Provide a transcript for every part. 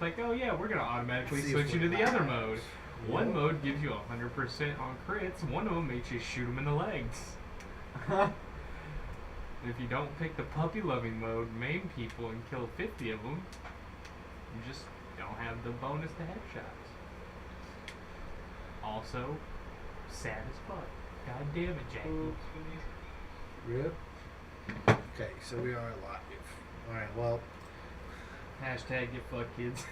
like, oh yeah, we're gonna automatically See if switch you we to the lag. other mode. One Yep. mode gives you 100% on crits. One of them makes you shoot them in the legs. If you don't pick the puppy loving mode, maim people and kill 50 of them, you just don't have the bonus to headshots. Also, sad as fuck. God damn it, Jackie. Rip. Okay, so we are live. Alright, well, Hashtag get fucked, kids.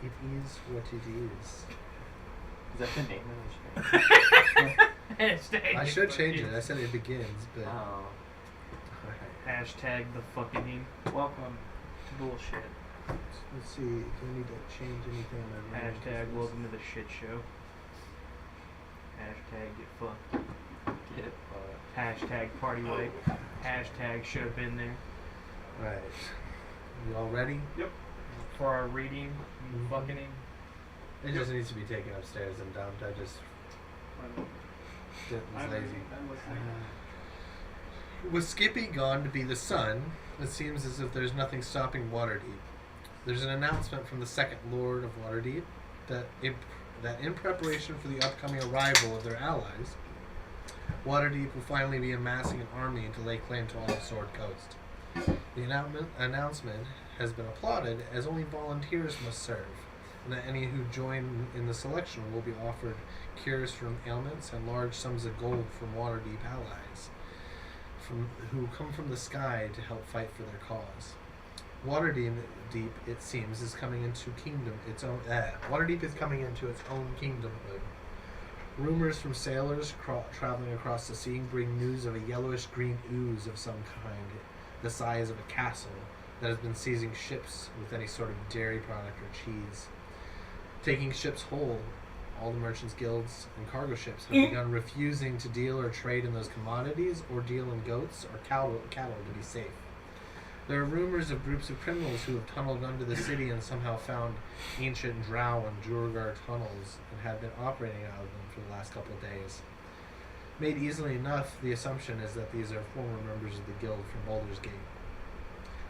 it is what it is. Is that the name of the show? Hashtag I get should fucked, change kids. it. I said it begins, but. Oh. Alright. Hashtag the fucking. Welcome to bullshit. Let's see. Do I need to change anything on my Hashtag welcome to the shit show. Hashtag get fucked. Get Hashtag party wipe. Hashtag should have been there. Right. You all ready? For our reading, Mhm. fucking. It just needs to be taken upstairs and dumped. I just was lazy. With Skippy gone to be the sun, it seems as if there's nothing stopping Waterdeep. There's an announcement from the second Lord of Waterdeep that in preparation for the upcoming arrival of their allies, Waterdeep will finally be amassing an army to lay claim to all of Sword Coast. The announcement has been applauded as only volunteers must serve, and that any who join in the selection will be offered cures from ailments and large sums of gold from Waterdeep allies who come from the sky to help fight for their cause. Waterdeep, it seems, is coming into Waterdeep is coming into its own kingdomhood. Rumors from sailors traveling across the sea bring news of a yellowish-green ooze of some kind, the size of a castle, that has been seizing ships with any sort of dairy product or cheese. Taking ships whole, all the merchants' guilds and cargo ships have begun refusing to deal or trade in those commodities or deal in goats or cattle to be safe. There are rumors of groups of criminals who have tunneled under the city and somehow found ancient Drow and Duergar tunnels and have been operating out of them for the last couple of days. Made easily enough, the assumption is that these are former members of the guild from Baldur's Gate.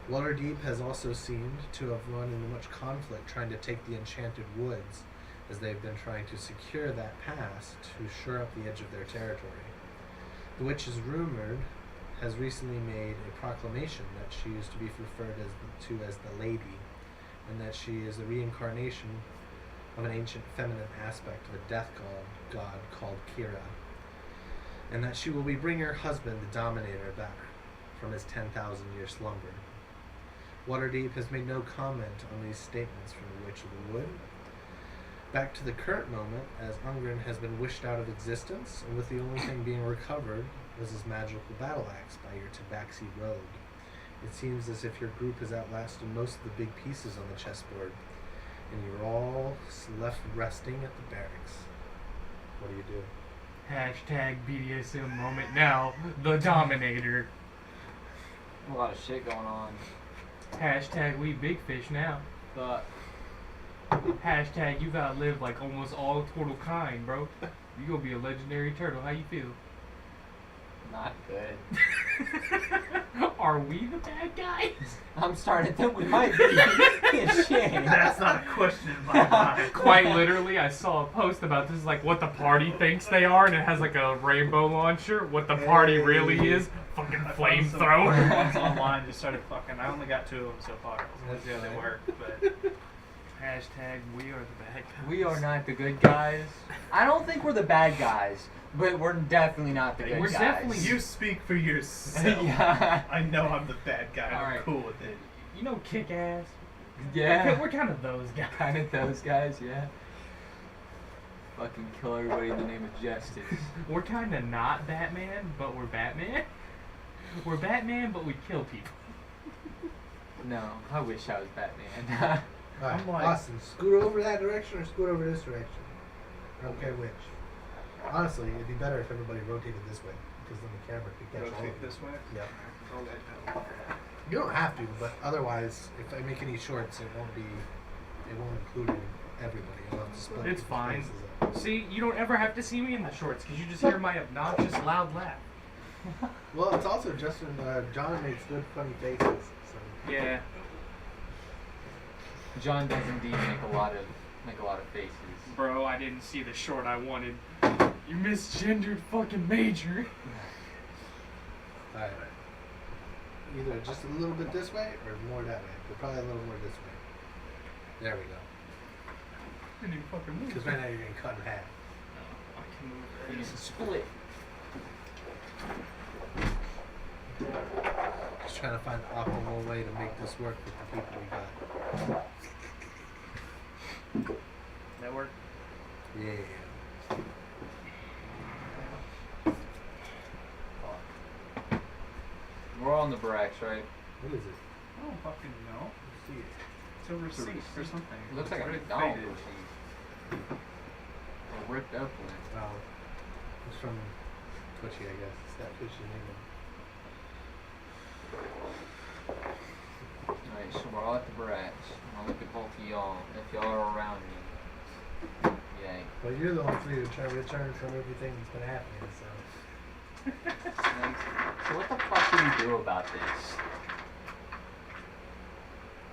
Waterdeep has also seemed to have run into much conflict trying to take the Enchanted Woods, as they've been trying to secure that pass to shore up the edge of their territory. The witch is rumored has recently made a proclamation that she is to be referred as the Lady, and that she is the reincarnation of an ancient feminine aspect of a death god called Kira, and that she will be bringing her husband, the Dominator, back from his 10,000-year slumber. Waterdeep has made no comment on these statements from the Witch of the Wood. Back to the current moment, as Ungren has been wished out of existence, and with the only thing being recovered was his magical battle axe by your Tabaxi Road. It seems as if your group has outlasted most of the big pieces on the chessboard, and you're all left resting at the barracks. What do you do? Hashtag BDSM moment now. The Dominator. A lot of shit going on. Hashtag we big fish now. But Hashtag you gotta live like almost all turtle kind, bro. You gonna be a legendary turtle. How you feel? not good. Are we the bad guys? I'm starting to think we might be. Shit. That's not a question in my mind. Quite literally, I saw a post about this, like what the party thinks they are, and it has like a rainbow launcher. What the party really is, fucking I found some flamethrower. ones online just started fucking. I only got 2 of them so far. We'll see how they work. But Hashtag we are the bad guys. We are not the good guys. I don't think we're the bad guys, but we're definitely not the good We're guys. definitely- you speak for yourself. Yeah. I know I'm the bad guy. All I'm right. cool with it. You know, kick ass. Yeah. We're kind of those guys. Kind of those guys, yeah. Fucking kill everybody in the name of justice. We're kind of not Batman, but we're Batman. We're Batman, but we kill people. No, I wish I was Batman. Alright, I'm like- Austin, scoot over that direction or scoot over this direction? I don't care which. Honestly, it'd be better if everybody rotated this way, because then the camera could catch all of Rotate it. this way. Yep. Roll that down. You don't have to, but otherwise, if I make any shorts, it won't include everybody. You'll have to split It's the fine. faces up. See, you don't ever have to see me in the shorts, because you just hear my obnoxious, loud laugh. Well, it's also Justin. John makes good, funny faces. So. Yeah. John does indeed make a lot of faces. Bro, I didn't see the short I wanted. You misgendered fucking Major. Alright. Either just a little bit this way or more that way. But probably a little more this way. There we go. Didn't even fucking move. Because right now you're getting cut in half. I can move He this. needs to split. Just trying to find the optimal way to make this work with the people we got. That work? Yeah. We're on the Brax, right? What is it? I don't fucking know. Let's see it. It's a receipt or something. It looks like a Pretty McDonald's faded. receipt. A ripped up one. Oh. It's from Twitchy, I guess. It's that Twitchy name. Alright, so we're all at the Brax. I'll look at both of y'all. If y'all are around me. Yay. Well, you're the one free to try to return from everything that's been happening, so. So what the fuck do we do about this?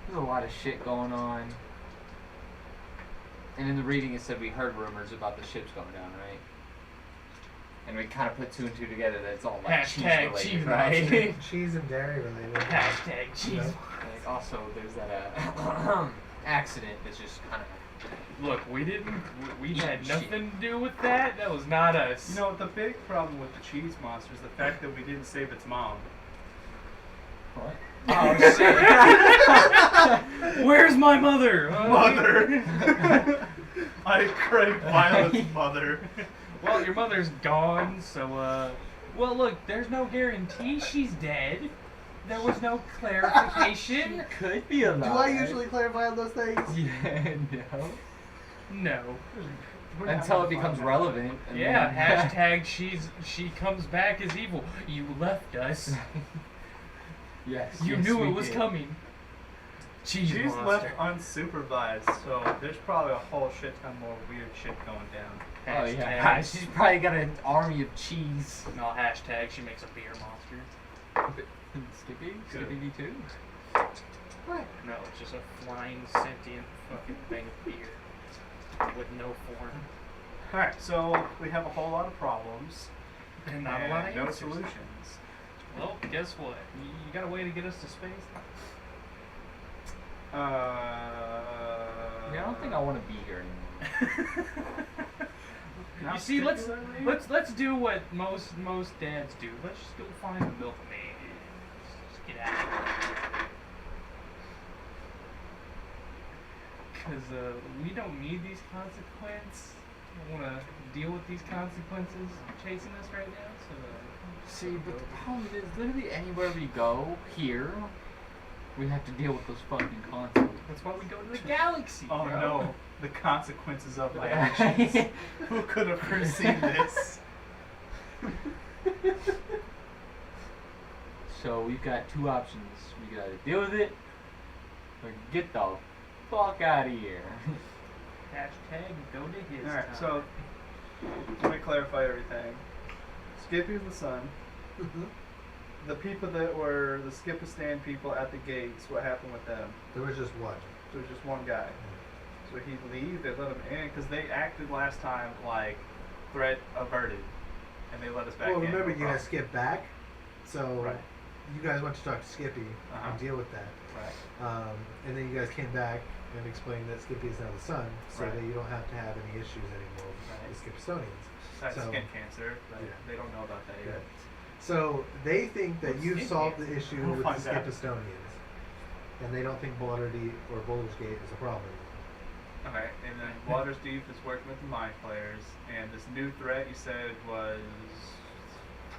There's a lot of shit going on. And in the reading it said we heard rumors about the ships going down, right? And we kind of put two and two together that it's all like cheese Hashtag related, cheese right? Cheese and dairy related. Hashtag cheese. Yeah. Like also there's that accident that's just kind of Look, we didn't. We had Shit. nothing to do with that. That was not us. You know, the big problem with the cheese monster is the fact that we didn't save its mom. what? Oh shit! Where's my mother? Mother! I crave Violet's mother. Well, your mother's gone, so Well, look, there's no guarantee she's dead. There was no clarification. Could be alive. Do I usually clarify on those things? Yeah, no. No. Until it becomes relevant. And Yeah. then- Hashtag she comes back as evil. You left us. Yes. You yes, knew we it was did. coming. Cheese She's monster. left unsupervised, so there's probably a whole shit ton more weird shit going down. Oh yeah. Hashtag- She's probably got an army of cheese. No, hashtag she makes a beer monster. Skippy? Good. Skippy V2? No, it's just a flying sentient fucking thing of beer with no form Alright, so we have a whole lot of problems. and not a lot of no answers. solutions. Well, guess what? You got a way to get us to space? Yeah, I don't think I want to be here anymore. You see, let's do what most dads do. Let's just go find the milkmaid. Just get out of here. Cause we don't need these consequences. I want to deal with these consequences chasing us right now. So. See, but the problem is, literally anywhere we go here, we have to deal with those fucking consequences. That's why we go to the galaxy. Oh bro. no, the consequences of my actions. Who could have foreseen this? So we've got two options. We can either deal with it, or get the fuck out of here. Hashtag go to his Alright, time. so let me clarify everything. Skippy's the son. The people that were the Skipistan people at the gates, what happened with them? There was just one. There was just one guy. So he'd leave, they let him in, because they acted last time like threat averted. And they let us back Well, in. remember no you guys problem. skipped back, so Right. you guys went to talk to Skippy Uh-huh. and deal with that. Right. And then you guys came back and explained that Skippy is now the son, so Right. that you don't have to have any issues anymore with Right. the Skipstonians. That's So- skin cancer, but Yeah. they don't know about that Yeah. yet. So they think that What's you've Skippy? solved the issue We'll with find the out. Skipstonians, and they don't think Waterdeep or Boulder's Gate is a problem. Okay, and then Waterdeep is working with the Mind Players, and this new threat you said was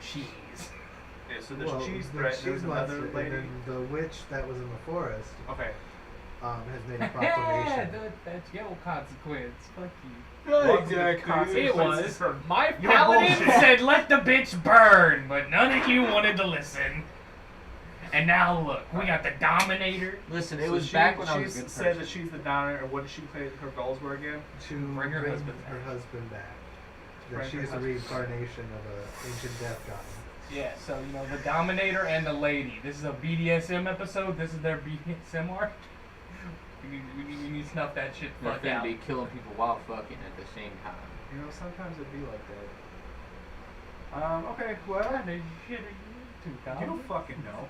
cheese. yeah, so there's Well, cheese the threat. cheese There's another monster, lady. and then the witch that was in the forest Okay, has made a Yeah, proclamation. that's your consequence. Fuck you. What's the It consequences was. for My your paladin bullshit? said let the bitch burn, but none of you wanted to listen. And now look, we got the Dominator. Listen, it So was she, back when I she was a good said person. that she's the downer, or what did she say her goals were again? To Bring her husband her back. husband back. That Bring she her is the husband. reincarnation of an ancient death god. Yeah, so you know the Dominator and the Lady. This is a BDSM episode. This is their BDSM art. We snuff that shit They're fuck gonna out. be killing people while fucking at the same time. You know, sometimes it'd be like that. Okay, well, What kind of shit are you into, Kyle? you don't fucking know.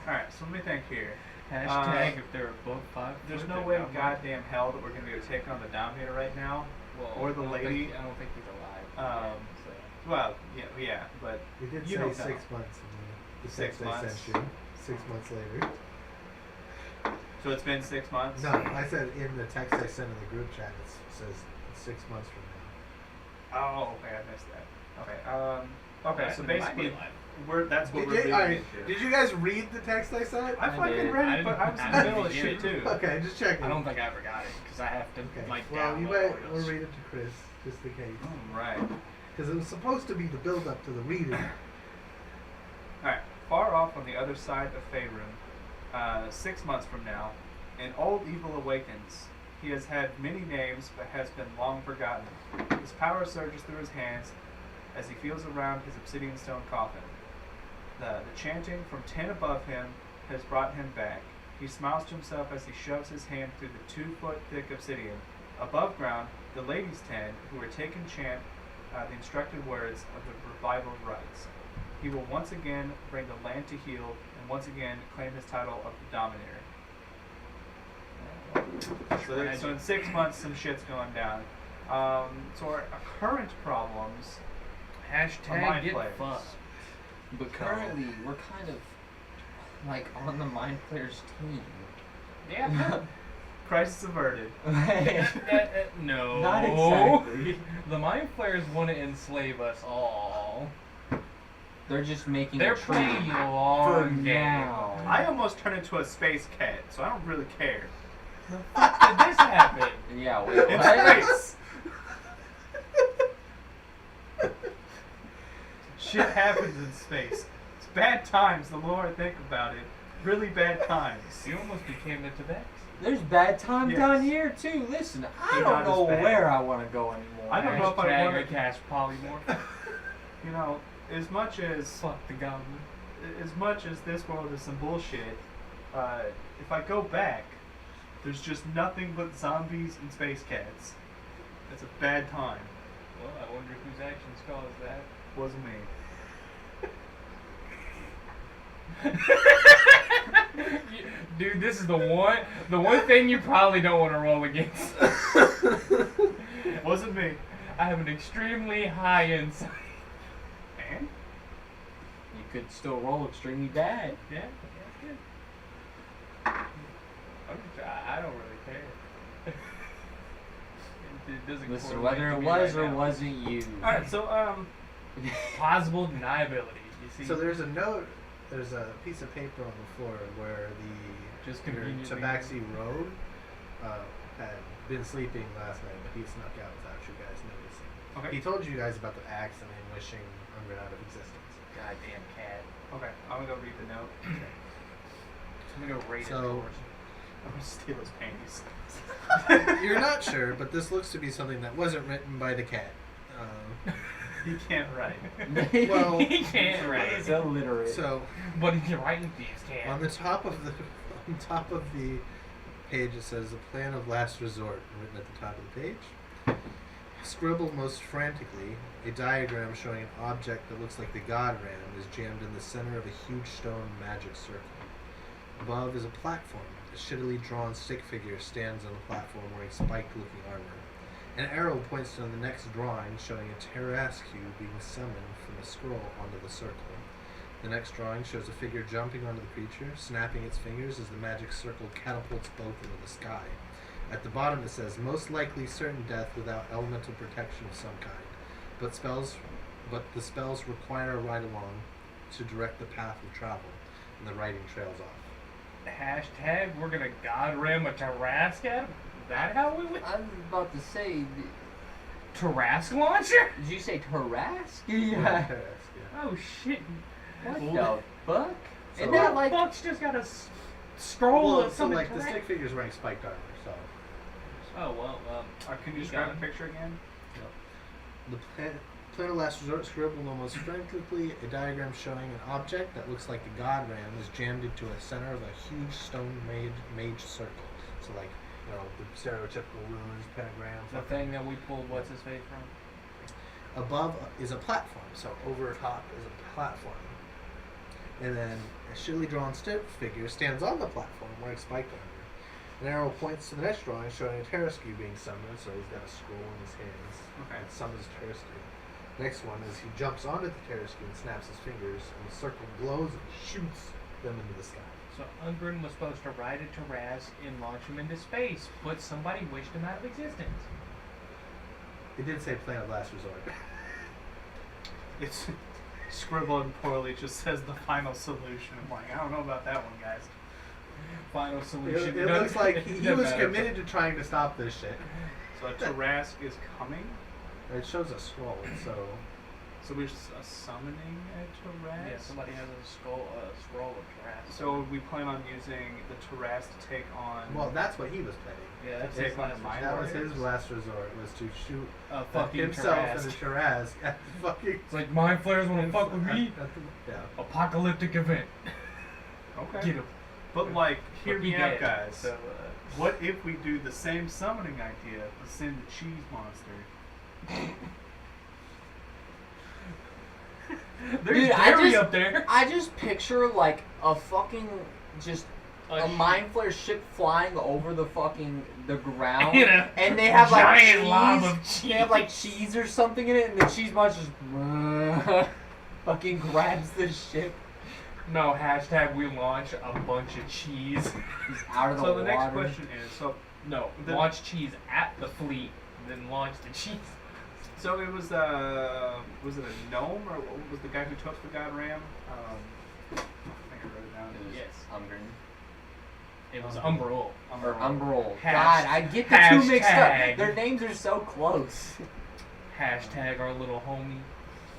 Alright, so let me think here. Hashtag if they're above 5 There's foot, no they're way in not goddamn hell that we're gonna be able to take on the Dominator right now. Well, or the I don't lady. Think, I don't think he's alive. So. Well, yeah, but We did You say don't know. 6 months in the 6 text I months. sent you. 6 months later. so it's been 6 months. No, I said in the text I sent in the group chat, it says 6 months from now. Oh, okay, I missed that. Okay, so He might be basically, alive. that's what we're Did you, reading. did you guys read the text I sent? I I fucking did. read I it, but I was in didn't- the I middle of didn't shit get it. too. Okay, just checking. I don't think I ever got it because I have to Okay. like Well, you download might all we'll those. read it to Chris, just in case. Right. Because it was supposed to be the build up to the reading. Alright, far off on the other side of Faerun, 6 months from now, an old evil awakens. He has had many names, but has been long forgotten. His power surges through his hands as he feels around his obsidian stone coffin. The chanting from 10 above him has brought him back. He smiles to himself as he shoves his hand through the 2-foot thick obsidian. Above ground, the ladies 10, who are taken chant the instructed words of the revival rites. He will once again bring the land to heel and once again claim his title of the Dominator. So in 6 months, some shit's going down. So our current problems are Hashtag mind get players. fucked. But currently, we're kind of like on the Mind Players team. Yeah. Crisis averted. No. Not exactly. The Mind Flayers want to enslave us all. They're just making They're a treaty playing a for long game. now. I almost turned into a space cat, so I don't really care. Fuck did this happen? Yeah, wait, In what? space. Shit happens in space. It's bad times, the more I think about it. Really bad times. You almost became the Tibet. There's bad times Yes. down here too. Listen, I They're don't not know as bad. where I want to go anymore. I don't know if I Hashtag wanna- a cash polymorph. You know, as much as Fuck the goblin. this world is some bullshit, if I go back, there's just nothing but zombies and space cats. It's a bad time. Well, I wonder whose actions caused that. Wasn't me. Dude, this is the one thing you probably don't want to roll against. Wasn't me. I have an extremely high insight. And? You could still roll extremely bad. Yeah, that's good. I don't really care. It doesn't Listen, correlate whether to it me was right or now. wasn't you. Alright, so, Plausible deniability. You see? So there's a note, there's a piece of paper on the floor where the Just your conveniently- Tabaxi Road had been sleeping last night, but he snuck out without you guys noticing. okay. He told you guys about the axe and him wishing Umbra out of existence. Goddamn cat. Okay, I'm gonna go read the note. I'm gonna go raid So- his doors. I'm gonna steal his panties. You're not sure, but this looks to be something that wasn't written by the cat. He can't write. Well, He can't write. It's illiterate. So But he's writing these cats. on the top of the page it says the plan of last resort written at the top of the page. Scribbled most frantically, a diagram showing an object that looks like the God Ram is jammed in the center of a huge stone magic circle. Above is a platform. A shittily drawn stick figure stands on the platform wearing spiked-looking armor. An arrow points to the next drawing showing a Tarrasque being summoned from a scroll onto the circle. The next drawing shows a figure jumping onto the creature, snapping its fingers as the magic circle catapults both into the sky. At the bottom it says, most likely certain death without elemental protection of some kind, but the spells require a ride along to direct the path of travel, and the writing trails off. Hashtag we're gonna God ram a Tarrasque at him? Is that how we went? I was about to say, Tarrasque launcher? did you say Tarrasque? Tarrasque, Yeah. yeah. Oh shit. What Well, the fuck? So- Isn't Who that the like? fuck's just got a scroll Well, of so something like the Tarrasque? stick figure's wearing spiked armor, so Oh well, Can you He describe got the it. picture again? the plan of last resort scribbled almost frantically a diagram showing an object that looks like the God Ram is jammed into a center of a huge stone mage circle. So like you know, the stereotypical runes, pentagrams. The thing that we pulled what's his face from. Above is a platform, so over top is a platform. And then a shitly drawn figure stands on the platform wearing spiked armor. An arrow points to the next drawing showing a Tarasque being summoned, so he's got a scroll in his hands. Okay. It summons Tarasque. Next one is he jumps onto the Tarasque and snaps his fingers, and the circle glows and shoots them into the sky. So Ungren was supposed to ride a Taraz and launch him into space, but somebody wished him out of existence. It did say plan of last resort. It's scribbled poorly. Just says the final solution. I'm like, I don't know about that one, guys. Final It, solution. it looks like he was committed to trying to stop this shit. So a Tarrasque is coming. It shows a scroll, So we're summoning a Tarrasque. Yeah, somebody has a scroll of Taraz. So we plan on using the Tarrasque to take on. well, that's what he was planning. yeah, that's take his on last the mind That was warriors. his last resort, was to shoot fucking himself Taraz. and the Tarrasque at the fucking. It's like mind flayers want to fuck with me. Yeah. Apocalyptic event. Okay. Get him. But like, hear But he me out, dead, guys. So, What if we do the same summoning idea, but send a cheese monster? there's Dude, I Barry just- up there. I just picture like a fucking just a mind flare ship flying over the fucking the ground, In a and they have like giant cheese. lob of cheese. They have like cheese or something in it, and the cheese monster just fucking grabs the ship. No, hashtag we launch a bunch of cheese. He's out of the So water. the next question is, No, Then- launch cheese at the fleet, then launch the cheese. so it was it a gnome or what was the guy who took the god ram? I think I wrote it down. It was Yes. Ungren. It was Umbral. Or Umbrol. Hash- God, I get the two mixed hashtag. up. Their names are so close. Hashtag our little homie.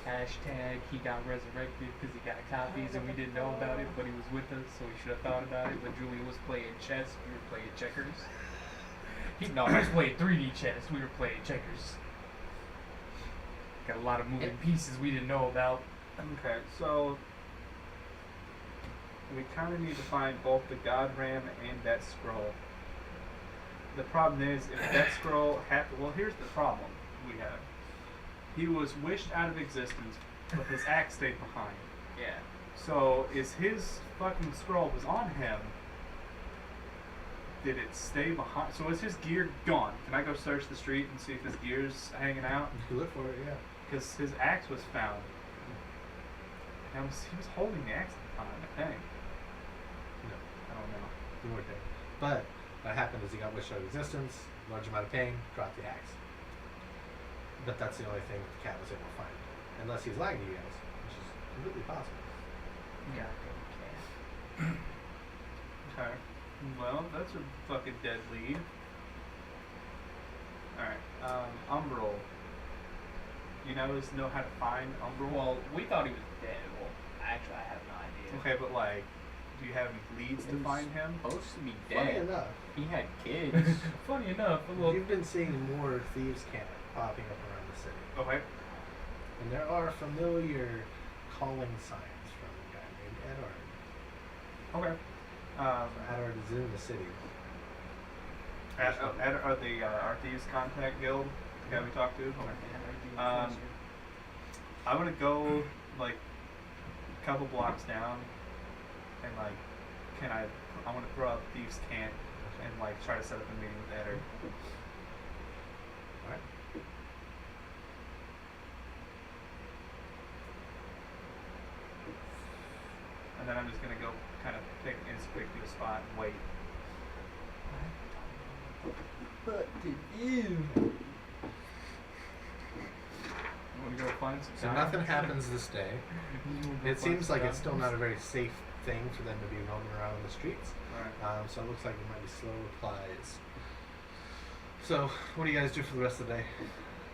Hashtag he got resurrected because he got copies and we didn't know about it, but he was with us, so we should have thought about it. But Julie was playing chess, we were playing checkers. He was playing 3D chess, we were playing checkers. Got a lot of moving pieces we didn't know about. Okay, so we kind of need to find both the god ram and that scroll. The problem is, if that scroll happened, well, here's the problem we have. He was wished out of existence, but his axe stayed behind. Yeah. So is his fucking scroll was on him? Did it stay behind? So is his gear gone? Can I go search the street and see if his gear's hanging out? You can look for it, yeah. Because his axe was found. And he was holding the axe at the time, I think. No, I don't know. didn't work there. But what happened is he got wished out of existence, large amount of pain, dropped the axe. But that's the only thing the cat was able to find. Unless he's lying to you guys, which is completely possible. Yeah. Okay. Well, that's a fucking dead lead. Alright. Umbral. You know how to find Umbral? Well, we thought he was dead. Well, actually, I have no idea. Okay, but like, do you have any leads to He was find him? Supposed to be Funny dead. enough, He had kids. Funny enough, a little. you've been seeing more thieves' camp popping up around the city. Okay. And there are familiar calling signs from a guy named Eddard. Okay. Eddard is in the city. Are the our Thieves Contact Guild the guy we talked to? Okay. I'm gonna go like a couple blocks down and like I want to throw out Thieves Camp and like try to set up a meeting with Eddard. Alright. And then I'm just gonna go kind of pick an inconspicuous spot and wait. What did you? I'm gonna go find some So time. nothing happens this day. It seems like it's still not a very safe thing for them to be roaming around the streets. Alright. So it looks like it might be slow replies. So, what do you guys do for the rest of the day?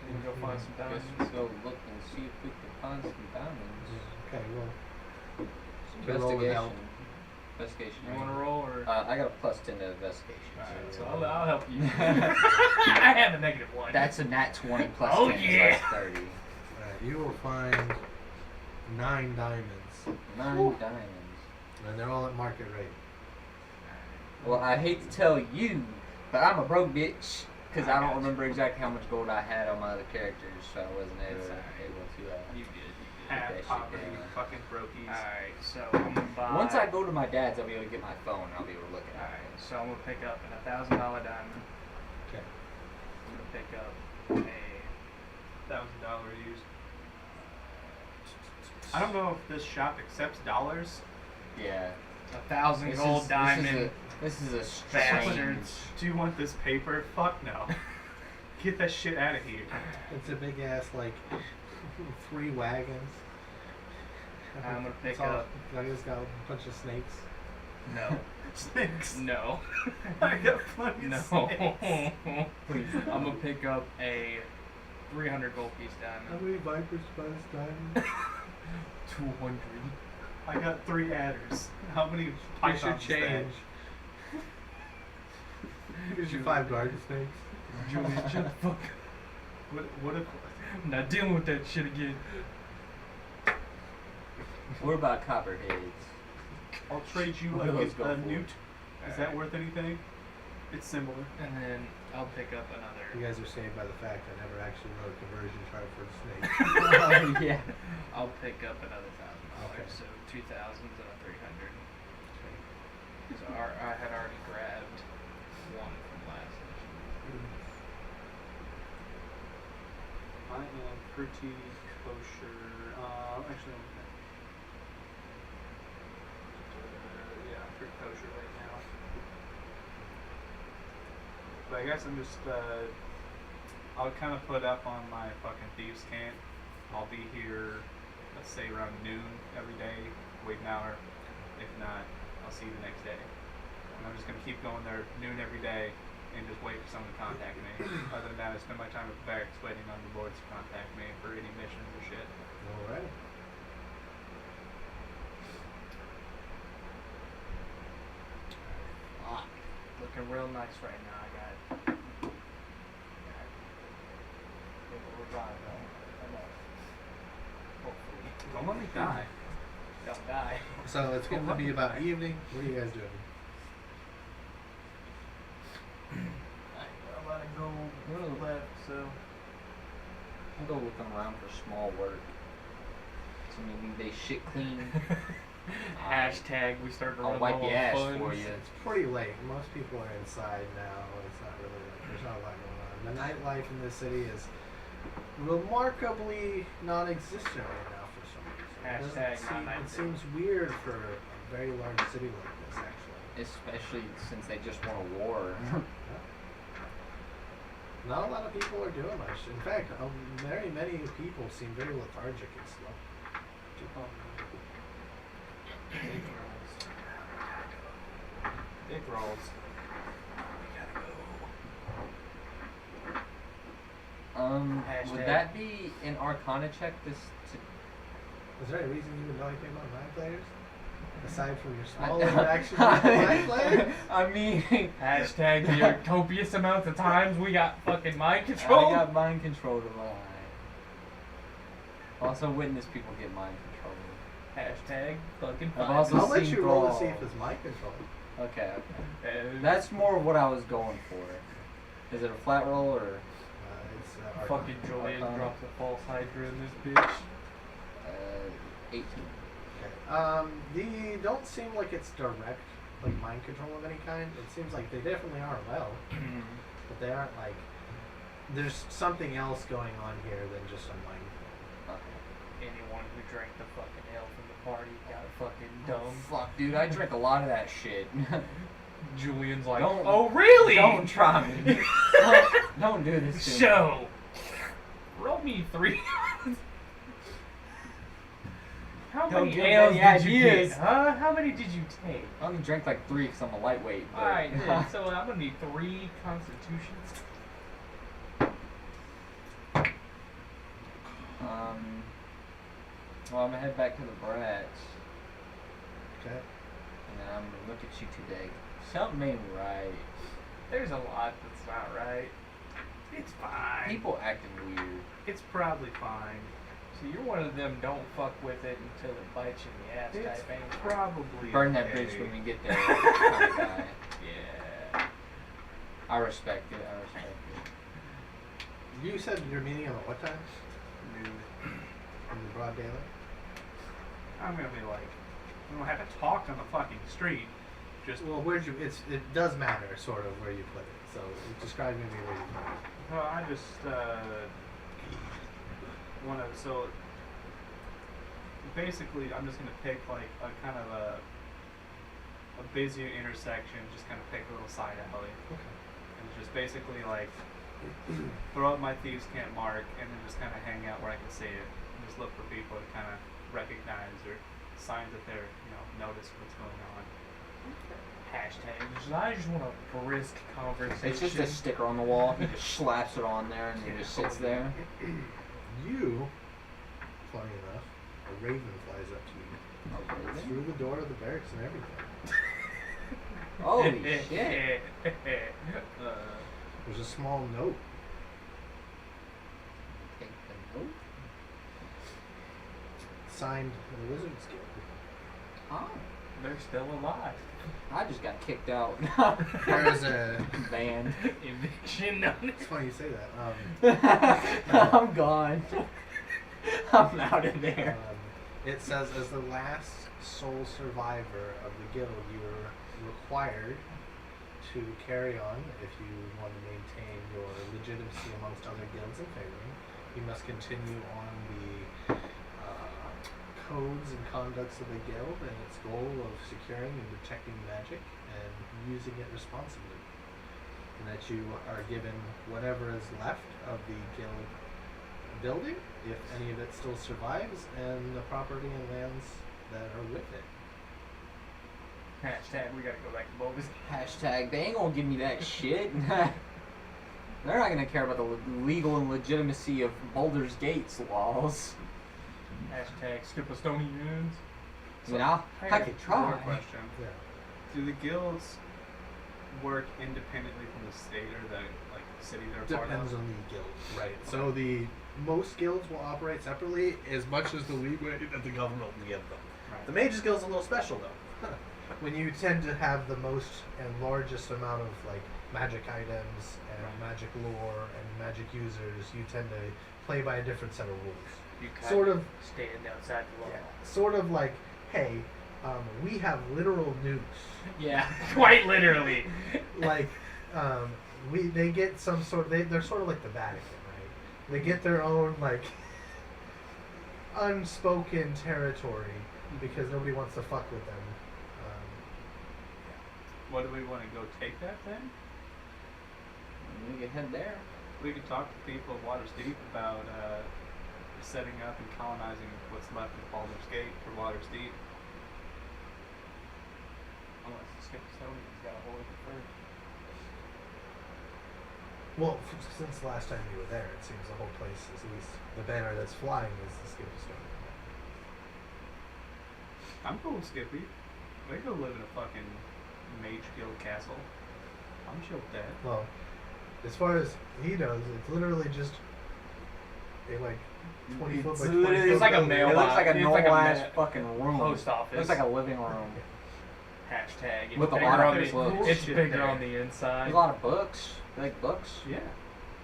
I'm gonna go find some Guess diamonds. we go look and see if we can find some diamonds. Okay, well, can roll with help. Investigation. You want to roll or? I got a +10 to investigation. Alright, so I'll help you. I have a -1. That's a nat 20 plus Oh, 10, so yeah. that's 30. Alright, you will find 9 diamonds. 9 Whew. diamonds. And they're all at market rate. Well, I hate to tell you, But I'm a broke bitch because I I got don't you. remember exactly how much gold I had on my other characters, so I wasn't able That's alright. to. You good? Half that shit poverty, down. fucking brokies. Alright, so I'm gonna buy. Once I go to my dad's, I'll be able to get my phone and I'll be able to look at Alright, it. so I'm gonna pick up an $1,000 diamond. Okay. I'm gonna pick up a. $1,000 used. I don't know if this shop accepts dollars. Yeah. 1,000 gold diamond. This is a Bastards. strange. Do you want this paper? Fuck no. Get that shit out of here. It's a big ass, like, 3 wagons. I'm gonna pick It's all- up. I just got a bunch of snakes. No. Snakes. No. I got plenty No. of snakes. Please. I'm gonna pick up a 300 gold piece diamond. many vipers by this time? 200. I got 3 adders. How many You pythons should is that? change. Here's your 5 garden snakes. Julian, shut the fuck up. What if I'm not dealing with that shit again. What about copperheads? I'll trade you What like do those a go for? newt? Is that Alright. worth anything? It's similar. And then I'll pick up You another. guys are saved by the fact I never actually wrote a conversion chart for the snake. Oh, yeah. I'll pick up another $1,000. Okay. So 2,000s and a 300. So I had already grabbed one from last session. I am pretty kosher. Actually, yeah, I'm pretty kosher right now. But I guess I'm just, I'll kind of put up on my fucking thieves' camp. I'll be here, let's say around noon every day, wait an hour. If not, I'll see you the next day. And I'm just gonna keep going there noon every day and just wait for someone to contact me. Other than that, I spend my time at the barracks waiting on the lords to contact me for any missions or shit. Alright. Fuck. Looking real nice right now. I got. Revive enough. Hopefully. Don't let me die. Don't die. So it's going to be about evening. What are you guys doing? I'm letting go left, so. I'll go looking around for small work. So maybe they shit clean. Hashtag we start to I'll run wipe low your on ass funds. for you. It's pretty late. Most people are inside now. It's not really like, there's not a lot going on. The nightlife in this city is remarkably non-existent right now for some reason. Hashtag not night It seems weird for a very large city like this, actually. Especially since they just won a war. Not a lot of people are doing much. In fact, very many people seem very lethargic and slow. Big rolls. Hashtag. Would that be an Arcana check? This Is there any reason you would know anything about mind players? Aside from your to, small interaction with the mind player? I mean, Hashtag the copious amounts of times we got fucking mind control. I got mind controlled a lot. Also witnessed people get mind controlled. Hashtag fucking I've fine. also I'll let seen you roll to Brawl. see if it's mind control. Okay. And That's more what I was going for. Is it a flat roll or It's fucking Julian Arcana. drops a false hydra in this bitch. 18? The don't seem like it's direct, like mind control of any kind. It seems like they definitely are well, but they aren't like. There's something else going on here than just a mind control. Okay. Anyone who drank the fucking ale from the party got fucking dumb. Fuck, dude, I drank a lot of that shit. Julian's like, Don't- oh really? Don't try me. don't do this to me. Show. Roll me 3. How Don't many give him ales any did you ideas. get? Huh? How many did you take? I only drank like 3 because I'm a lightweight. But Alright, then, so I'm gonna need 3 constitutions. Well, I'm gonna head back to the brats, Okay. and then I'm gonna look at you today. Something ain't right. There's a lot that's not right. It's fine. People acting weird. It's probably fine. So you're one of them don't fuck with it until it bites you in the ass It's type, ain't you? probably Burn that okay. bridge when we get there. kind of guy. Yeah. I respect it. I respect it. You said your meeting at what time? Noon. In the broad daylight? I'm gonna be like, we don't have to talk on the fucking street. Just Well, where'd you? It does matter, sort of, where you put it. So describe maybe where you put it. well, I just want to. So basically, I'm just gonna pick like a kind of a busier intersection. Just kind of pick a little side alley, and just basically like throw up my thieves' camp mark, and then just kind of hang out where I can see it, and just look for people to kind of recognize or signs that they're notice what's going on. Hashtag. I just want a brisk conversation. It's just a sticker on the wall. He just slaps it on there and he just sits there. You, funny enough, a raven flies up to you through the door of the barracks and everything. Holy shit. There's a small note. Take the note. Signed the Wizards Guild. Oh, They're still alive. I just got kicked out. There's a. Banned. Eviction notice. It's funny you say that. I'm gone. I'm out of there. It says, as the last sole survivor of the guild, you're required to carry on if you want to maintain your legitimacy amongst other guilds in Faerun. You must continue on the codes and conducts of the guild and its goal of securing and protecting magic and using it responsibly. And that you are given whatever is left of the guild building, if any of it still survives, and the property and lands that are with it. Hashtag. We gotta go back to Bovis. Hashtag, they ain't gonna give me that shit. They're not gonna care about the legal and legitimacy of Baldur's Gate's laws. Hashtag Skipostonians. You know, I could More try. question: Yeah. do the guilds work independently from the state or the city they're part Depends of? on the guild, right? So the most guilds will operate separately as much as the leeway that the government will give them. Right. The Mages Guild's a little special though. When you tend to have the most and largest amount of magic items and Right. magic lore and magic users, you tend to play by a different set of rules. You Sort of, stand outside the law. sort of like, hey, we have literal nukes. Yeah, quite literally. Like, they get some sort of, they're sort of like the Vatican, right? They get their own unspoken territory because nobody wants to fuck with them. What do we want to go take that then? We can head there. We could talk to people of Water's Deep about setting up and colonizing what's left of Baldur's Gate for Water's Deep. Unless the Skipostonians got a hold of it first. Well, since the last time you were there, it seems the whole place, at least the banner that's flying, is the Skipostonian. I'm cool with Skippy. We go live in a fucking Mage Guild castle. I'm chill with that. Well, as far as he knows, it's literally just a 20 foot by 20 foot. It's like a building. mail- It looks like a It's normal like a ass ma- fucking room. Post office. Looks like a living room. Hashtag. It's With a bigger lot of on the, books. It's Shit bigger there. on the inside. There's a lot of books. You like books? Yeah.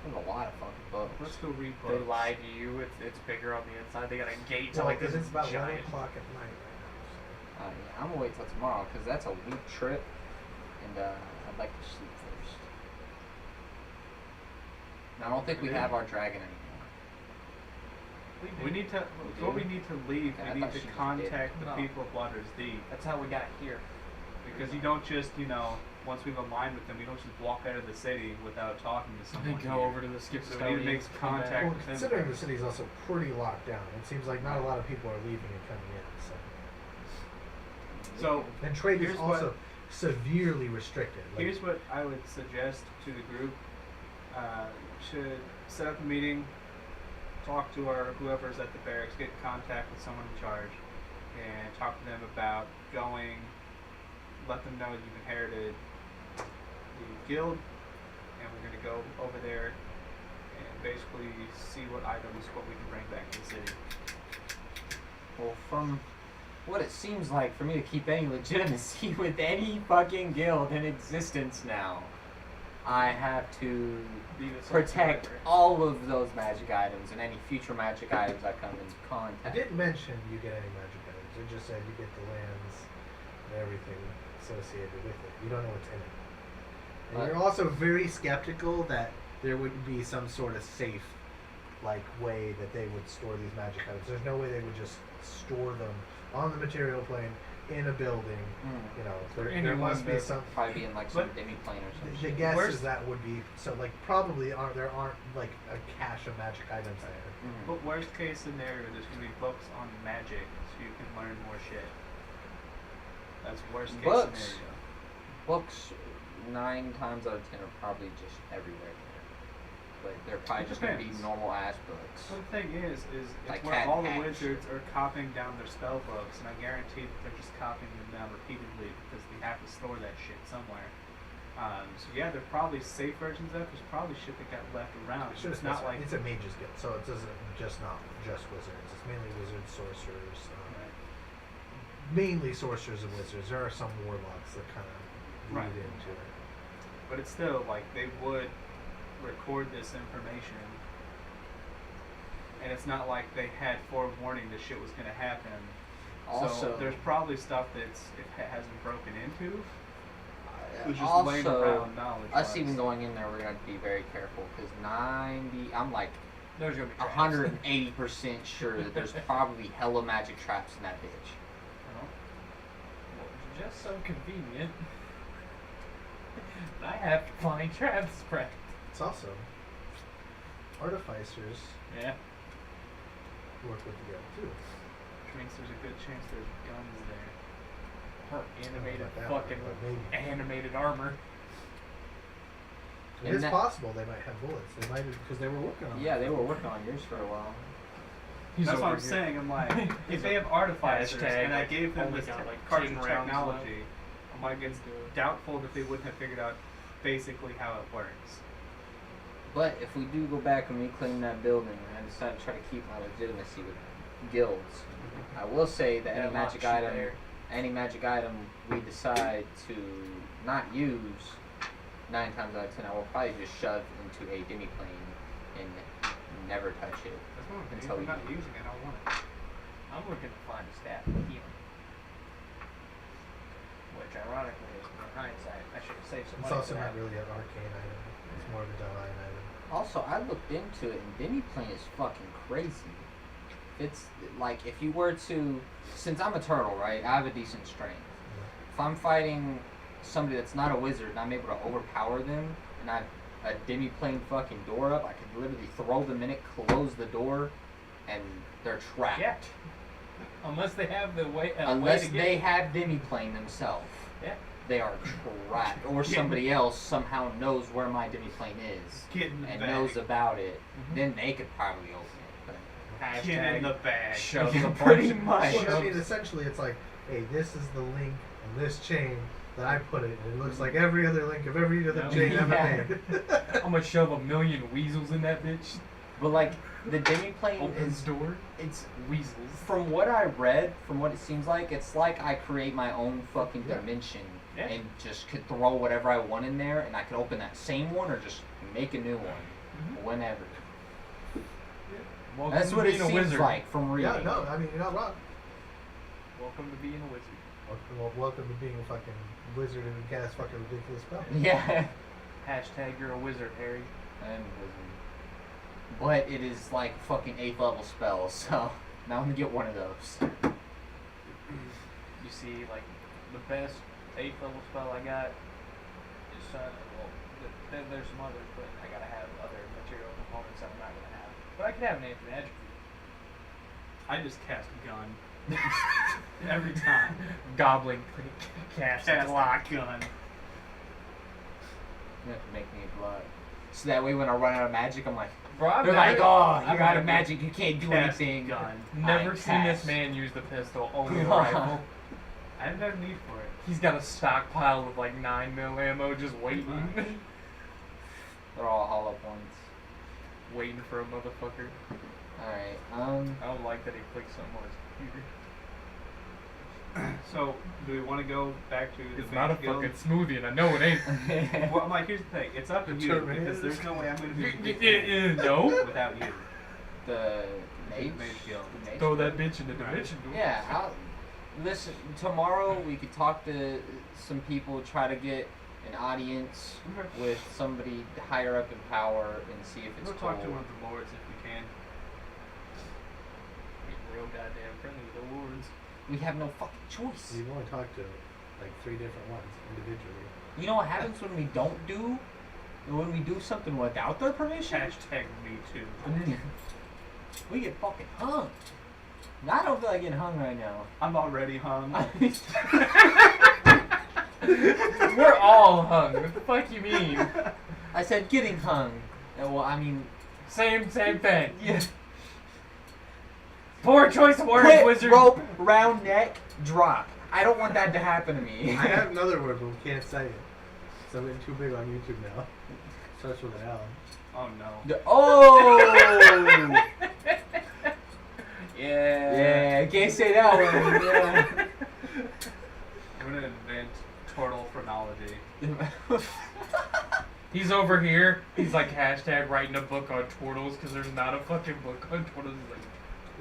There's a lot of fucking books. Let's go read They books. lie to you. It's bigger on the inside. They got a gate to Well, this because it's about 11 giant. o'clock at night right now. Yeah, I'm gonna wait till tomorrow because that's a week trip, and I'd like to sleep first. And I don't think we have our dragon anymore. We need to. Before we need to leave, Yeah, I we need thought to she just contact did. the No. people of Water's Deep. That's how we got here. Because you don't just, once we've aligned with them, you don't just walk out of the city without talking to They someone. go here. over to the So we need to Skipostonians. make come back. contact Well, with them. considering the city's also pretty locked down, it seems like not a lot of people are leaving and coming in. So And trade is Here's also what- severely restricted. here's what I would suggest to the group: should set up a meeting, talk to whoever's at the barracks, get in contact with someone in charge, and talk to them about going. Let them know you've inherited the guild, and we're going to go over there and basically see what we can bring back to the city. Well, from what it seems like for me to keep any legitimacy with any fucking guild in existence now, I have to Be the sole protect survivor. all of those magic items and any future magic items I come in I contact. didn't mention you get any magic items. It just said you get the lands and everything associated with it. You don't know what's in it. And But- you're also very skeptical that there would be some sort of safe, like, way that they would store these magic items. There's no way they would just store them on the material plane in a building. Mm. You know, For there anyone must be that- some. Probably be in like some But- demi-plane or The something. guess Worst- is that would be so. Like, probably there aren't like a cache of magic items there. Mm. But worst case scenario, there's gonna be books on magic, so you can learn more shit. That's worst case Books? scenario. Books, 9 times out of 10 are probably just everywhere. But they're probably It just gonna be depends. normal ass books. Well, the thing is it's Like where Cat all the Hatch. wizards are copying down their spell books, and I guarantee that they're just copying them down repeatedly because they have to store that shit somewhere. So yeah, there are probably safe versions of it. There's probably shit that got left around. Should It's have not like it's a mages guild, so it doesn't just not just wizards. It's mainly wizards, sorcerers, mainly sorcerers and wizards. There are some warlocks that kind of lead Right. into it. but it's still like they would record this information, and it's not like they had forewarning that shit was gonna happen. Also, so there's probably stuff that's it hasn't broken into. It was just also, laying around knowledge. us even going in there, we're gonna be very careful because I'm like There's gonna be traps. 180% sure that there's probably hella magic traps in that bitch. Well, just so convenient. I have to find traps spread. It's also artificers Yeah. work with the guild too. Which means there's a good chance there's guns there. Her animated about that one, fucking but maybe. animated armor. It And is that- possible they might have bullets. They might because they were working on. Yeah, it. they were working on yours for a while. That's what over I'm here. saying. I'm like, if He's they a have artificers hashtag, and I like, gave them only this got, like, cartridge 10 rounds technology, I'm like, it's doubtful that they wouldn't have figured out basically how it works. But if we do go back and reclaim that building, and I decide to try to keep my legitimacy with guilds, I will say that any magic item we decide to not use, 9 times out of 10, I will probably just shove into a demi-plane and never touch it. That's what I'm Until I'm you- not using it. I don't want it. I'm looking to find a staff of healing. Which, ironically, in hindsight, I should have saved some It's money also for not that. really an arcane item. It's more of a divine item. Also, I looked into it, and demi-plane is fucking crazy. It's like if you were to, since I'm a turtle, right? I have a decent strength. If I'm fighting somebody that's not a wizard and I'm able to overpower them, and I have a demi-plane fucking door up, I could literally throw them in it, close the door, and they're trapped. Yeah. Unless they have the way. Unless way to get, they have demi-plane themselves. Yeah. They are trapped. Or somebody else somehow knows where my demi-plane is Get in the and bag. knows about it. Mhm. Then they could probably open it. But Get in Hashtag the bag. shove the Pretty bunch of- much. Well, I mean, essentially, it's like, hey, this is the link in this chain that I put it. And it looks like every other link of every other No. chain ever Yeah. made. I'm gonna shove a million weasels in that bitch. But like the demi-plane Opens is, door. it's Weasels. from what I read, from what it seems like, it's like I create my own fucking Yeah. dimension Yeah. and just could throw whatever I want in there, and I could open that same one or just make a new one Mhm. whenever. Welcome That's to what it being a seems wizard. like from reading. Yeah, no, I mean, you're not wrong. Welcome to being a wizard. Welcome to being a fucking wizard who can cast fucking ridiculous spells. Yeah. Hashtag you're a wizard, Harry. I'm a wizard. But it is like fucking 8th level spell, so now I'm gonna get one of those. You see, like, the best 8th level spell I got is there's some others, but I gotta have other material components that I'm not gonna have. But I can have an anti-magic. I just cast gun. Every time. Goblin cast Cast lock. gun. You have to make me a blood. So that way when I run out of magic, I'm like, Bro, I've they're never, like, oh, I've you're out never- of magic, you can't do Cast anything. gun. Never I seen this cast. man use the pistol, only the rifle. I have no need for it. He's got a stockpile of like 9mm ammo just waiting. They're all hollow points. Waiting for a motherfucker. Alright, I don't like that he clicked something on his computer. So, do we want to go back to the It's not a Mage Guild? fucking smoothie, and I know it ain't. Well, I'm like, here's the thing. It's up to The you Terminator. because there's no way I'm going to be a big fan No. without you. The Mage Mage Guild. the Mage Throw Guild? that bitch in the dimension. dude. Yeah, listen, tomorrow we could talk to some people, try to get an audience Okay. with somebody higher up in power and see if it's We'll cool. talk to one of the lords if we can. Be real goddamn friendly with the lords. We have no fucking choice. You've only talked to like 3 different ones individually. You know what happens when we don't do, when we do something without their permission? Hashtag me too. We get fucking hung. And I don't feel like getting hung right now. I'm already hung. We're all hung. What the fuck you mean? I said getting hung. Well, I mean, Same thing. yeah. Poor choice of words, Quick, wizard. rope, round neck, drop. I don't want that to happen to me. I have another word, but we can't say it. Something too big on YouTube now. Starts with an L. Oh no. Oh! Yeah. Yeah, can't say that one. Yeah. I'm going to invent turtle phrenology. He's over here. He's like hashtag writing a book on turtles because there's not a fucking book on turtles.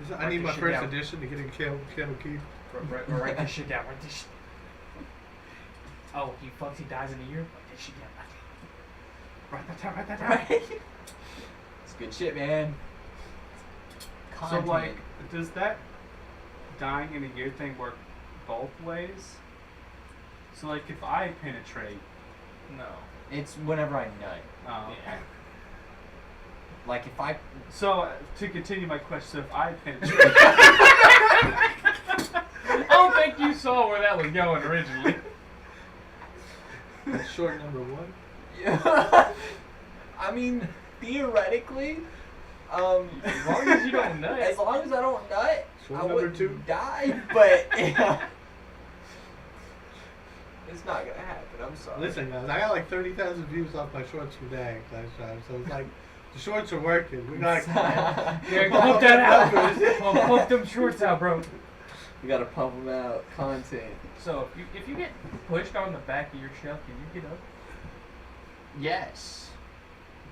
He's like, I need Write my this shit first down. edition to get in Candle Key. write this shit down. Write this shit. Oh, he fucks. He dies in a year. Write this shit down. Write that down. Write that down. Right? It's good shit, man. So, Content. like, does that dying in a year thing work both ways? So, like, if I penetrate, No. It's whenever I nut. oh, okay. Yeah. Like if I So, to continue my question, so if I penetrate, I don't think you saw where that was going originally. That's short number 1. I mean, theoretically, As long as you don't nut. as long as I don't nut, Short I number wouldn't 2. die. But it's not gonna happen. I'm sorry. Listen, guys, I got like 30,000 views off my shorts today last time, so it's like the shorts are working. We gotta Yeah, pump that out. Pump them shorts out, bro. You gotta pump them out. Content. So if you get pushed on the back of your shelf, can you get up? Yes.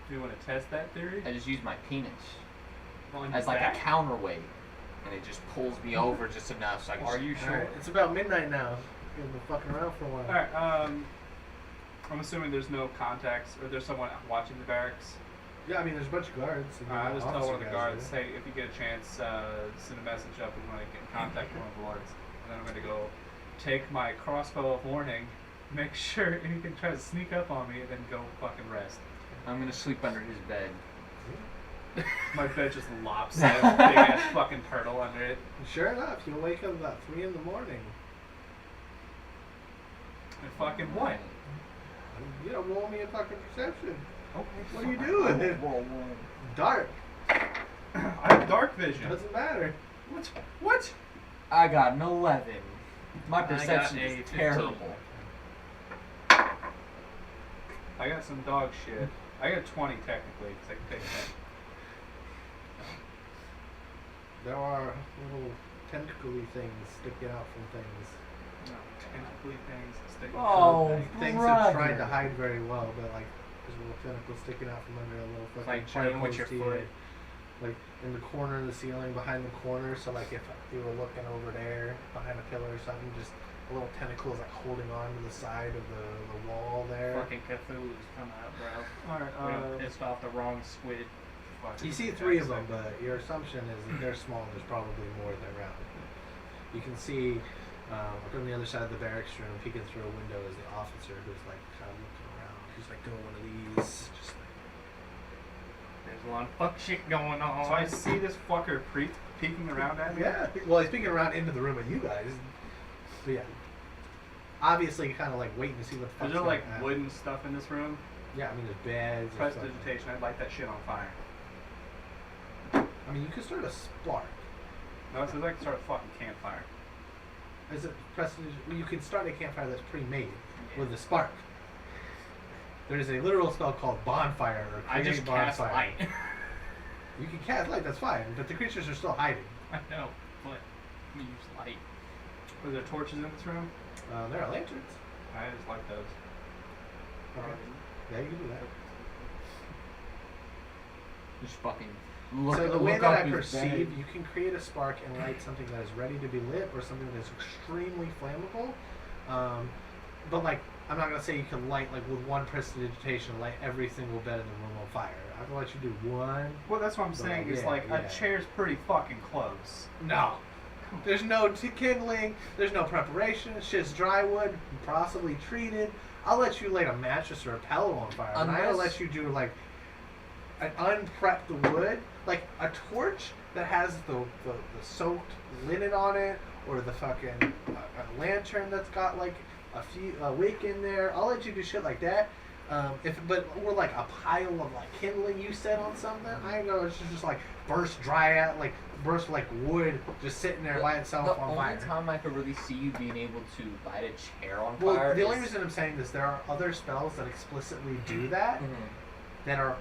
do you want to test that theory? I just use my penis On as your like back? a counterweight, and it just pulls me over just enough so I can. Are you All sure? right, it's about midnight now. We've been fucking around for a while. Alright, I'm assuming there's no contacts, or there's someone watching the barracks. Yeah, I mean, there's a bunch of guards. and I'll just tell officer one of the guys guards, there. hey, if you get a chance, send a message up. We want to get in contact with one of the lords. And then I'm going to go take my crossbow of warning, make sure anything tries to sneak up on me, and then go fucking rest. I'm gonna sleep under his bed. My bed just lopsided, big ass fucking turtle under it. Sure enough, you'll wake up about 3 in the morning. And fucking what? You know, roll me a fucking perception. Okay. What are you doing? Dark. I have dark vision. Doesn't matter. What? What? I got an 11. My I got perception a is 15. terrible. I got some dog shit. I got 20 technically, because I can take 10. There are little tentacly things sticking out from things. No, tentacly things sticking Oh, out. Things that tried to brother. hide very well, but like there's little tentacles sticking out from under a little fucking Like playing with your charcoal foot. steel. Like in the corner of the ceiling, behind the corner. So like if you were looking over there behind a pillar or something, just a little tentacle is like holding on to the side of the wall there. Fucking Cthulhu's coming out, bro. We Alright, done pissed off the wrong squid. You see 3 of them, but your assumption is that they're small. There's probably more than around. You can see from the other side of the barracks room, peeking through a window, is the officer who's like kind of looking around. He's like doing one of these, just like. There's a lot of fuck shit going on. So I see this fucker peeking around at me? Yeah. Well, he's peeking around into the room at you guys. But yeah. Obviously, kind of like waiting to see what the fuck's Is there gonna like happen. wooden stuff in this room? Yeah, I mean there's beds. there's stuff. Prestidigitation, I'd light that shit on fire. I mean, you could start a spark. No, it says I can start a fucking campfire. Is it you can start a campfire that's pre-made with a spark. There is a literal spell called bonfire or I create just cast bonfire. light. You can cast light, that's fine, but the creatures are still hiding. I know, but we use light. Was there torches in this room? There are lanterns. I just like those. Okay. Yeah, you can do that. Just fucking look. So the look way up that I his perceive, bed. you can create a spark and light something that is ready to be lit, or something that is extremely flammable. But like, I'm not gonna say you can light like with one prestidigitation, light every single bed in the room on fire. I can let you do one. Well, that's what I'm saying. Is yeah, like yeah. a chair's pretty fucking close. No. There's no kindling. There's no preparation. It's just dry wood, possibly treated. I'll let you light a mattress or a pillow on fire. And I'll let you do like an unprepped wood, like a torch that has the soaked linen on it, or the fucking a lantern that's got like a wick in there. I'll let you do shit like that. Or like a pile of like kindling you set on something. I ain't gonna just like burst like wood just sitting there by itself on fire. The only time I could really see you being able to light a chair on Well, fire. the only reason I'm saying this, there are other spells that explicitly do that, that are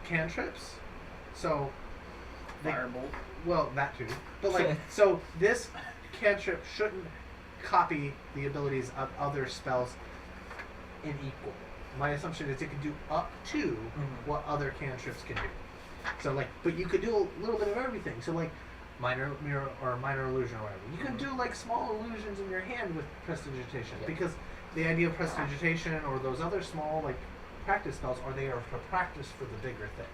cantrips. So, Firebolt. well, that too. But like, so this cantrip shouldn't copy the abilities of other spells in equal. My assumption is it can do up to what other cantrips can do. So like, but you could do a little bit of everything. So like, minor mirror or minor illusion or whatever. You can do like small illusions in your hand with prestidigitation, because the idea of prestidigitation or those other small like practice spells are they are for practice for the bigger things.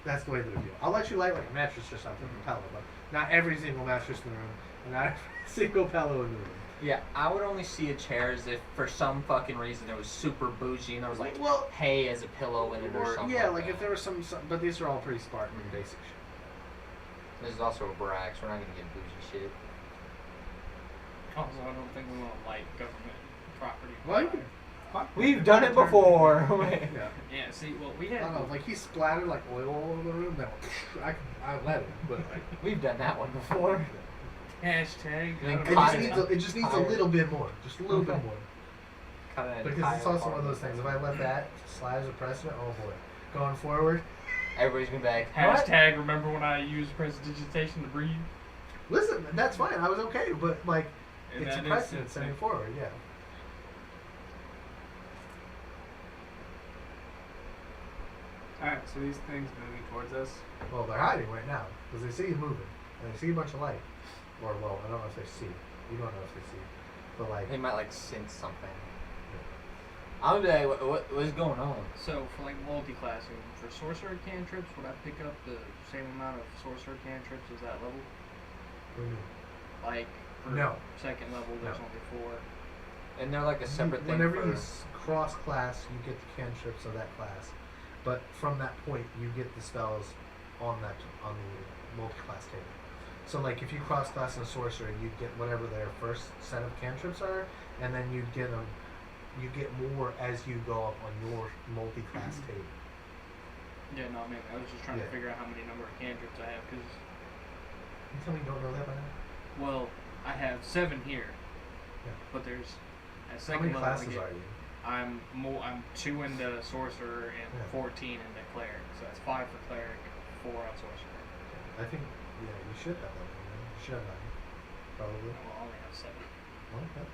That's the way that I view it. I'll let you light like a mattress or something, a pillow, but not every single mattress in the room, and not every single pillow in the room. Yeah, I would only see a chair as if for some fucking reason it was super bougie and there was like Well, hay as a pillow in it or something. yeah, like if that. there was some, but these are all pretty Spartan and basic shit. This is also a brag, so we're not gonna get bougie shit. Also, I don't think we want to light government property. on Well, you fire. We've done it before. Yeah. Yeah, see, well, we I had. don't know, like he splattered like oil all over the room. Then I let him, but like, We've done that one before. Hashtag. And then it just needs a little bit more, just a little bit more. Because it's also one of those things. If I let that slide as a precedent, oh boy, going forward. Everybody's gonna be like, what? Hashtag. Remember when I used prestidigitation to breathe? Listen, that's fine. I was okay, but like, In it's a that precedent instance, setting forward. Yeah. Alright, so these things moving towards us. Well, they're hiding right now because they see you moving and they see a bunch of light. Or well, I don't know if they see. You don't know if they see, but like. They might like sense something. I would be like, what's going on? So for like multi-classing, for sorcerer cantrips, would I pick up the same amount of sorcerer cantrips as that level? What do you mean? Like for No. second level, there's No. only 4. And they're like a separate thing. Whenever for... you cross class, you get the cantrips of that class, but from that point, you get the spells on the multi-class table. So like if you cross class in a sorcerer, you get whatever their first set of cantrips are, and then you get them. You get more as you go up on your multi-class table. Yeah, no, I mean, I was just trying Yeah. to figure out how many number of cantrips I have, because, You tell me you don't know that by now? well, I have 7 here, Yeah. but there's at How second many level I classes get, are you? I'm 2 into sorcerer and Yeah. 14 into cleric, so that's 5 for cleric, 4 on sorcerer. I think, yeah, you should have that. You should have that. Probably. Well, I only have 7. Well, okay.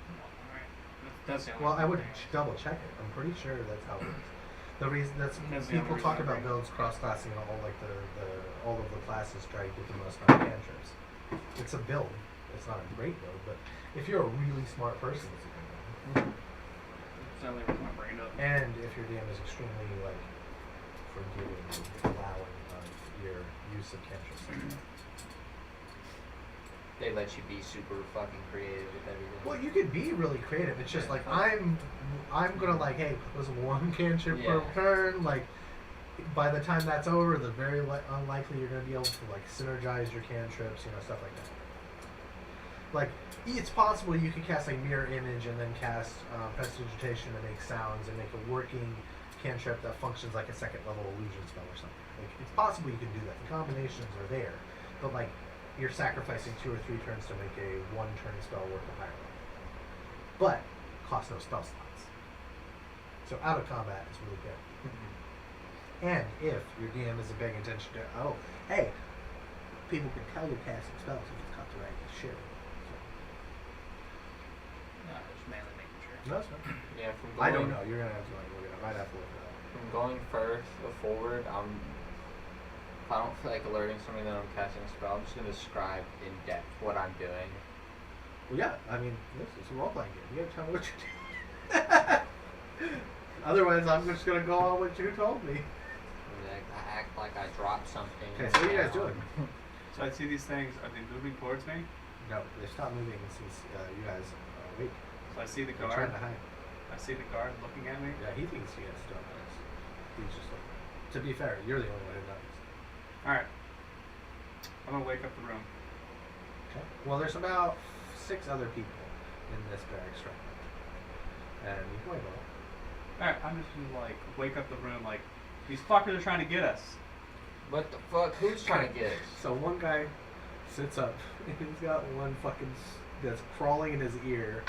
Alright, that's the only Well, I would thing. double check it. I'm pretty sure that's how it works. The reason That's the people only talk reason I about bring it. builds cross-classing and all like all of the classes try to get the most amount of cantrips. It's a build. It's not a great build, but if you're a really smart person, it's a good build. That's the only reason I bring it up. And if your DM is extremely like forgiving, allowing of your use of cantrips. They let you be super fucking creative with everything. Well, you could be really creative. It's just like I'm gonna like, hey, was one cantrip per Yeah. turn. Like, by the time that's over, the very unlikely you're gonna be able to like synergize your cantrips, stuff like that. Like, it's possible you could cast like mirror image and then cast prestidigitation to make sounds and make a working cantrip that functions like a second level illusion spell or something. Like, it's possible you can do that. The combinations are there, but like, you're sacrificing 2 or 3 turns to make a 1-turn spell work a higher level. But costs no spell slots. So out of combat is really good. And if your DM isn't paying attention to, oh, hey, people can tell you're casting spells if it's got the right shit. So, No, it's fine. Yeah, from I going, don't know. You're gonna have to like look it up. I'd have to look it up. from going first or forward, if I don't feel like alerting somebody that I'm casting a spell, I'm just gonna describe in depth what I'm doing. Well, yeah. I mean, this is a role playing game. You gotta tell me what you're doing. Otherwise, I'm just gonna go on what you told me. Like, I act like I dropped something. Okay, so what are you guys doing? So I see these things. Are they moving towards me? No, they stopped moving since you guys are awake. So I see the They're trying guard. to hide. I see the guard looking at me. Yeah, he thinks he has stuff. He's just like. To be fair, you're the only one who knows. All right. I'm gonna wake up the room. Okay. Well, there's about 6 other people in this barracks right now, and you can wake up. All right. I'm just gonna like wake up the room. Like these fuckers are trying to get us. What the fuck? Who's trying to get us? So one guy sits up, and he's got one fucking that's crawling in his ear,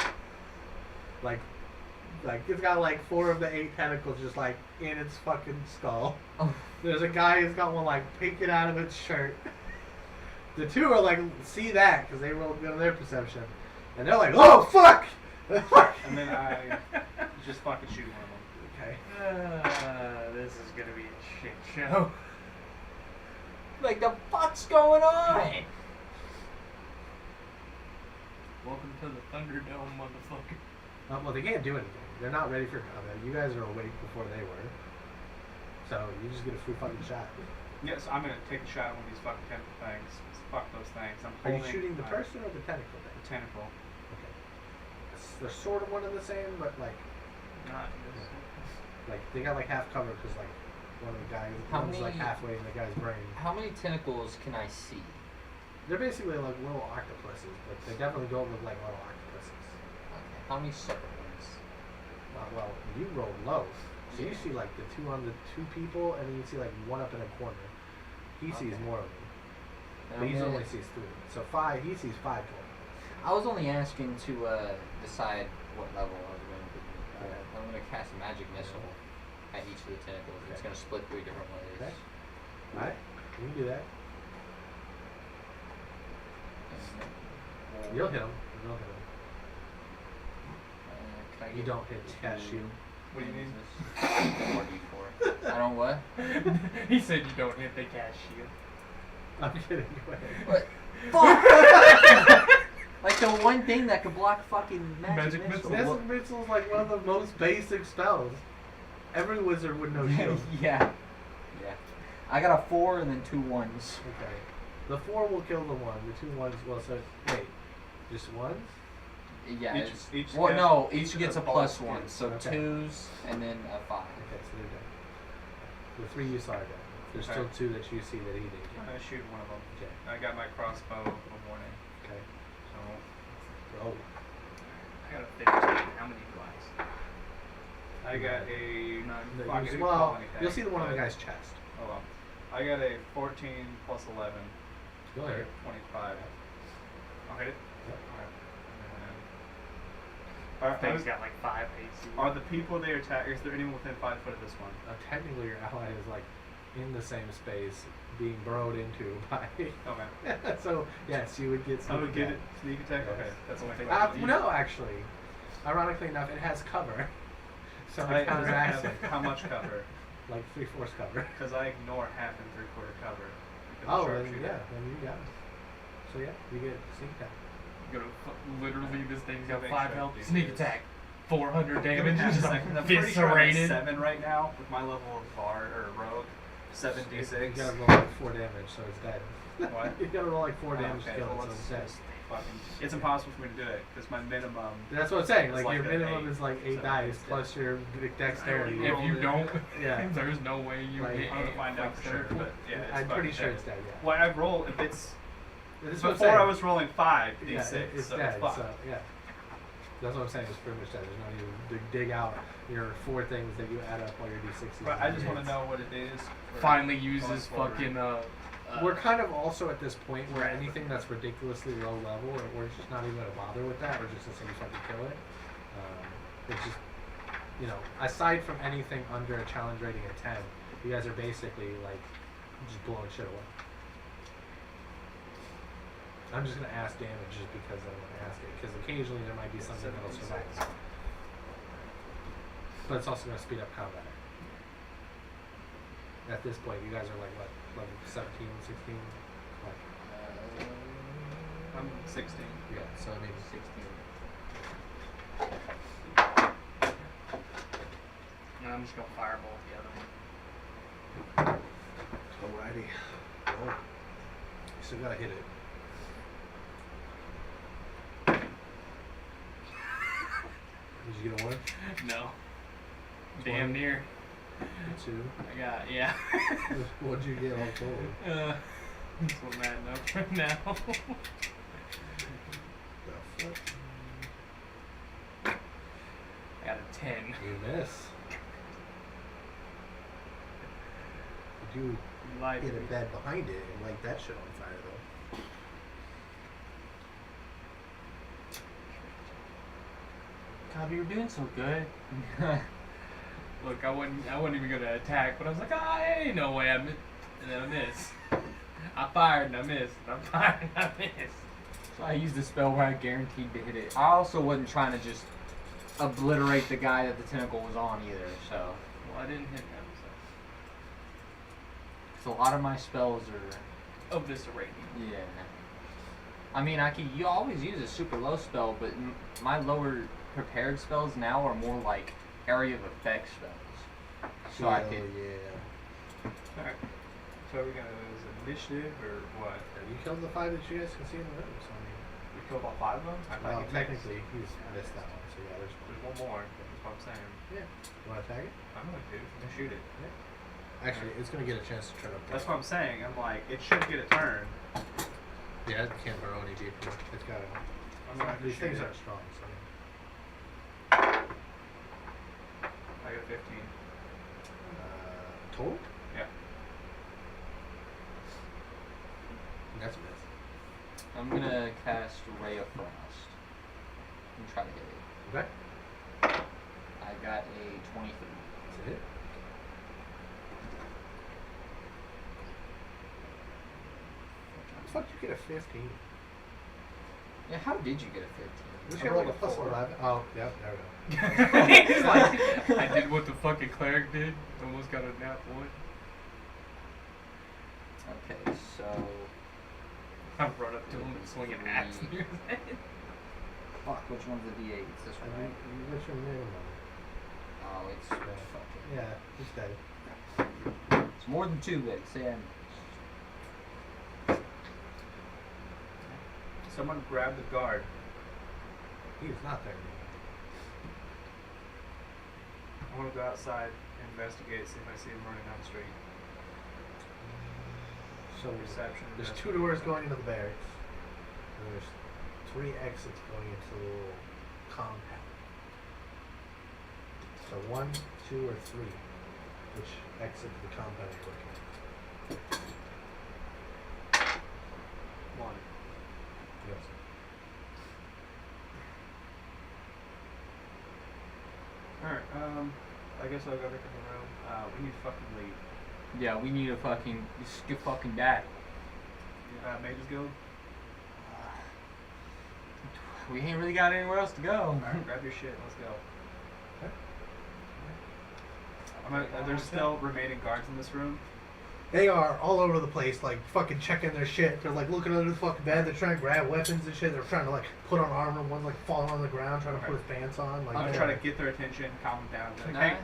like it's got like 4 of the 8 tentacles just like in its fucking skull. Oh. There's a guy who's got one like peeking out of its shirt. The 2 are like see that because they rolled good on their perception, and they're like, oh fuck. And then I just fucking shoot one of them. Okay. This is gonna be a shit show. Like, the fuck's going on? Welcome to the Thunderdome, motherfucker. Well, they can't do anything. They're not ready for combat. You guys are awake before they were. So you just get a free fucking shot. Yes, I'm gonna take a shot at one of these fucking tentacle things. Fuck those things. I'm Are you holding shooting the my- person or the tentacle thing? The tentacle. Okay. They're sort of one and the same, but like they got like half cover because like one of the guys How one's like many- halfway in the guy's brain. How many tentacles can I see? They're basically like little octopuses, but they definitely don't look like little octopuses. Okay. How many separate ones? Well, you rolled low, so you see like the 2 on the 2 people, and then you see like 1 up in a corner. He sees Okay. more of them, And but I'm he gonna- only sees 3. So 5, he sees 5 total. I was only asking to decide what level I was going to be. I'm going to cast a magic missile at each of the tentacles. It's Okay. going to split 3 different ways. Okay. Alright, you can do that. You'll hit him. You'll hit him. Can I You get don't hit the cast shield. What do you need? 4d4. I don't what? He said you don't hit the cash shield. I'm kidding. Go ahead. What? Fuck! Like the one thing that could block fucking magic, Magic missile. missile. This missile's like one of the most basic spells. Every wizard would know shield. Yeah. Yeah. I got a 4 and then 2 1s. Okay. The 4 will kill the 1. The 2 1s, well, so, wait. Just 1s? Yeah, Each- it's, each well, gets- no, each each of gets the a plus balls 1, gets- so okay. 2s and then a 5. Okay, so they're done. The 3 you saw are dead. There's Okay. still 2 that you see that he didn't I'm get. gonna shoot one of them. Okay. I got my crossbow of warning. Okay. So Roll. I got a 15. How many flies? I got a None. No, fuck, I you- didn't well, call anything, you'll see the one on the but- guy's chest. Hold on. I got a 14 plus 11. Go ahead. 25. I'll hit it. Yep. Alright. Thing's got like 5 AC. Are the people they attack? Is there anyone within 5 foot of this one? Technically, your ally is like in the same space, being burrowed into by. Okay. So yes, you would get. I would sneak get attack. it. Sneak attack. Yes. Okay, that's the only thing. No, actually, ironically enough, it has cover, so I it counts as have acid. how much cover? Like 3/4 cover. Because I ignore half and 3/4 cover. because Oh, I'm a then sharpshooter. yeah, then you got it. So yeah, you get sneak attack. Literally, this thing's got Okay, 5 sure, health. dude. Sneak attack. 400 Give me damage. half a Just second. I'm pretty sure I'm at eviscerated. 7 right now with my level of bard or rogue. 7d6. You gotta roll like 4 damage, so it's dead. What? You gotta roll like 4 damage Okay, to kill well, it, so let's it's dead. just fucking. It's impossible for me to do it because my minimum. That's what I'm saying. It's Like, like your a minimum 8, is like 8 so dice it's plus your dexterity. Yeah. If you don't, Yeah. there's no way you Like, hit I'm gonna it. find out for sure, but yeah, it's I'm pretty fucking sure dead. it's dead. Yeah. Well, I roll if it's This is what I'm before I saying. was rolling 5 d6, Yeah, it's so dead. it's fucked. So yeah, that's what I'm saying. It's pretty much dead. There's no need to dig out your 4 things that you add up while your d6s. But I just want to know what it is. for Finally going uses forward. fucking We're kind of also at this point where anything that's ridiculously low level, we're just not even gonna bother with that. We're just gonna say you fucking kill it. It's just, you know, aside from anything under a challenge rating of 10, you guys are basically like just blowing shit away. I'm just gonna ask damage just because I want to ask it, because occasionally there might be something that'll survive. But it's also going to speed up combat. At this point, you guys are like, what, level 17, 16? Like, I'm 16. yeah, so I mean, 16. And I'm just gonna fireball the other one. alrighty. Oh, you still got to hit it. Did you get a 1? No. One. Damn near. 2? I got, yeah. What'd you get all told? That's what I'm adding up right now. The fuck? I got a 10. You miss. Did you Live. hit a bed behind it and light that shit on fire though? God, you're doing so good. Look, I wasn't even gonna attack, but I was like, ain't no way I missed. And then I missed. I fired and I missed. And I fired and I missed. So I used a spell where I guaranteed to hit it. I also wasn't trying to just obliterate the guy that the tentacle was on either, so. Well, I didn't hit him, So a lot of my spells are, so. Eviscerate. yeah. I mean, you always use a super low spell, but my lower prepared spells now are more like area of effect spells. So I could. yeah. Alright. So are we gonna use initiative or what? You killed the 5 that you guys can see in the room, so I mean. We killed all 5 of them? I thought Well, you technically, he's missed that one, so yeah, there's There's one more. That's what I'm saying. Yeah. You want to tag it? I'm going to. I'm gonna shoot it. Actually, it's going to get a chance to turn up. That's what I'm saying. I'm like, it should get a turn. Yeah, it can't burrow any deeper. It's got to. I'm gonna have to These shoot things it. aren't strong, so. I got 15. Total? Yeah. That's a miss. I'm gonna cast Ray of Frost and try to hit it. Okay. I got a 23. That's a hit. How the fuck did you get a 15? Yeah, how did you get a 15? We I should rolled roll a plus 4. 11. Oh, yep, there we go. He's like, I did what the fucking cleric did. Almost got a nat 1. Okay, so I run up to him and swing an axe in his head. fuck, which one's the D8? It's this one, right? What's your minimum? Oh, it's fucking. Yeah, he's dead. It's more than 2, but say I'm. Someone grab the guard. He is not there anymore. I want to go outside and investigate, see if I see him running down the street. So Perception. there's 2 doors going into the barracks, and there's 3 exits going into the little compound. So 1, 2, or 3, which exit to the compound are you looking at? 1. Yes. Alright, I guess I'll go back in the room. We need to fucking leave. Yeah, we need a fucking. Just get fucking back. Mages Guild? We ain't really got anywhere else to go. Alright, grab your shit, let's go. There's still remaining guards in this room. They are all over the place, like fucking checking their shit. They're like looking under the fucking bed. They're trying to grab weapons and shit. They're trying to like put on armor. One's like falling on the ground, trying to put his pants on. Like I'm they're- trying to get their attention, calm them down. Be Can like,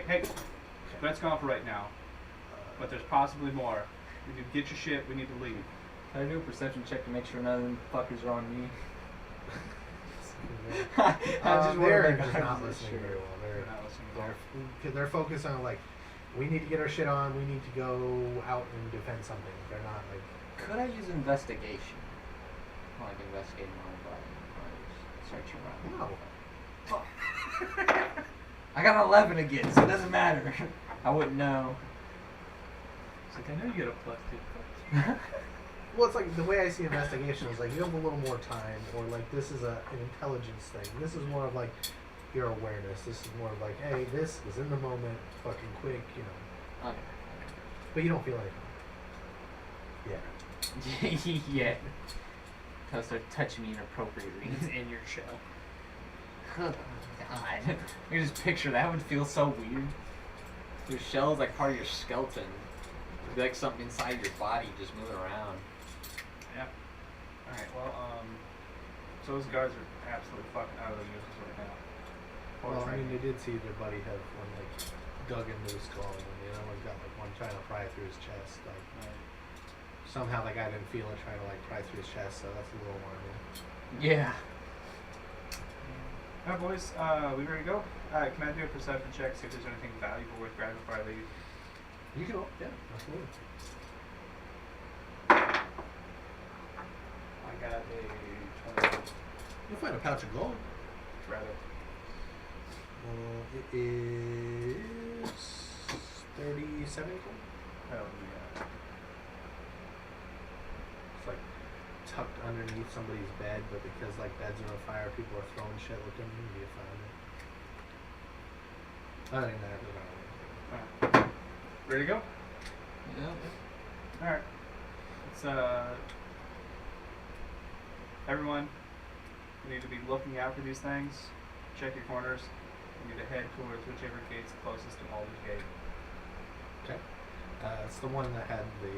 hey, let's go for right now. But there's possibly more. We need to get your shit, we need to leave. Can I do a perception check to make sure none of them fuckers are on me? They're just not listening very well. They're not listening at all. They're focused on like, we need to get our shit on. We need to go out and defend something. They're not like. Could I use investigation? Like investigating my own body. Searching around. No. I got an 11 again, so it doesn't matter. I wouldn't know. It's like, I know you get a +2. Well, it's like the way I see investigation is like you have a little more time, or like this is an intelligence thing. This is more of like your awareness. This is more of like, hey, this was in the moment, fucking quick, you know. Okay. But you don't feel anything. Yeah. Yeah. Because they're touching me inappropriately. It's in your shell. God. You just picture that would feel so weird. Your shell's like part of your skeleton. It'd be like something inside your body just moving around. Yeah. Alright, well, so those guards are absolutely fucking out of the useless right now. Well, I mean, they did see their buddy have one like dug into his skull, and the other one's got like one trying to pry through his chest. Like somehow that guy didn't feel it trying to like pry through his chest, so that's a little alarming. Yeah. Alright, boys, we ready to go? Can I do a perception check, see if there's anything valuable worth grabbing before I leave? You can, yeah, absolutely. I got a 20. You'll find a pouch of gold. Rather. It is 37 gold. Oh, yeah. It's like tucked underneath somebody's bed, but because like beds are on fire, people are throwing shit at them. You found it. Other than that, there's not really anything. Alright. Ready to go? Yeah. Alright. Let's, everyone, you need to be looking out for these things. Check your corners. You need to head towards whichever gate's closest to Baldur's Gate. Okay. It's the one that had the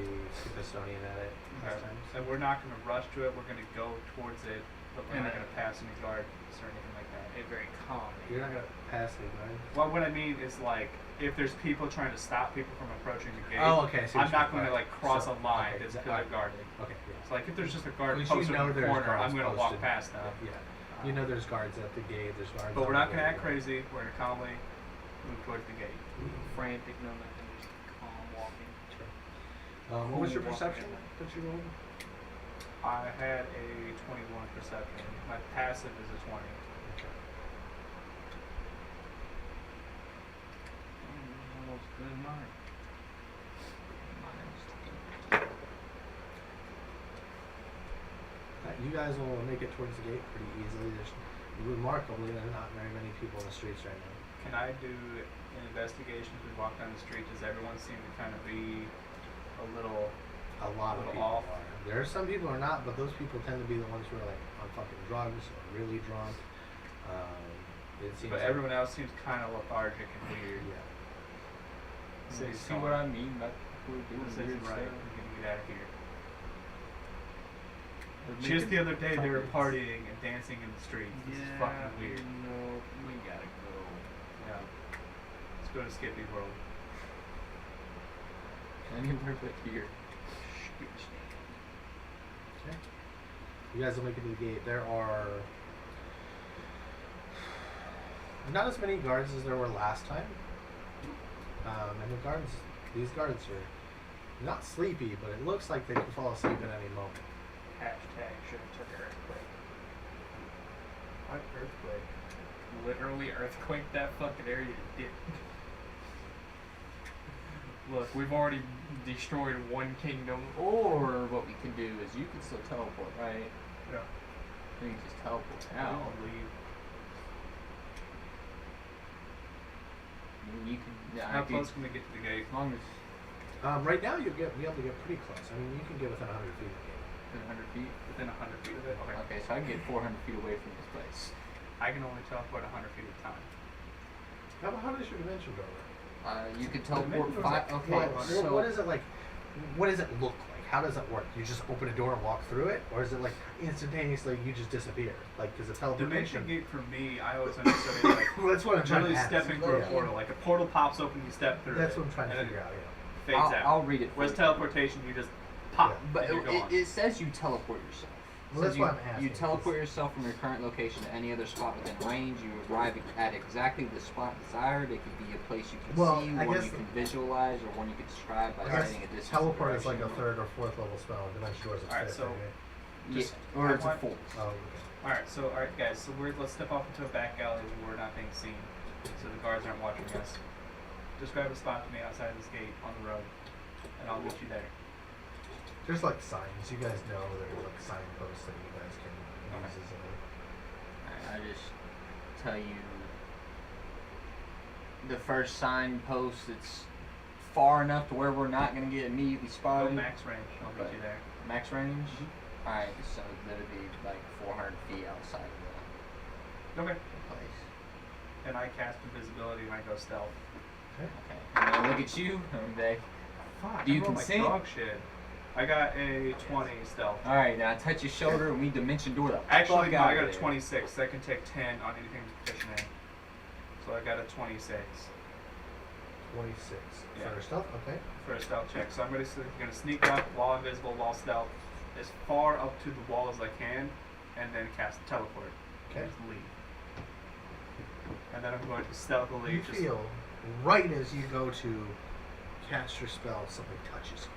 Custodian at it last time. So we're not going to rush to it. We're going to go towards it, but we're And not going to pass any guards or anything like that. A very calm. You're not gonna pass the guard. Well, what I mean is like if there's people trying to stop people from approaching the gate, Oh, okay. I see what I'm you're not going to saying. like cross So- a line okay, that's so- clearly guarded. Okay. Yeah. So like if there's just a guard Which posted you know in the there's corner, guards I'm going to walk posted. past them. Yeah. You know there's guards at the gate. There's guards. But we're on not the going to way. act crazy. We're going to calmly move towards the gate. Frantic, no nothing, just calm walking. What was your Cool perception walking. that you rolled? I had a 21 perception. My passive is a 20. Okay. Almost good as mine. You guys will make it towards the gate pretty easily. There's remarkably there's not very many people in the streets right now. Can I do an investigation as we walk down the street? Does everyone seem to kind of be a little... A lot of Little people off. are. There are some people who are not, but those people tend to be the ones who are like on fucking drugs or really drunk. It seems But like, everyone else seems kind of lethargic and weird. Yeah. City's See what I mean? Like, we're doing This weird isn't right. stuff. We're gonna get out of here. We're Just the making other day, they were puppets. partying and dancing in the streets. This is Yeah, fucking weird. No, we gotta go. Yeah. Let's go to Skippy World. Anywhere but here. Okay. You guys will make it to the gate. There are not as many guards as there were last time. And these guards are not sleepy, but it looks like they could fall asleep at any moment. Hashtag should have took an earthquake. What earthquake? Literally earthquake that fucking area to dip. Look, we've already destroyed one kingdom. Or what we can do is you can still teleport, right? Yeah. You can just teleport I out. don't believe. I mean, you can. Yeah, How I close can, can we get to the gate? as long as Right now, you'll be able to get pretty close. I mean, you can get within 100 feet of the gate. within 100 feet. Within 100 feet of it? Okay. Okay, so I can get 400 feet away from this place. I can only teleport 100 feet at a time. How does your dimension go? You can teleport Maybe it was 5. like Okay, so what is it like? What does it look like? How does it work? You just open a door and walk through it, or is it like instantaneously you just disappear? Like, does it teleportation? Dimension gate for me, I always understood it like Well, that's what I'm trying literally to ask. stepping through a Yeah. portal. Like a portal pops open, you step through That's it. what I'm trying to and then figure out. Yeah. it fades out. I'll read it. For Whereas you. teleportation, you just pop. Yeah. But and you're gone. it says you teleport yourself. It Well, says that's you, what I'm asking, You 'cause- teleport yourself from your current location to any other spot within range. You arrive at exactly the spot desired. It could be a place you can Well, see, I one guess you can visualize, or one you can describe by I guess writing a distance. teleport is like a direction. third or fourth level spell. Dimension doors is Alright, fifth. so- right? Yeah, just or have it's a one- fourth. Oh, okay. Alright, so alright guys, so let's step off into a back alley where we're not being seen. So the guards aren't watching us. Describe a spot to me outside of this gate on the road. And I'll meet you there. There's like signs. You guys know there's like signposts that you guys can use as a. I just tell you the first signpost that's far enough to where we're not going to get immediately Go spotted. max range, I'll meet you there. Max range? Alright, so that'd be like 400 feet outside of Okay. Good place. And I cast invisibility and I go stealth. Okay. And then look at you. They. Fuck. Do you I rolled consent? like dog shit. I got a 20 stealth. All right, now touch your shoulder and we dimension door the Actually, fuck no, out I got of a there. 26. That can take 10 on anything petitioning. So I got a 26 26 Yeah. for stealth. Okay. for a stealth check. So I'm gonna sneak up, while invisible, while stealth, as far up to the wall as I can, and then cast teleport. Okay. Just leave. And then I'm going to stealthily You just feel right as you go to cast your spell, something touches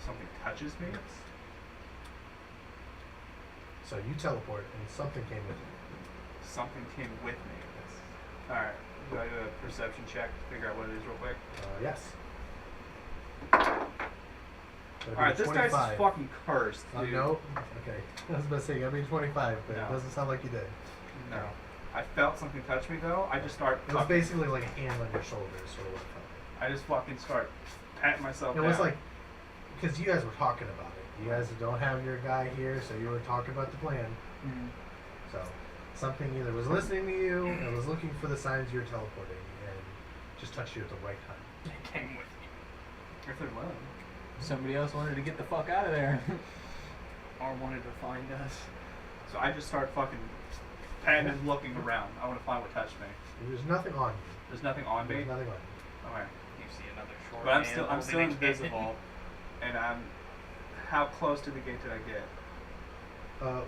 something touches me. you. So you teleport, and something came with you. Something came with me. Yes. All right. Do I do a perception check to figure out what it is real quick? Yes. All right. This guy's fucking cursed, dude. No. Okay. I was about to say you gotta be 25, but No. it doesn't sound like you did. No. I felt something touch me though. I just start. It was fucking- basically like a hand on your shoulder, sort of what it felt like. I just fucking start patting myself It down. was like, because you guys were talking about it. You guys don't have your guy here, so you were talking about the plan. Mhm. So something either was listening to you and was looking for the signs you were teleporting and just touched you at the right time. It came with me. if they're alone. Somebody else wanted to get the fuck out of there. Or wanted to find us. So I just start fucking patting and looking around. I want to find what touched me. There's nothing on you. There's nothing on me. There's nothing on you. Okay. You see another short But I'm man still holding a kid. invisible, and I'm. How close to the gate did I get?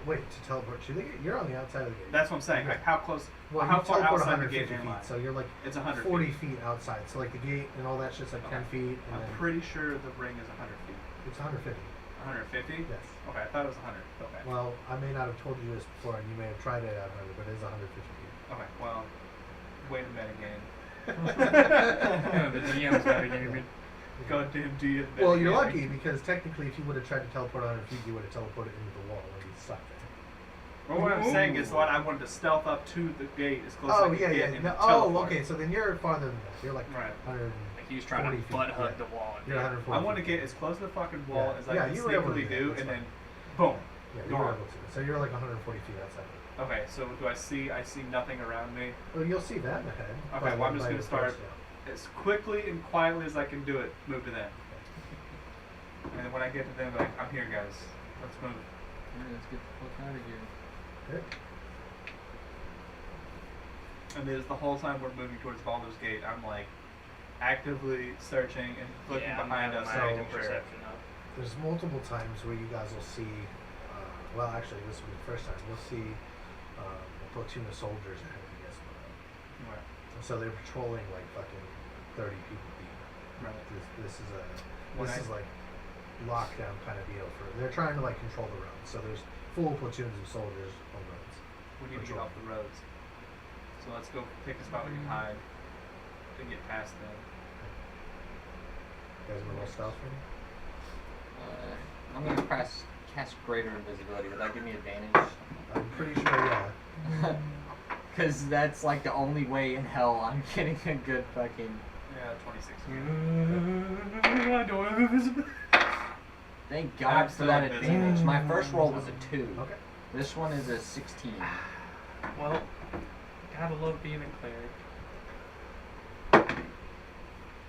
Wait, to teleport to the gate? You're on the outside of the gate. That's what I'm saying. Like how close? well, how you far teleport outside the 150 gate am I? feet, so you're like It's 100 40 feet. feet outside. So like the gate and all that shit's like 10 feet, and I'm then pretty sure the ring is 100 feet. it's 150. 150? Yes. Okay, I thought it was 100. Okay. Well, I may not have told you this before, and you may have tried it at 100, but it is 150 feet. Okay. Well, way to metagame. The GM's better gaming. Goddamn DM. Well, you're lucky because technically, if you would have tried to teleport 100 feet, you would have teleported into the wall and you'd stuck there. Well, what I'm saying is, what I wanted to stealth up to the gate as close as I Oh could yeah, get yeah. and No, then oh, teleport. okay. So then you're farther than that. You're like Right. 100. Like he was trying 40 to feet, butt hug yeah. the wall. You're 140. I want to feet. get as close to the fucking wall Yeah. as I Yeah, can you were able to sneakily do do, that, and that's then, boom. Yeah, you were gone. able to. So you're like 140 feet outside. Okay, so do I see nothing around me? Well, you'll see that in the head. Okay, well, I'm just by gonna the start- first, As quickly and quietly as I can do it, move to them. And then when I get to them, like, I'm here, guys. Let's move. Let's get the fuck out of here. Yeah. And there's the whole time we're moving towards Baldur's Gate, I'm like actively searching and looking Yeah, I'm behind having us. my so- making sure. perception up. There's multiple times where you guys will see. Well, actually, this will be the first time you'll see a platoon of soldiers ahead of you guys. Right. And so they're patrolling like fucking 30 people deep. Right. This is a When this I- is like lockdown kind of deal for. They're trying to like control the roads. So there's full platoons of soldiers on roads. We need to get Patrol. off the roads. So let's go pick a spot we can hide to get past them. You guys want to roll stealth for me? I'm gonna cast greater invisibility. Would that give me advantage? I'm pretty sure, yeah. Because that's like the only way in hell I'm getting a good fucking. Yeah, 26. I don't have invisibility. Thank I'm God for still that invisible. advantage. My first roll was a 2. Okay. This one is a 16. Well, gotta love being a cleric.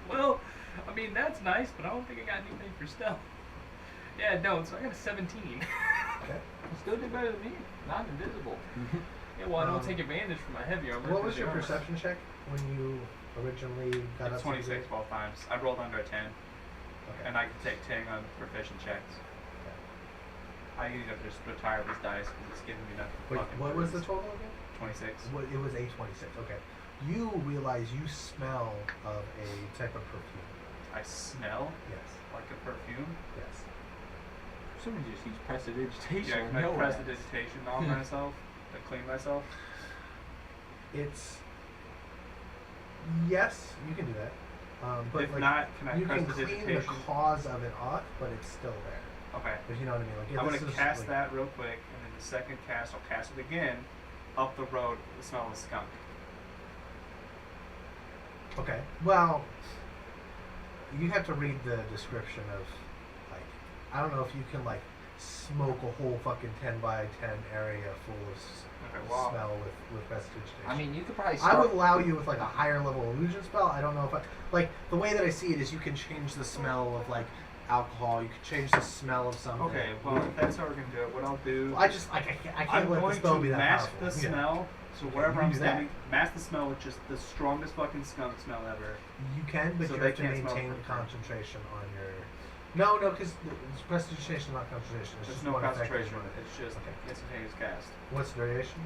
Well, I mean, that's nice, but I don't think I got anything for stealth. Yeah, I don't, so I got a 17. Okay. You still did better than me. Not invisible. Yeah, well, I don't take advantage from my heavy armor. What 'cause was the your armor- perception check when you originally got It's up? to the 26 gate? both times. I rolled under a 10, Okay. and I can take 10 on proficient checks. Okay. I need to just retire these dice because it's giving me nothing. Wait, what was the total again? 26. What, it was a 26. Okay. You realize you smell of a type of perfume. I smell Yes. like a perfume. Yes. Someone just use prestidigitation. Yeah, on can I no press rats. the digitation on myself to clean myself? It's. Yes, you can do that. But If like, not, can I you press can the clean the digitation? cause of it off, but it's still there. Okay. If you know what I mean. Like, yeah, I'm this gonna is, cast like, that real quick, and then the second cast, I'll cast it again up the road. The smell of skunk. Okay. Well, you have to read the description of, like, I don't know if you can like smoke a whole fucking 10 by 10 area full of Okay, well, smell with prestidigitation. I mean, you could probably I start. would allow you with like a higher level illusion spell. I don't know if I like the way that I see it is you can change the smell of like alcohol. You can change the smell of something. okay, well, if that's how we're gonna do it, what I'll do, I just I can't I'm let the going spell to be that mask powerful. the Yeah. smell. So wherever you I'm do that. standing, mask the smell with just the strongest fucking skunk smell ever. You can, but So you they have to can't smell maintain it. concentration on your. No, because prestidigitation is not concentration. It's There's just no one effect concentration. is one. It's just Okay. instantaneous cast. What's the duration?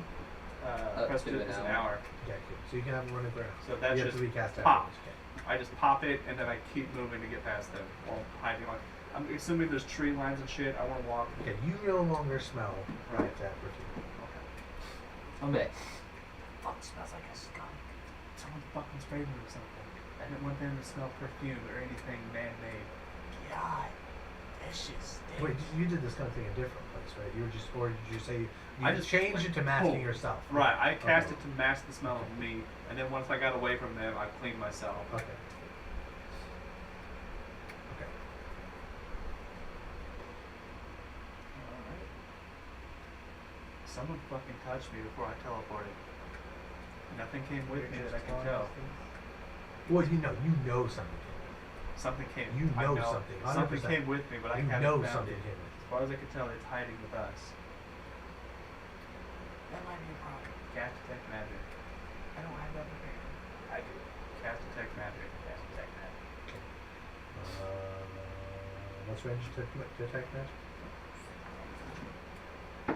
Prestidigitation is an hour. Yeah, cool. So you can have it running around. So that's you have just to recast pop. afterwards. Okay. I just pop it and then I keep moving to get past them while hiding. Like, I'm assuming there's tree lines and shit. I want to walk. Okay, you no longer smell Right. that perfume. Okay. Okay. Fuck, smells like a skunk. Someone fucking sprayed me with something. I didn't want them to smell perfume or anything man-made. God, this shit stinks. Wait, you did this kind of thing in a different place, right? You were just, or did you say you I just, changed like, it to masking pulled. yourself? Right, I cast Okay. it to mask the smell of me, and then once I got away from them, I cleaned myself. Okay. Okay. Someone fucking touched me before I teleported. Nothing came with me that I can tell. Well, you know something. Something came. You I know something, Something 100%. came with me, but I You haven't know found something it. came with As far as I can tell, it's hiding with us. That might be a problem. Cast detect magic. I don't have that prepared. I do. Cast detect magic. Cast detect magic. What's range to detect magic? I'm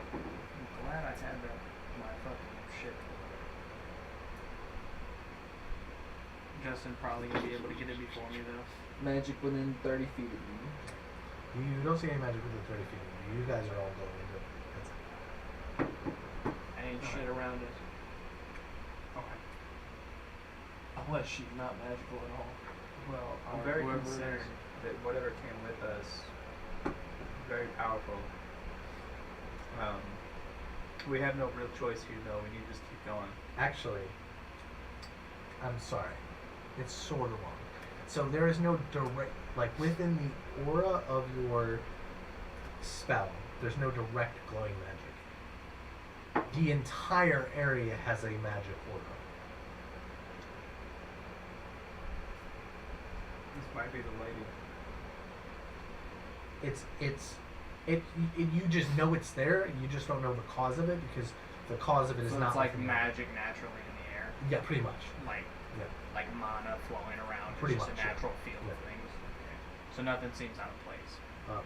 glad I had that my fucking shit. Justin probably gonna be able to get it before me though. Magic within 30 feet of you. You don't see any magic within 30 feet of you. You guys are all going into it. That's it. Ain't shit around it. Okay. Unless she's not magical at all. Well, I'm Or very whoever it concerned is. that whatever came with us, very powerful. We have no real choice here, though. We need to just keep going. Actually, I'm sorry. It's sort of wrong. So there is no direct, like within the aura of your spell, there's no direct glowing magic. The entire area has a magic aura. This might be the lady. You just know it's there. You just don't know the cause of it because the cause of it is So not it's like within you. magic naturally in the air. Yeah, pretty much. Like Yeah. like mana flowing around. Pretty it's just much, a yeah. natural feel Yeah. of things. Okay. So nothing seems out of place.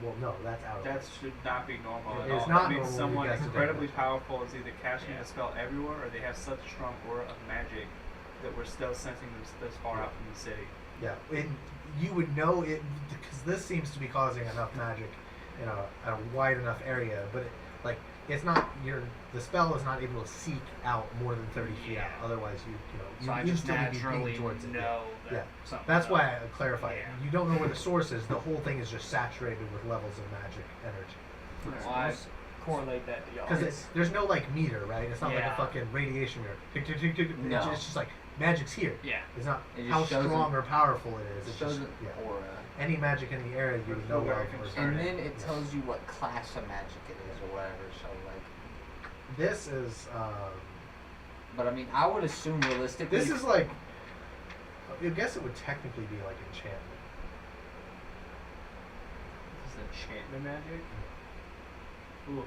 Well, no, that's out of That place. should not be normal at It's all. not That means normal someone when you cast incredibly detect powerful is either casting Yeah. a spell everywhere, or they have such a strong aura of magic that we're still sensing this far out from the city. Yeah, and you would know it because this seems to be causing enough magic in a wide enough area, but it's not the spell is not able to seek out more than 30 feet out. Yeah. Otherwise, you So I you'd just still be naturally being towards it. know that Yeah. something. That's why I clarified it. Yeah. You don't know where the source is. The whole thing is just saturated with levels of magic energy. Well, I correlate that to y'all. Because there's no like meter, right? It's not like a Yeah. fucking radiation meter. Tick, tick, tick, tick. No. It's just like magic's here. Yeah. It's not It just how shows strong it- or powerful it is. It It's shows just an yeah. aura. Any magic in the area you would know Very of. Or concerning. And then it Yeah. tells you what class of magic it is or whatever, so like. This is But I mean, I would assume realistically. this is like I guess it would technically be like enchantment. This is enchantment magic? Oof.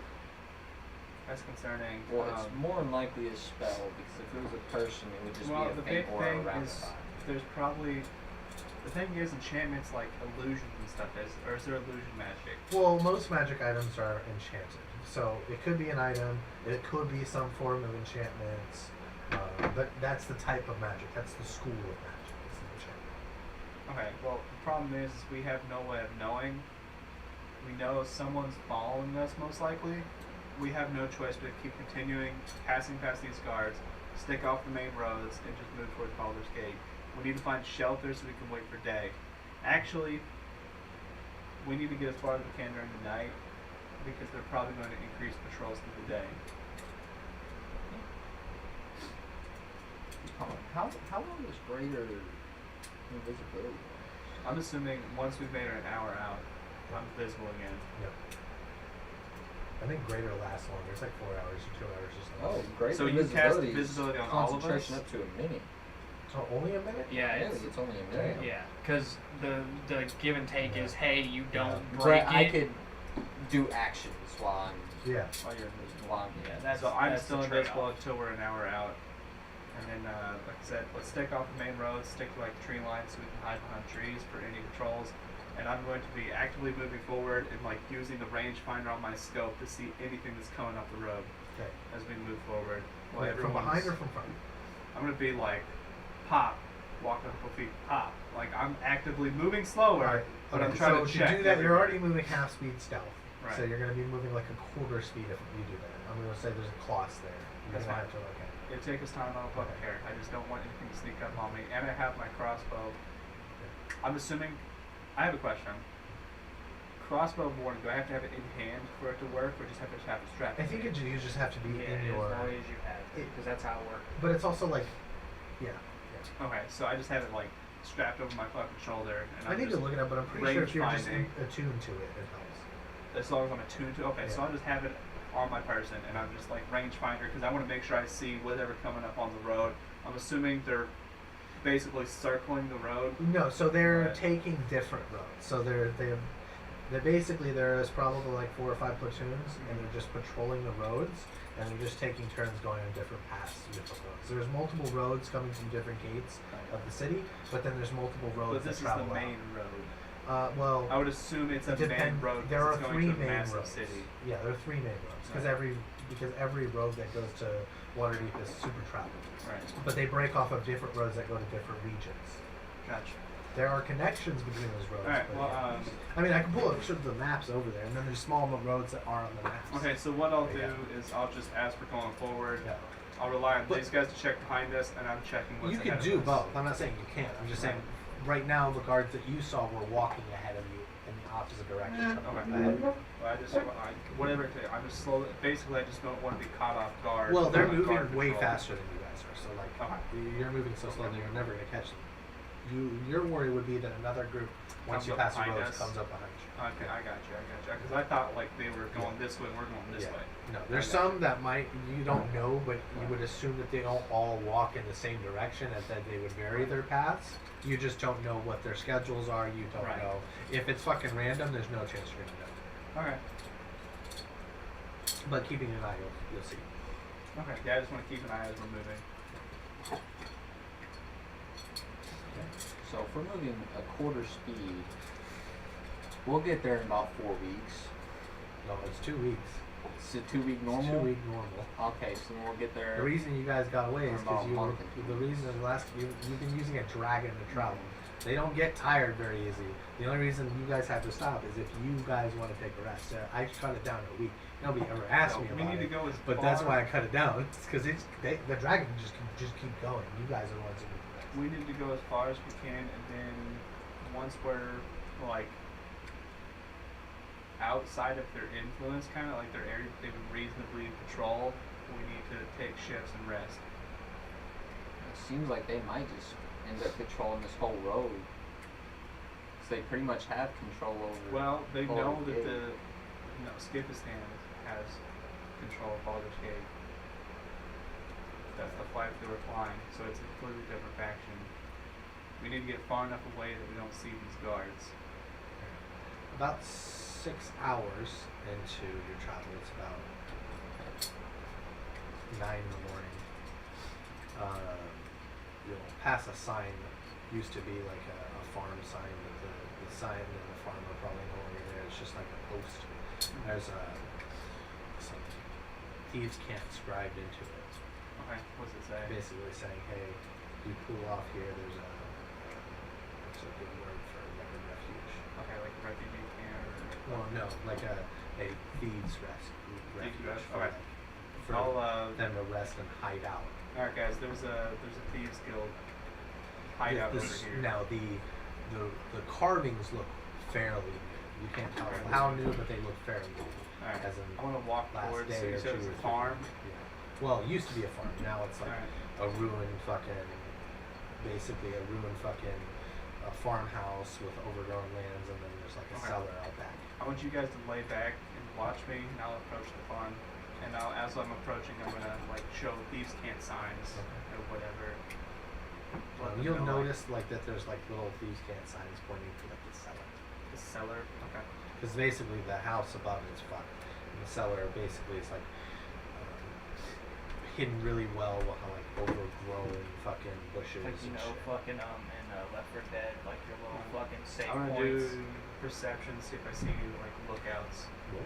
That's concerning. Well, it's more than likely a spell because if it was a person, it would just well, be the a big faint aura thing around is the body. there's probably the thing is enchantments like illusions and stuff or is there illusion magic? Well, most magic items are enchanted, so it could be an item. It could be some form of enchantments, but that's the type of magic. That's the school of magic. It's an enchantment. Okay, well the problem is we have no way of knowing. We know someone's following us most likely. We have no choice but to keep continuing, passing past these guards, stick off the main roads, and just move towards Baldur's Gate. We need to find shelter so we can wait for day. Actually, we need to get as far as we can during the night because they're probably going to increase patrols through the day. How long is greater invisibility? I'm assuming once we've made it an hour out, I'm visible again. Yep. I think greater lasts longer. It's like 4 hours or 2 hours or Oh, something. great. So you cast Invisibility is invisibility on all of us? concentration up to a minute. Oh, only a minute? Yeah, Really, it's only a minute. Damn. yeah, because the give and take is, hey, you don't But break I it. could do actions while I'm Yeah. While you're invisible. while I'm Yeah, that's So I'm that's still the invisible trade-off. until we're an hour out. And then, like I said, let's stick off the main road, stick to like tree lines so we can hide behind trees for any patrols. And I'm going to be actively moving forward and like using the rangefinder on my scope to see anything that's coming up the road Okay. as we move forward. While Wait, from behind everyone's- or from front? I'm gonna be like, pop, walk a couple feet, pop. Like I'm actively moving slower, Alright, but I'm okay, trying so to check. do that, you're everybody. already moving half speed stealth. Right. So you're going to be moving like a quarter speed if you do that. I'm going to say there's a clause there. You're That's going to fine. have to, okay. It'll take us time, I don't fucking care. I just don't want anything to sneak up on me. And I have my crossbow. I'm assuming, I have a question. Crossbow boarding, do I have to have it in hand for it to work, or just have to have it strapped? I think you just have to be Yeah, in your. as long as you have it, because that's how it works. But it's also like, yeah. Okay, so I just have it like strapped over my fucking shoulder. And I I'm need to just, look it up, but I'm pretty sure if you're just range attuned to it, it helps. as long as I'm attuned to. Okay, so Yeah. I'll just have it on my person, and I'm just like rangefinder because I want to make sure I see whatever coming up on the road. I'm assuming they're basically circling the road. No, so they're Right. taking different roads. So they're basically there's probably like 4 or 5 platoons, and they're just patrolling the roads, and they're just taking turns going on different paths to different roads. There's multiple roads coming from different gates of the city, but then there's multiple roads But this that is the travel main out. road. Well, I would assume it's a it main depend- road. 'cause There are it's going 3 to a main massive roads. city. Yeah, there are 3 main roads because Right. every road that goes to Waterdeep is super traveled. Right. But they break off of different roads that go to different regions. Gotcha. There are connections between those roads. All right. but Well, yeah. I mean, I can pull up the maps over there, and then there's small roads that aren't on the maps. okay. So what I'll do Yeah. is I'll just ask for going forward. Yeah. I'll rely on But- these guys to check behind us, and I'm checking what's You ahead can of do us. both. I'm not saying you can't. I'm just saying right now the guards that you saw were walking ahead of you in the opposite direction. Okay. Ahead. Well, whatever it takes. I'm just slowly. Basically, I just don't want to be caught off guard. Well, they're on moving guard way patrol. faster than you guys are. So like, you're moving so slow that you're never gonna catch them. Your worry would be that another group, once Comes you up pass the behind roads, us. comes up behind you. Okay, I got you. Because I thought like they were going this way, and we're going this Yeah. way. No, there's I got some that might you don't know, but you would assume that they don't all walk in the same direction and that they would vary their paths. You just don't know what their schedules are. You don't Right. know if it's fucking random. There's no chance you're gonna know. Okay. But keeping an eye, you'll see. Okay. Yeah, I just want to keep an eye as we're moving. So if we're moving a quarter speed, we'll get there in about 4 weeks. No, it's 2 weeks. It's a 2-week It's normal. 2 week normal. Okay, so then we'll get there. The reason you guys got away is because About a you were. month and 2 The weeks. reason you've been using a dragon to travel. They don't get tired very easy. The only reason you guys have to stop is if you guys want to take a rest. I cut it down to a week. Nobody ever asked me we about need to it. go as But far. that's why I cut it down. It's because the dragon can just keep going. You guys are the ones who need to rest. We need to go as far as we can, and then once we're like outside of their influence, kind of like their area they would reasonably patrol, we need to take shifts and rest. It seems like they might just end up controlling this whole road. So they pretty much have control over. Well, they Baldur's know that Gate. Skifistan has control of Baldur's Gate. That's the flag they were flying, so it's a completely different faction. We need to get far enough away that we don't see these guards. About 6 hours into your travel, it's about 9 in the morning. You'll pass a sign that used to be like a farm sign, but the sign and the farm are probably no longer there. It's just like a post. There's some thieves' camp scribed into it, Okay, what's it say? basically saying, "Hey, you pull off here. There's a what's a good word for like a refuge." Okay, like a refugee camp or... Well, no, like a thieves' refuge rest, for, okay. like, for I'll, them to rest and hide out. Alright guys, there's a thieves guild hideout over here. Now the carvings look fairly new. You can't tell how new, but they look fairly new. Alright, As in I want to walk last towards, so day you or said 2 it's or a 3. farm. Yeah. Well, it used to be a farm. Now it's like Alright, a ruined fucking, basically a ruined fucking farmhouse with overgrown lands, and then there's like a Okay. cellar out back. I want you guys to lay back and watch me, and I'll approach the farm. And as I'm approaching, I'm gonna like show thieves' can't signs or whatever. Let them You'll know, like, notice like that there's like little thieves' can't signs pointing to like the cellar. the cellar. Okay. Because basically the house above is fucked, and the cellar basically is like hidden really well with like overgrown fucking bushes. Like, you and know, shit. fucking in Left 4 Dead, like your little fucking safe I'm gonna points. do perception, see if I see like lookouts. Cool.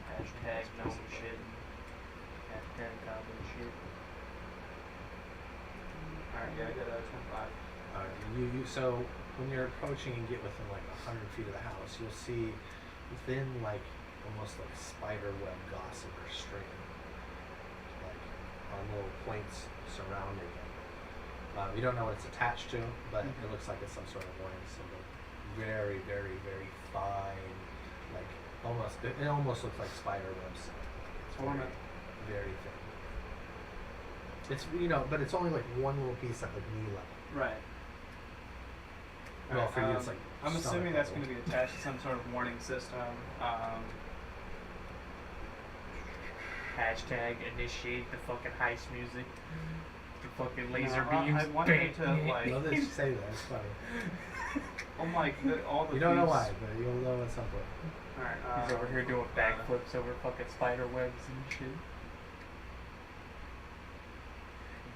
Hashtag no shit. Hashtag goblin shit. Alright, yeah, I got a 25. So when you're approaching and get within like 100 feet of the house, you'll see within like almost like spider web gossamer string, like on little points surrounding it. You don't know what it's attached to, but it looks like it's some sort of warning symbol. Very, very, very fine, like almost. It almost looks like spider web silk. It's Ornament. very thin. It's but it's only like one little piece at like knee level. Right. Well, Alright, for you, it's like I'm stomach assuming that's level. going to be attached to some sort of warning system. Hashtag initiate the fucking heist music. The fucking laser No, beams. I wanted it to, like- No, they should say that. It's funny. I'm like all the. You don't know thieves- why, but you'll know at some point. Alright. He's over here doing backflips over fucking spider webs and shit.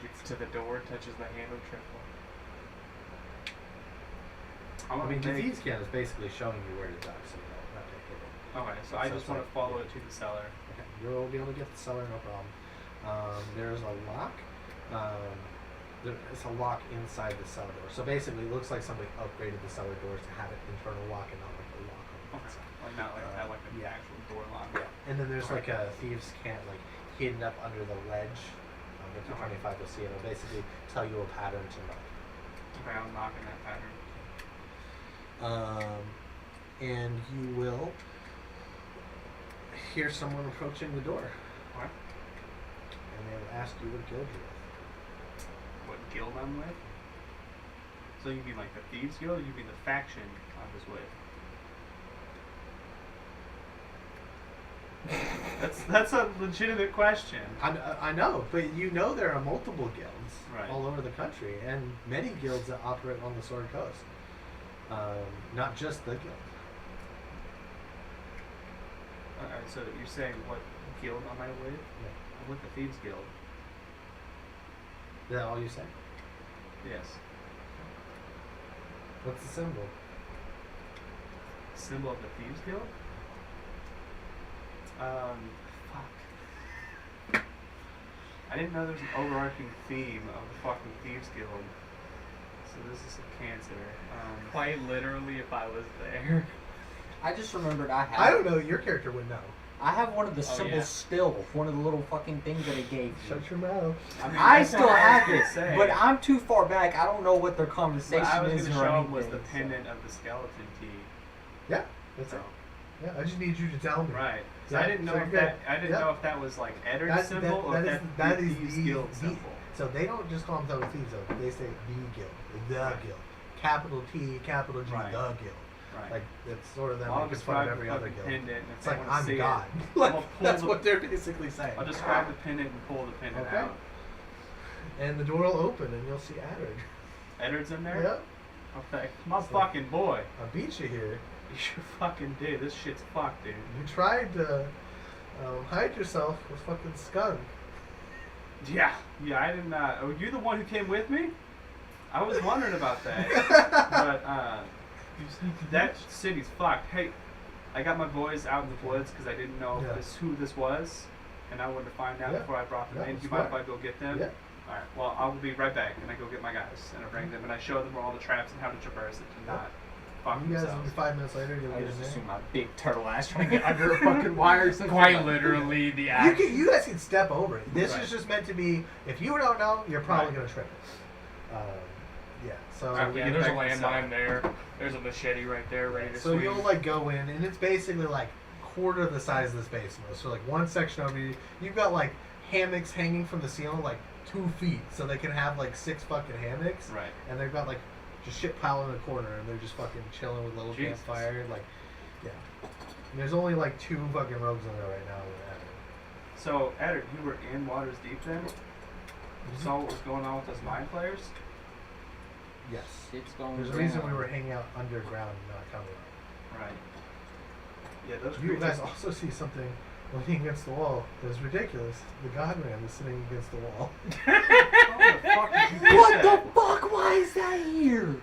Gets to the door, touches the handle, triple. I'm I gonna mean, the make- thieves' can is basically showing you where to duck, so you don't have to hit it. Okay, so I So just it's want like- to follow it to the cellar. Okay, you'll be able to get the cellar, no problem. There's a lock. It's a lock inside the cellar door. So basically, it looks like somebody upgraded the cellar doors to have an internal lock and not like a lock on the Okay. outside. Like not like that, like the yeah. actual door lock. Yeah, and then there's like a thieves' can like hidden up under the ledge. With the Okay. 25, you'll see it'll basically tell you a pattern to knock. Okay, I'm knocking that pattern. And you will hear someone approaching the door, What? and they will ask you what guild you're with. What guild I'm with? So you mean like the thieves guild, or you mean the faction I was with? That's a legitimate question. I know, but you know there are multiple guilds Right. all over the country, and many guilds that operate on the Sword Coast. Not just the guild. Alright, so you're saying what guild am I with? Yeah. I'm with the thieves guild. Is that all you say? Yes. What's the symbol? Symbol of the thieves guild? Fuck. I didn't know there was an overarching theme of the fucking thieves guild. So this is a cancer. Quite literally, if I was there. I just remembered I have. I don't know. Your character would know. I have one of the Oh, symbols yeah. still. One of the little fucking things that it gave you. Shut your mouth. mean, I that's still what I was have gonna it, say. but I'm too far back. I don't know what their conversation What I was is gonna or show anything. him was the so- pendant of the skeleton key. Yeah, that's So, it. Yeah, I just need you to tell me. right. So Yeah, I didn't know so if you're that good. I didn't Yeah. know if that was like Eddard's symbol or if that the is thieves the guild the- symbol. So they don't just call themselves thieves though. They say the guild, the Right. guild, capital T, capital G, Right. the guild. Right. Like it's sort of them Well, I'll making fun of describe every the other fucking guild. pendant. and It's if like they wanna I'm see God. It, Like, I'll pull that's the- what they're basically saying. I'll describe the pendant and pull the pendant Okay. out. And the door will open and you'll see Adric. Eddard's in there? Yep. Okay. My So- fucking boy. I beat you here. You fucking did. This shit's fucked, dude. You tried to hide yourself with fucking skunk. Yeah. Yeah, I did not. Oh, you the one who came with me? I was wondering about that. But, that city's fucked. Hey, I got my boys out in the woods because I didn't know Yeah. who this was. And I wanted to find out Yeah. before I brought them Yeah, in. Do you smart. mind if I go get them? Yeah. Alright, well, I'll be right back. And I go get my guys. And I bring them and I show them all the traps and how to traverse it to Yeah. not fuck You guys, themselves. 5 minutes later, you'll I get just in there. assume my big turtle ass trying to get under a fucking wire or something. Quite literally, the act. You guys can step over it. This Right. is just meant to be. If you don't know, you're probably Right. gonna trip it. Yeah. So. Alright, Yeah, get there's a back to the landmine there. There's a machete right there, ready to So swing. you'll like go in, and it's basically like quarter the size of this basement. So like one section over you, you've got like hammocks hanging from the ceiling, like 2 feet, so they can have like 6 fucking hammocks. Right. And they've got like just shit piled in the corner, and they're just fucking chilling with little Jesus. campfire. Like, yeah. And there's only like 2 fucking rogues in there right now. With that. So, Edric, you were in Waters Deep then? You saw what was going on with those mind players? Yes. It's going There's a down. reason we were hanging out underground, not coming up. Right. Yeah, those You creatures. guys also see something leaning against the wall that is ridiculous. The God Ram is sitting against the wall. How the fuck did you do What that? the fuck? Why is that here?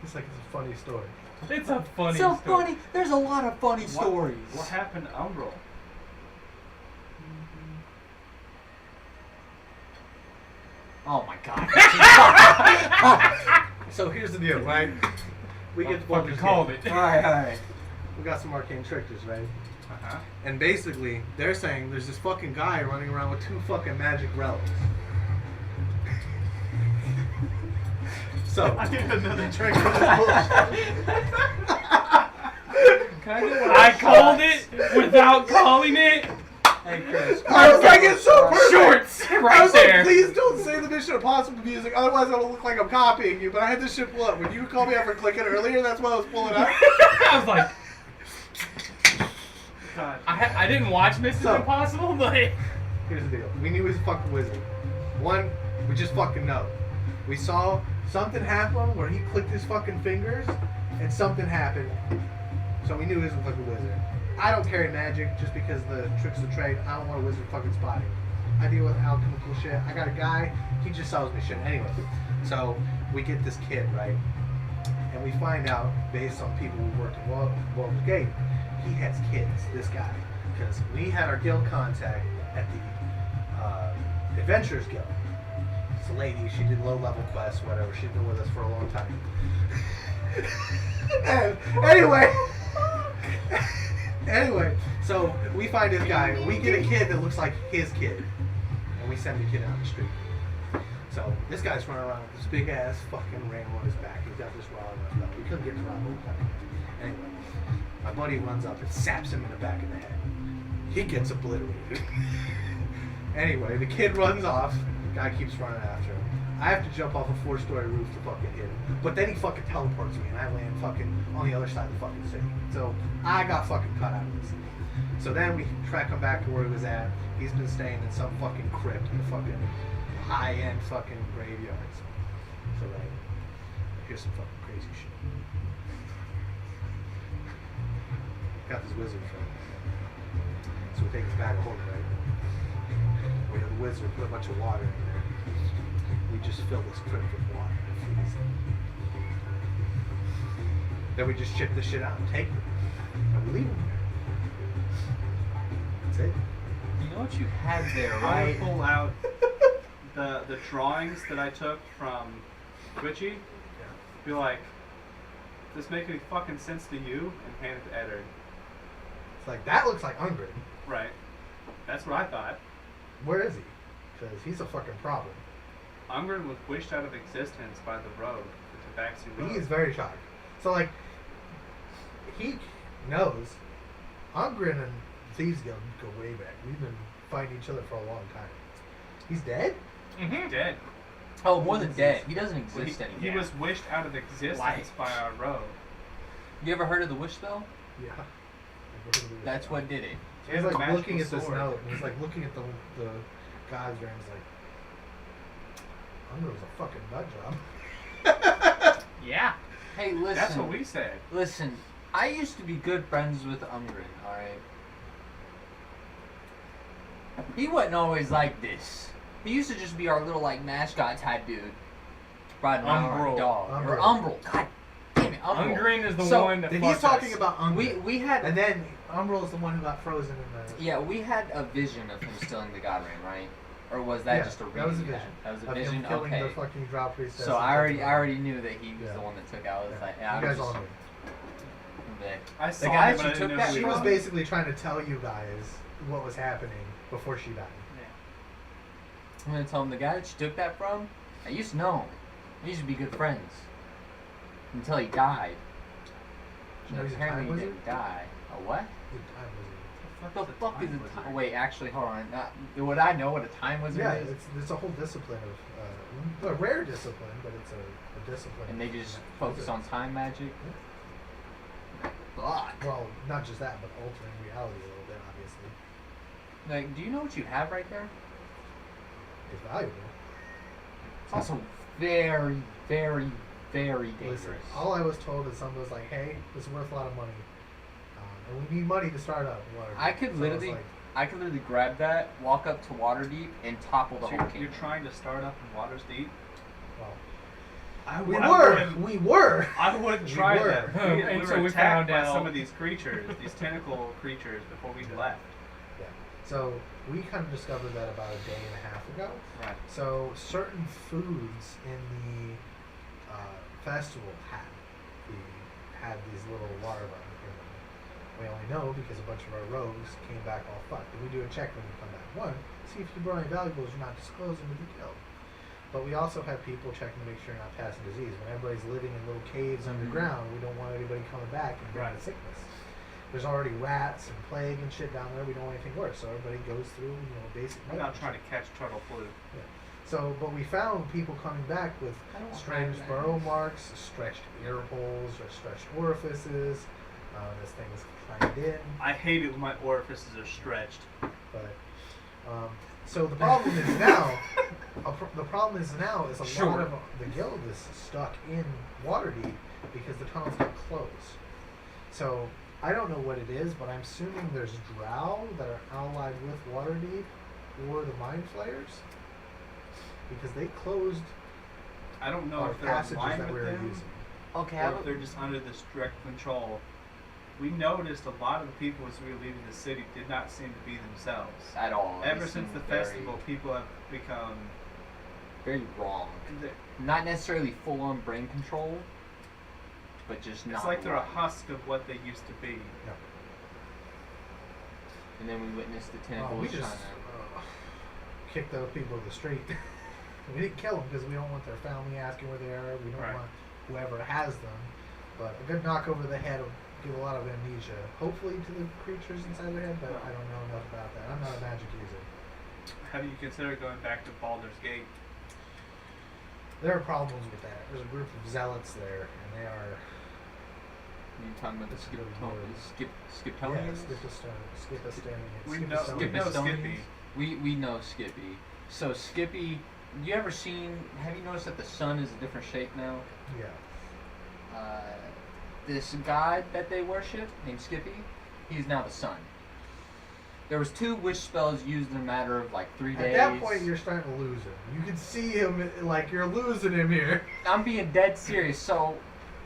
It's like it's a funny story. It's a funny So story. funny. There's a lot of funny What- stories. What happened to Umbral? Oh my god. So here's the deal, right? We get the fucking Baldur's called Gate. it. Alright. We got some arcane tricksters, right? Uh-huh. And basically, they're saying there's this fucking guy running around with 2 fucking magic relics. So I need another drink for this bullshit. Can I get one? I called it without calling it. Hey Chris. I was like, it's so perfect. Shorts I right was there. like, please don't say the Mission Impossible music, otherwise it'll look like I'm copying you. But I had this shit pull up. When you called me up for clicking earlier, that's why I was pulling up. I was like, God. I didn't watch Mission So- Impossible, but Here's the deal. We knew he was a fucking wizard. One, we just fucking know. We saw something happen where he clicked his fucking fingers, and something happened. So we knew he was a fucking wizard. I don't carry magic just because the tricks of the trade. I don't want a wizard fucking spotting. I deal with alchemical shit. I got a guy, he just sells me shit. Anyway, so we get this kid, right? And we find out, based on people who worked at Baldur's Gate, he has kids, this guy. Because we had our guild contact at the Adventurers Guild. It's a lady, she did low-level quests, whatever. She's been with us for a long time. And anyway, so we find this guy. We get a kid that looks like his kid. And we send the kid out the street. So this guy's running around with this big-ass fucking ram on his back. He's got this rod on his belly. We couldn't get to Rob. Anyway, my buddy runs up and saps him in the back of the head. He gets obliterated. Anyway, the kid runs off. The guy keeps running after him. I have to jump off a 4-story roof to fucking hit him. But then he fucking teleports me and I land fucking on the other side of the fucking city. So I got fucking cut out of this. So then we track him back to where he was at. He's been staying in some fucking crypt in the fucking high-end fucking graveyards. So like, here's some fucking crazy shit. Got this wizard friend. So we take his bag of holding, right? We have the wizard put a bunch of water in there. We just fill this crypt with water and freeze it. Then we just chip this shit out and take it. And we leave him there. That's it. You know what you had there, I right? would pull out the drawings that I took from Twitchy. Be like, does this make any fucking sense to you? And hand it to Edric. It's like, that looks like Ungrid. Right. That's what I thought. Where is he? Because he's a fucking problem. Ungren was wished out of existence by the road, the Tabaxi road. He is very shocked. So, like, he knows Ungrin and Thieves Guild go way back. We've been fighting each other for a long time. He's dead? Mhm. dead. Oh, more than dead. He doesn't Well, exist anymore. he was wished out of existence Life. by our road. You ever heard of the wish spell? Yeah. That's what did it. He He's has a like magical looking at this sword. note, and he's like looking at the God's ring. He's like, Ungrin was a fucking nut job. Yeah. Hey, listen. That's what we said. Listen, I used to be good friends with Ungrin, alright? He wasn't always like this. He used to just be our little, like, mascot type dude. Riding around our Umbral. dog. Or Umbral. Umbral. God damn it, Umbral. Ungrin is the So, one that Then he's fucked talking us. about Ungrin. We had... And then Umbral is the one who got frozen in the. Yeah, we had a vision of him stealing the God Ring, right? Or was that Yeah, just a that was a reading you vision. had? That was a Of vision? him killing Okay. the fucking Drow priestess. So and I the- already knew that he was Yeah. the one that took out. I was like, You yeah, guys I'm all just... knew. I saw guy him, she but I didn't took know that who She he was from- basically trying to tell you guys what was happening before she died. I'm gonna tell him the guy that she took that from, I used to know him. We used to be good friends. Until he died. You know he's a Apparently time he wizard? didn't die. A what? He's a time wizard. What the fuck is a time? Wait, actually, hold on. Would I know what a time wizard Yeah, is? it's a whole discipline of a rare discipline, but it's a discipline. And they just focus on time magic? Fuck. Well, not just that, but altering reality a little bit, obviously. Like, do you know what you have right there? It's valuable. It's also very, very, very dangerous. Listen, all I was told is someone was like, "Hey, this is worth a lot of money, and we need money to start up." Waterdeep." I could So literally, was like, I could literally grab that, walk up to Waterdeep, and topple the So whole you're kingdom. trying to start up in Waters Deep? well, We we were. I wouldn't We try were. that. And We so were we attacked found by out- some of these creatures, these tentacle creatures, before we left. Yeah. So we kind of discovered that about a day and a half ago. Right. So certain foods in the festival had these little water buttons in them. We only know because a bunch of our rogues came back all fucked. And we do a check when we come back. One, see if you brought any valuables you're not disclosing to be killed. But we also have people checking to make sure you're not passing disease. When everybody's living in little caves underground, we don't want anybody coming back and bringing Right. sickness. There's already rats and plague and shit down there. We don't want anything worse. So everybody goes through, basic I'm medical not trying to check. catch turtle flu. So, but we found people coming back with I don't strange have that. burrow marks, stretched ear holes, or stretched orifices. This thing is clanged in, I hate it when my orifices are stretched. but so the problem is now. The problem is now is a lot Sure. of the guild is stuck in Waterdeep because the tunnels got closed. So I don't know what it is, but I'm assuming there's drow that are allied with Waterdeep or the Mind Flayers because they closed I don't know our if they're passages online that we with were them, using. Okay, or if they're just under this direct control. We noticed a lot of the people as we were leaving the city did not seem to be themselves. at all. They Ever since seem the very, festival, people have become. very wrong. Not necessarily full-on brain control, but just not. It's like they're a right. husk of what they used to be. And then we witnessed the Oh, tentacles we just trying to. kicked those people to the street. We didn't kill them because we don't want their family asking where they are. We don't Right. want whoever has them. But a good knock over the head will give a lot of amnesia, hopefully to the creatures inside their head, but I don't know enough about that. I'm not a magic user. Have you considered going back to Baldur's Gate? There are problems with that. There's a group of zealots there, and they are You talking about the That's a good Skiptonians? We Skip know Skippy. We know Skippy. So Skippy, you ever seen? Have you noticed that the sun is a different shape now? Yeah. This god that they worship, named Skippy, he's now the sun. There was 2 wish spells used in a matter of like 3 days. At that point, you're starting to lose him. You can see him like you're losing him here. I'm being dead serious. So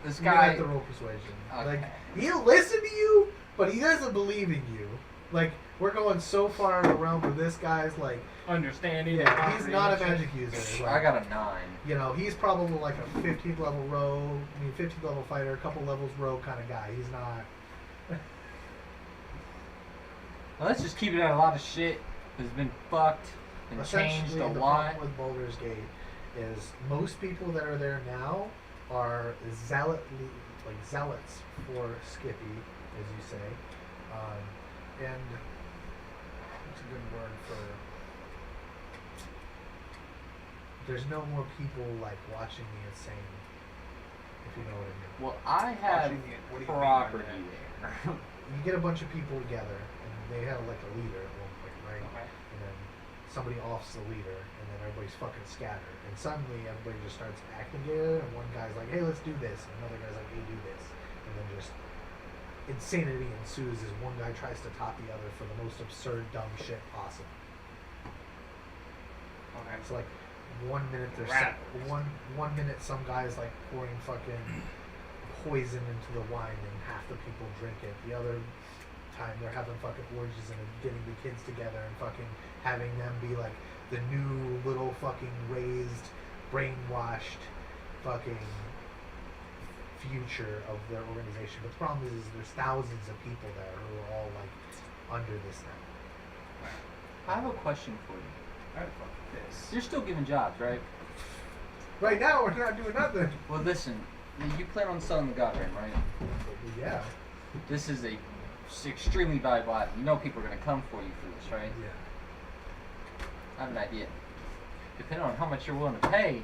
this You're gonna guy. have to roll persuasion. Okay. Like he'll listen to you, but he doesn't believe in you. Like we're going so far in the realm where this guy's like, Understanding. yeah, and he's not a comprehension. magic user. I Like, got a 9. you know, he's probably like a 15th level rogue. 15th level fighter, a couple levels rogue kind of guy. He's not. Well, let's just keep it at a lot of shit has been fucked and changed Essentially, a the lot. problem with Baldur's Gate is most people that are there now are zealots for Skippy, as you say, and what's a good word for? There's no more people like watching the insane, if you know what I mean. Well, I have Watching it, what do you mean by property that? there. You get a bunch of people together, and they have like a leader at one point, right? Okay. And then somebody offs the leader, and then everybody's fucking scattered. And suddenly everybody just starts acting together, and one guy's like, hey, let's do this. And another guy's like, hey, do this. And then just insanity ensues as one guy tries to top the other for the most absurd, dumb shit possible. Okay. It's like 1 minute there's one minute some guy's like pouring fucking poison into the wine and half the people drink it. The other time they're having fucking orgies and getting the kids together and fucking having them be like the new little fucking raised, brainwashed fucking future of their organization. But the problem is there's thousands of people there who are all like under this now. I have a question for you. Alright, fuck this. You're still giving jobs, right? Right now we're not doing nothing. Well, listen. You plan on selling the God Ring, right? Yeah. This is a It's extremely valuable item. You know people are gonna come for you for this, right? Yeah. I have an idea. Depending on how much you're willing to pay,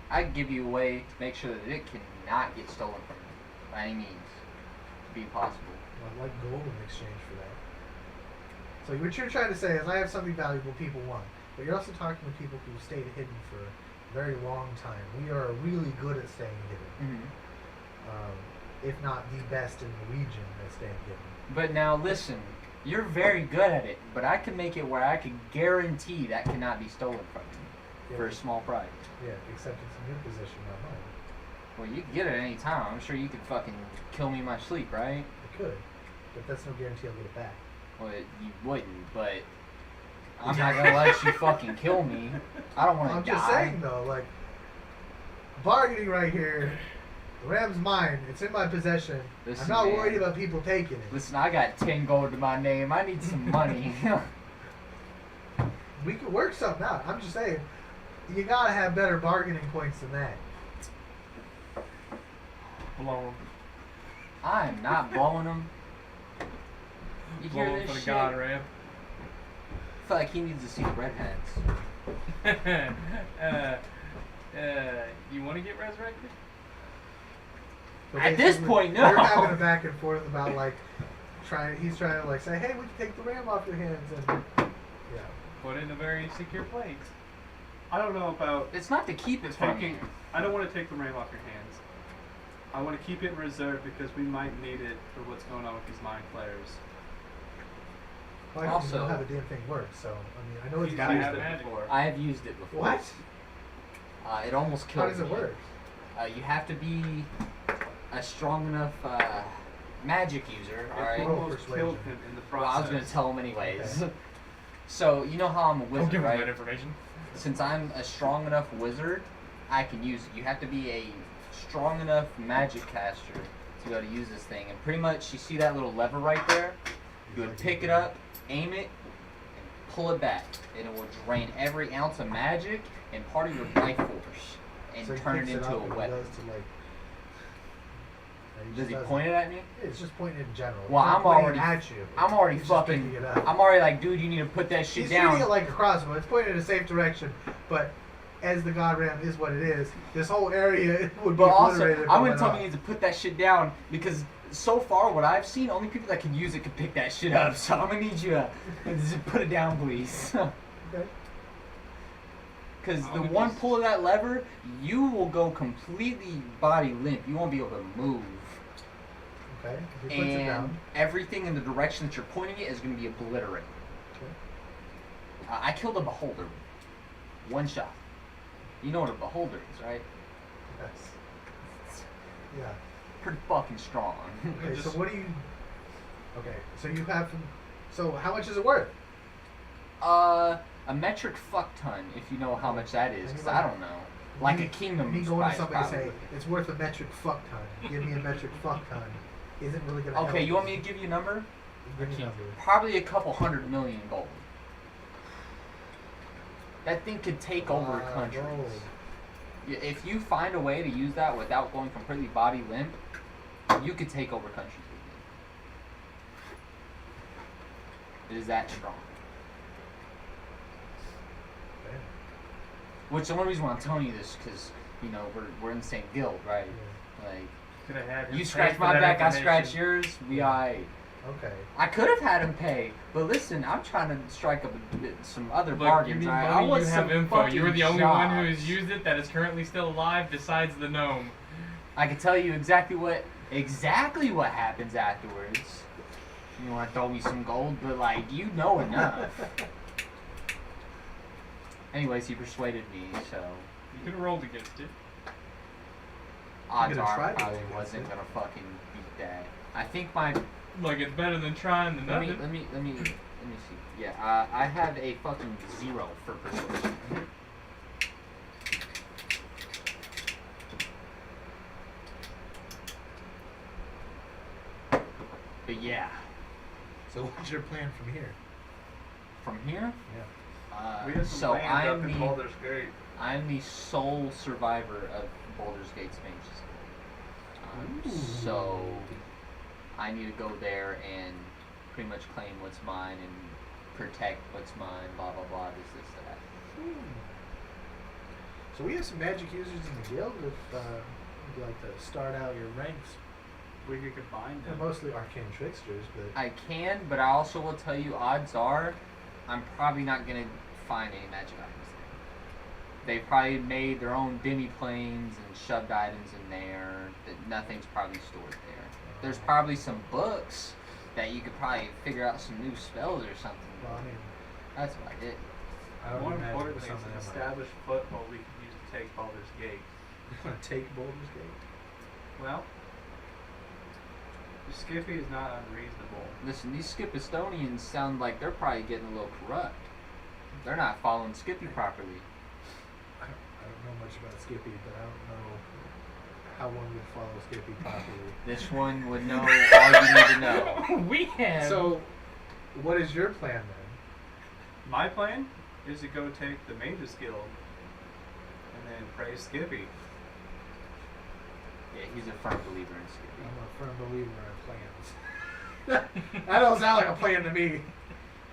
I'd give you a way to make sure that it cannot get stolen from you by any means. To be possible. I'd like gold in exchange for that. So what you're trying to say is I have something valuable people want, but you're also talking to people who stayed hidden for a very long time. We are really good at staying hidden, if not the best in the region at staying hidden. But now listen, you're very good at it, but I can make it where I can guarantee that cannot be stolen from you for a small price. Yeah, except it's in your possession, not mine. Well, you can get it at any time. I'm sure you could fucking kill me in my sleep, right? I could, but that's no guarantee I'll get it back. Well, you wouldn't, but I'm not gonna let you fucking kill me. I don't want to I'm die. just saying though, like bargaining right here. The ram's mine. It's in my possession. Listen, I'm not man. worried about people taking it. Listen, I got 10 gold to my name. I need some money. We could work something out. I'm just saying, you gotta have better bargaining points than that. Blow him. I am not blowing him. You Blow hear him this for the shit? god ramp. I feel like he needs to see the red hats. You want to get resurrected? So At this basically, point, no. We're having a back and forth about like he's trying to like say, hey, we can take the ram off your hands, and yeah. Put it in a very secure place. I don't know about It's not to keep it from you. taking. I don't want to take the ram off your hands. I want to keep it in reserve because we might need it for what's going on with these mind flares. Well, I don't Also- know how the damn thing works, so I mean, I know it's You gotta gotta have have it magic. before. I have used it before. What? It almost killed How does it me. work? You have to be a strong enough magic user, It alright? Roll almost persuasion. killed him in the Well, process. I was going to tell him anyways. Okay. So, you know how I'm a Don't wizard, give him that right? information. Since I'm a strong enough wizard, I can use it. You have to be a strong enough magic caster to be able to use this thing. And pretty much, you see that little lever right there? You would pick it up, aim it, and pull it back. And it will drain every ounce of magic and part of your life force and So he turn it picks into up a and he weapon. goes to, like, Does he just point it at me? Yeah, it's just pointing in general. Well, He's not I'm pointing already- at you. I'm already He's just fucking. picking it up. I'm already like, dude, you need to put that shit He's down. treating it like a crossbow. It's pointing in a safe direction, but as the god ram is what it is, this whole area would be But also, obliterated. if I'm it gonna went tell off. you need to put that shit down because so far what I've seen, only people that can use it can pick that shit up. So I'm gonna need you to just put it down, please. Okay. Because I the would one just- pull of that lever, you will go completely body limp. You won't be able to move. Okay. He puts it And down. everything in the direction that you're pointing it is going to be obliterated. Okay. I killed a beholder. One shot. You know what a beholder is, right? Yes. Yeah. Pretty fucking strong. Okay. Just- So what do you? Okay. So you have. So how much is it worth? A metric fuck ton, if you know how much that is, because I don't know. Like a kingdom Me going to spice, somebody and probably. say it's worth a metric fuck ton. Give me a metric fuck ton. Isn't really gonna. Okay, help. you want me to give you a number? Give me a number. Probably a couple 100 million gold. That thing could take over countries. Gold. If you find a way to use that without going completely body limp, you could take over countries with it. It is that strong. Okay. Which the only reason why I'm telling you this, because you know we're in the same guild, right? Yeah. Like Could have had him you pay scratch for my that back, I information. scratch yours. We aight. Okay. I could have had him pay, but listen, I'm trying to strike up some other Look, bargains. you need Right? I money, want you have some info. You're the fucking only one who jobs. has used it that is currently still alive besides the gnome. I can tell you exactly what happens afterwards. You want to throw me some gold, but like you know enough. Anyways, he persuaded me, so You could have rolled against it. odds gonna are try I to probably do wasn't it. gonna fucking beat that. I think my Look, it's better than trying than let me nothing. see. Yeah, I have a fucking 0 for persuasion. But yeah, So what's your plan from here? from here, Yeah. We have some so land up I'm in the Baldur's Gate. I'm the sole survivor of Baldur's Gate's mages. So I need to go there and pretty much claim what's mine and protect what's mine, blah blah blah, this, that. So we have some magic users in the guild. If you'd like to start out your ranks, We could combine they're them. mostly arcane tricksters, but I can, but I also will tell you, odds are, I'm probably not gonna find any magic items there. They probably made their own demi-planes and shoved items in there. That nothing's probably stored there. There's probably some books that you could probably figure out some new spells or something. well, I mean, That's what I did. I would More imagine it importantly, was it's something an that might. established foothold we can use to take Baldur's Gate. You want to take Baldur's Gate? Well, Skiffy is not unreasonable. Listen, these Skipistonians sound like they're probably getting a little corrupt. They're not following Skippy properly. I don't know much about Skippy, but I don't know how one would follow Skippy properly. This one would know all you need to know. We have. So, what is your plan then? My plan is to go take the Mages Guild and then praise Skippy. Yeah, he's a firm believer in Skippy. I'm a firm believer in plans. That don't sound like a plan to me.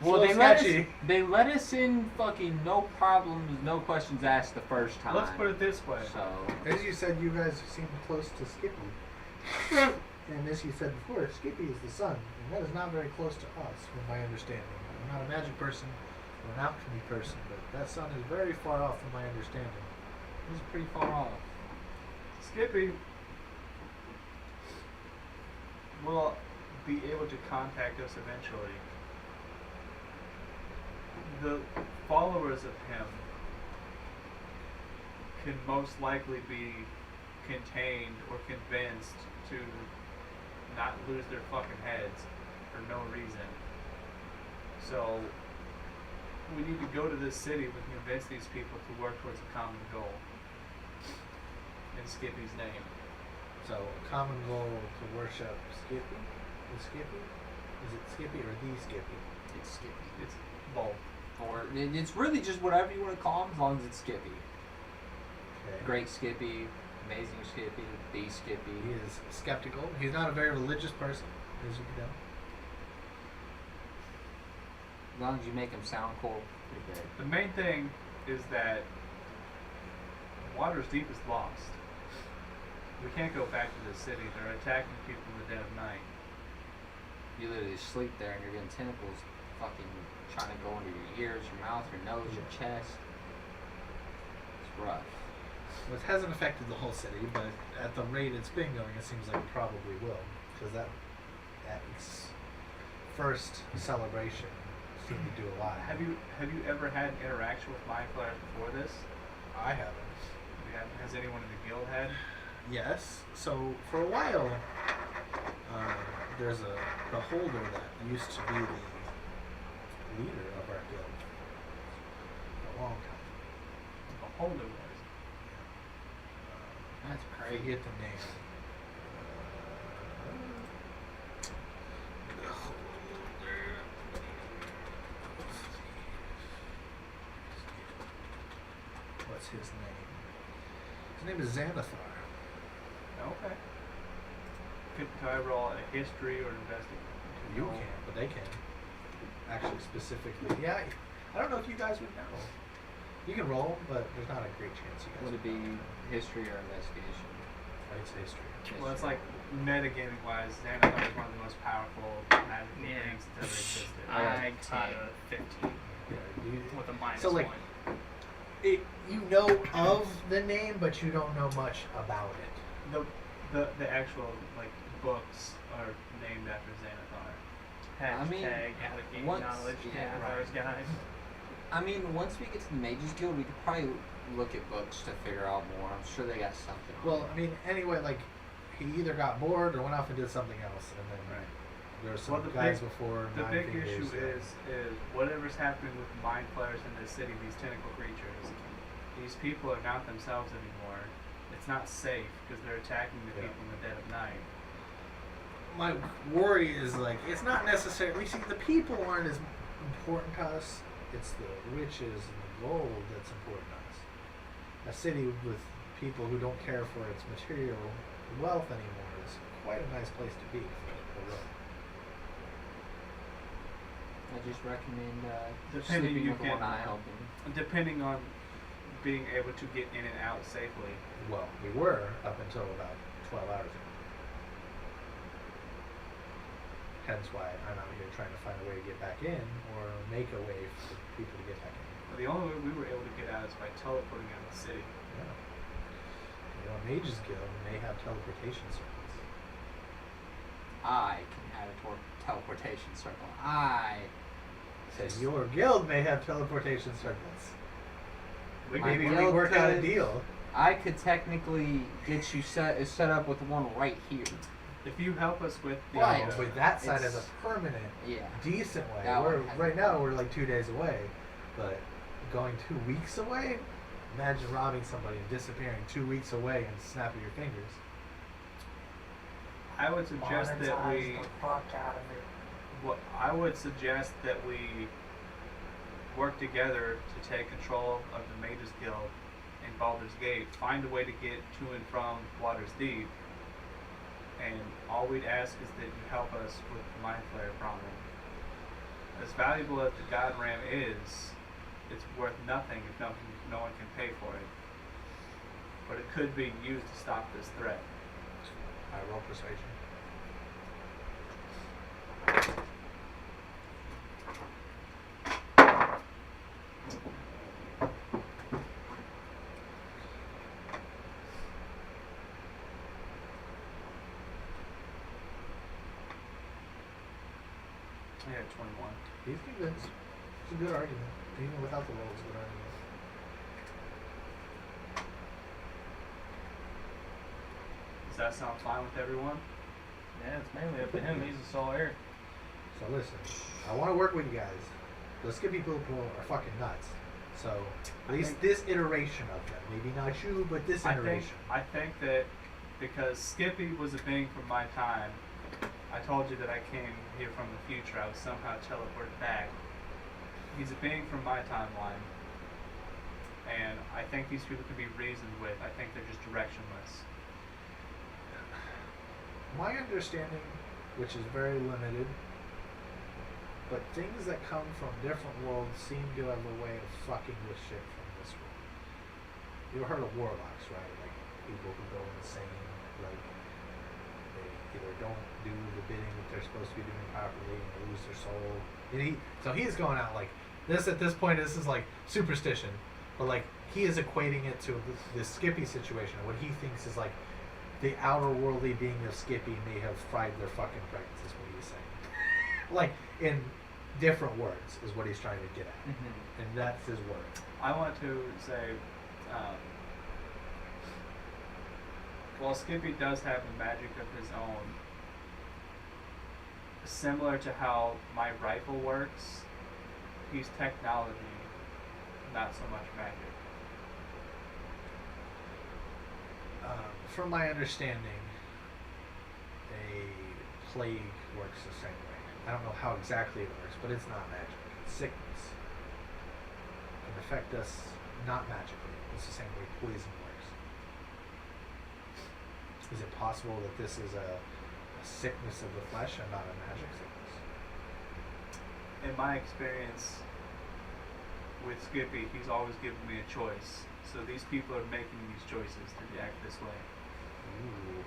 Well, So sketchy. they let us in fucking no problems, no questions asked the first time. Let's put it this way. So, As you said, you guys seem close to Skippy. And as you said before, Skippy is the sun, and that is not very close to us, from my understanding. I'm not a magic person or an alchemy person, but that sun is very far off from my understanding. he's pretty far off. Skippy will be able to contact us eventually. The followers of him can most likely be contained or convinced to not lose their fucking heads for no reason. So we need to go to this city and convince these people to work towards a common goal in Skippy's name. So, a common goal to worship Skippy? Is Skippy? Is it Skippy or the Skippy? It's Skippy. It's both. Or it's really just whatever you want to call him, as long as it's Skippy. Okay. Great Skippy, amazing Skippy, the Skippy. He is skeptical. He's not a very religious person, as you can tell. As long as you make him sound cool, pretty good. The main thing is that Water's Deep is lost. We can't go back to the city. They're attacking people in the dead of night. You literally sleep there and you're getting tentacles fucking trying to go into your ears, your mouth, your nose, your chest. It's rough. Well, it hasn't affected the whole city, but at the rate it's been going, it seems like it probably will. Because that, at its first celebration, seemed to do a lot. Have you ever had interaction with Mind Flayers before this? I haven't. Has anyone in the guild had? Yes. So for a while, there's the holder that used to be the leader of our guild for a long time. Beholder was. That's I crazy. forget the name. The holder. What's his name? His name is Xanathar. Okay. Could I roll a history or investigation? You can, but they can. Actually, specifically. Yeah, I don't know if you guys would know. You can roll, but there's not a great chance you guys Would it be history or investigation? It's history. Well, it's like metagaming wise, Xanathar is one of the most powerful magical Yeah. things that ever existed. I got a 15 Yeah, with a minus So, like, one. You know of the name, but you don't know much about it. The actual like books are named after Xanathar. I mean, Hashtag Alligator once- Knowledge, yeah, Xanathar's Guide. I mean, once we get to the Mages Guild, we could probably look at books to figure out more. I'm sure they got something. on Well, it. I mean, anyway, like, he either got bored or went off and did something else, and then there were some Well, the guys big- before. The Nine big Fingers issue that- is whatever's happening with Mind Flayers in this city, these tentacle creatures. These people are not themselves anymore. It's not safe because they're attacking the Yeah. people in the dead of night. My worry is like it's not necessarily. See, the people aren't as important to us. It's the riches and the gold that's important to us. A city with people who don't care for its material wealth anymore is quite a nice place to be. or rogue? I just recommend Depending, sleeping you with can- one eye open. Depending on being able to get in and out safely. Well, we were up until about 12 hours ago. Hence why I'm out here trying to find a way to get back in or make a way for people to get back in. But the only way we were able to get out is by teleporting out of the city. Yeah. You know, Mages Guild may have teleportation circles. I can have a teleportation circle. I Says your guild may have teleportation circles. Maybe we guild work out a could. deal. I could technically get you set up with one right here. If you help us with the Right. With that side as a It's- permanent, Yeah. decent way. That We're one has- right now we're like 2 days away, but going 2 weeks away. Imagine robbing somebody and disappearing 2 weeks away and snap of your fingers. I would suggest that we. Monetize the fuck out of it. What I would suggest that we work together to take control of the Mages Guild in Baldur's Gate, find a way to get to and from Water's Deep, and all we'd ask is that you help us with the Mind Flayer problem. As valuable as the God Ram is, it's worth nothing if no one can pay for it. But it could be used to stop this threat. I roll persuasion. I had 21. He's convinced. It's a good argument. Even without the roll, it's a good argument. Does that sound fine with everyone? Yeah, it's mainly up to him. He's a sole heir. So listen, I want to work with you guys. The Skippy people are fucking nuts. So at I least think- this iteration of them, maybe not you, but this iteration. I think that because Skippy was a being from my time, I told you that I came here from the future. I was somehow teleported back. He's a being from my timeline, and I think these people can be reasoned with. I think they're just directionless. My understanding, which is very limited, but things that come from different worlds seem to have a way of fucking with shit from this world. You've heard of warlocks, right? Like people who go insane, like they either don't do the bidding that they're supposed to be doing properly and they lose their soul. And so he's going out like this at this point. This is like superstition, but like he is equating it to this Skippy situation. What he thinks is like the outer worldly being of Skippy may have fried their fucking brains. Is what he's saying. Like in different words is what he's trying to get at, and that's his word. I want to say, while Skippy does have the magic of his own, similar to how my rifle works, he's technology, not so much magic. From my understanding, a plague works the same way. I don't know how exactly it works, but it's not magic. It's sickness. It can affect us not magically. It's the same way poison works. Is it possible that this is a sickness of the flesh and not a magic sickness? In my experience with Skippy, he's always given me a choice. So these people are making these choices to react this way. Ooh.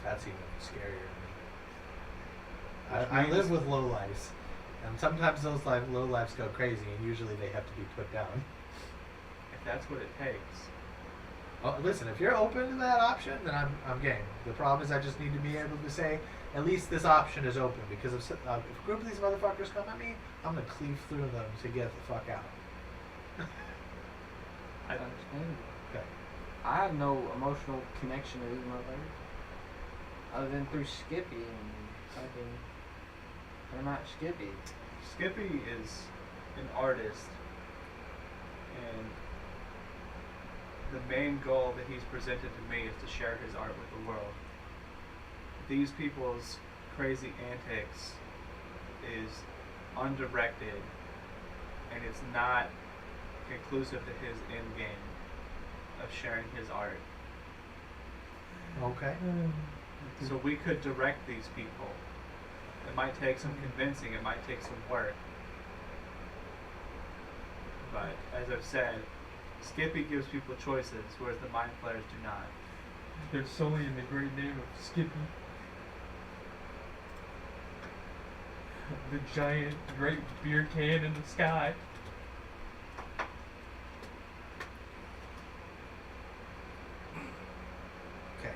That's even scarier to me. Which I means- live with lowlifes, and sometimes those lowlifes go crazy, and usually they have to be put down. If that's what it takes. Oh, listen, if you're open to that option, then I'm game. The problem is I just need to be able to say, at least this option is open, because if a group of these motherfuckers come at me, I'm going to cleave through them to get the fuck out. I, Understandable. Okay. I have no emotional connection to these motherfuckers. Other than through Skippy and fucking. They're not Skippy. Skippy is an artist, and the main goal that he's presented to me is to share his art with the world. These people's crazy antics is undirected, and it's not conclusive to his end game of sharing his art. Okay. So we could direct these people. It might take some convincing, it might take some work. But as I've said, Skippy gives people choices, whereas the Mind Flayers do not. They're solely in the great name of Skippy. The giant great beer can in the sky. Okay.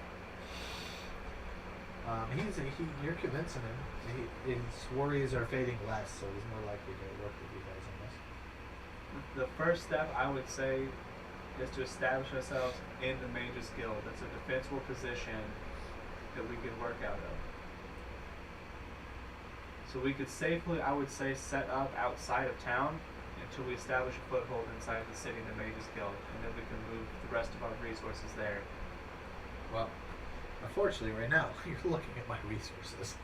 You're convincing him. His worries are fading less, so he's more likely to work with you guys on this. The first step, I would say, is to establish ourselves in the Mages Guild. That's a defensible position that we could work out of. So we could safely, I would say, set up outside of town until we establish a foothold inside the city of the Mages Guild, and then we can move the rest of our resources there. Well, Unfortunately, right now, you're looking at my resources.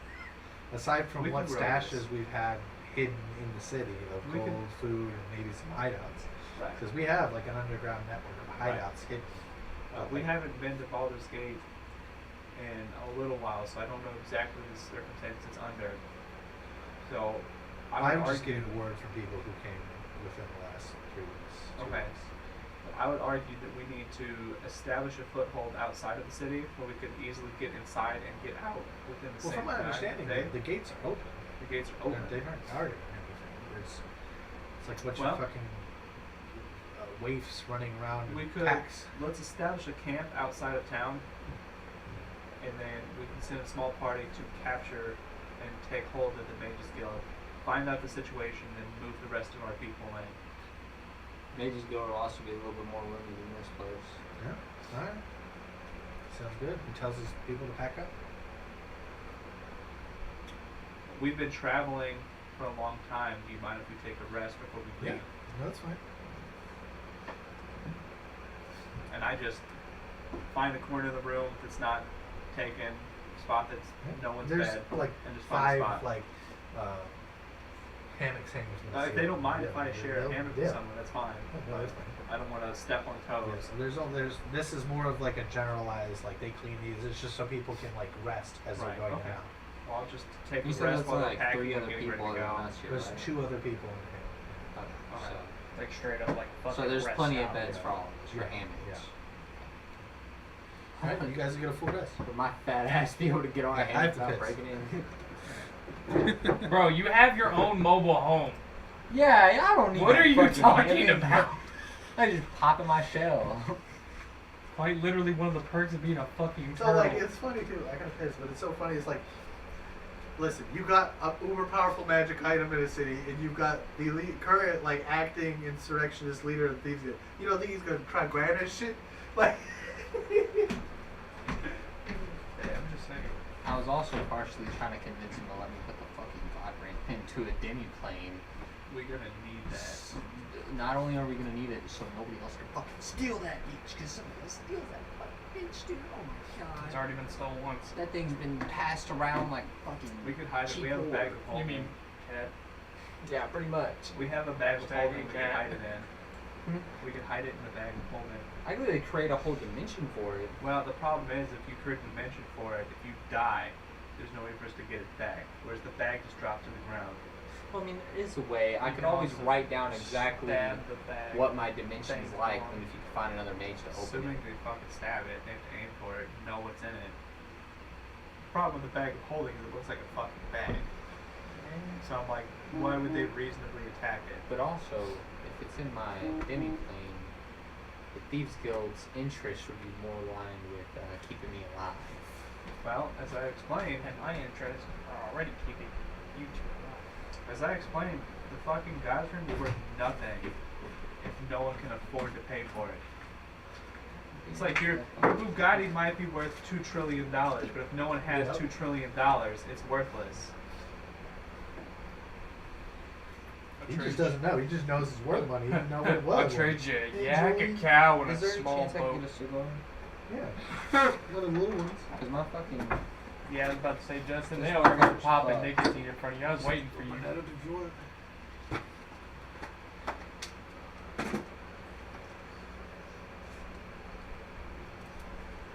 Aside from We what can grow stashes this. we've had hidden in the city of We gold, can- food, and maybe some hideouts. Right. Because we have like an underground network of Right. hideouts hidden. We haven't been to Baldur's Gate in a little while, so I don't know exactly the circumstances it's under. So I would I'm just argue, getting word from people who came within the last 3 weeks. 2 Okay. weeks. I would argue that we need to establish a foothold outside of the city where we could easily get inside and get out within the Well, same from my time. understanding, They- the gates are open. the gates are open. They aren't guarded or anything. It's like a bunch Well- of fucking waifs running around We in could packs. let's establish a camp outside of town, and then we can send a small party to capture and take hold of the Mages Guild, find out the situation, and move the rest of our people in. Mages Guild will also be a little bit more roomy than this place. Yeah. All right. Sounds good. He tells his people to pack up. We've been traveling for a long time. Do you mind if we take a rest before we leave? No, that's fine. And I just find a corner of the room that's not taken, spot that's no one's There's bed, like and just find a 5 spot. like hammocks hanging from the If they ceiling. don't mind Yeah, if I share a they'll- hammock yeah. with someone, that's fine. No, that's fine. I don't want to step on toes. Yeah, so there's this is more of like a generalized like they clean these. It's just so people can like rest as Right, they're going okay. out. Well, I'll just take You a said rest that's while they're like packing 3 and other getting ready people to that are go. not here, There's right? 2 other people in here. Okay, Okay. Like straight up like fucking so there's rest plenty of stop. beds for all of us, for Yeah, hammocks. yeah. All right, you guys get a full rest. For my fat ass to be able to get on a I have hammock to without piss. breaking in. Bro, you have your own mobile home. Yeah, I don't need What that are you fucking talking hammock. about? I just pop in my shell. Quite literally one of the perks of being a fucking So turtle. like it's funny too. I gotta piss, but it's so funny. It's like, listen, you got a uber powerful magic item in a city, and you've got the current like acting insurrectionist leader of thieves. You don't think he's gonna try grab that shit? Like, Yeah, I'm just saying. I was also partially trying to convince him to let me put the fucking vibrant into a demi-plane. We're gonna need that. Not only are we gonna need it, so nobody else can fucking steal that bitch, because somebody else steals that fucking bitch, dude. Oh my It's god. already been stolen once. That thing's been passed around like fucking. We could hide it. We cheap have a bag of wood. holding. You mean cat? Yeah, pretty much. We have a bag of Hashtag holding we can cat. hide it in. We could hide it in the bag of holding. I could really create a whole dimension for it. Well, the problem is if you create a dimension for it, if you die, there's no way for us to get it back. Whereas the bag just drops to the ground. Well, I mean, there is a way. I You could can always also write down exactly Stab the bag. what my dimension's thing like, on. and if you can find another mage to open Assuming it. they fucking stab it, they have to aim for it, know what's in it. The problem with the bag of holding is it looks like a fucking bag. So I'm like, why would they reasonably attack it? But also, if it's in my demi-plane, the Thieves Guild's interest would be more aligned with keeping me alive. Well, as I explained, And my interests are already keeping you two alive. as I explained, the fucking God's Ring is worth nothing if no one can afford to pay for it. It's like your Bugatti might be worth $2 trillion, but if no one has Yep. $2 trillion, it's worthless. he just doesn't know. He just knows it's worth money. He didn't know what it was. I'll trade you a Hey, yak, Julie, a cow, and Is a there any small chance I boat. can get a cigar? Yeah. One of the little ones. Because my fucking... Yeah, I was about to say, Justin, Just they are gonna fucking pop a fuck. nicotine in front of you. I was waiting for you. That if you want.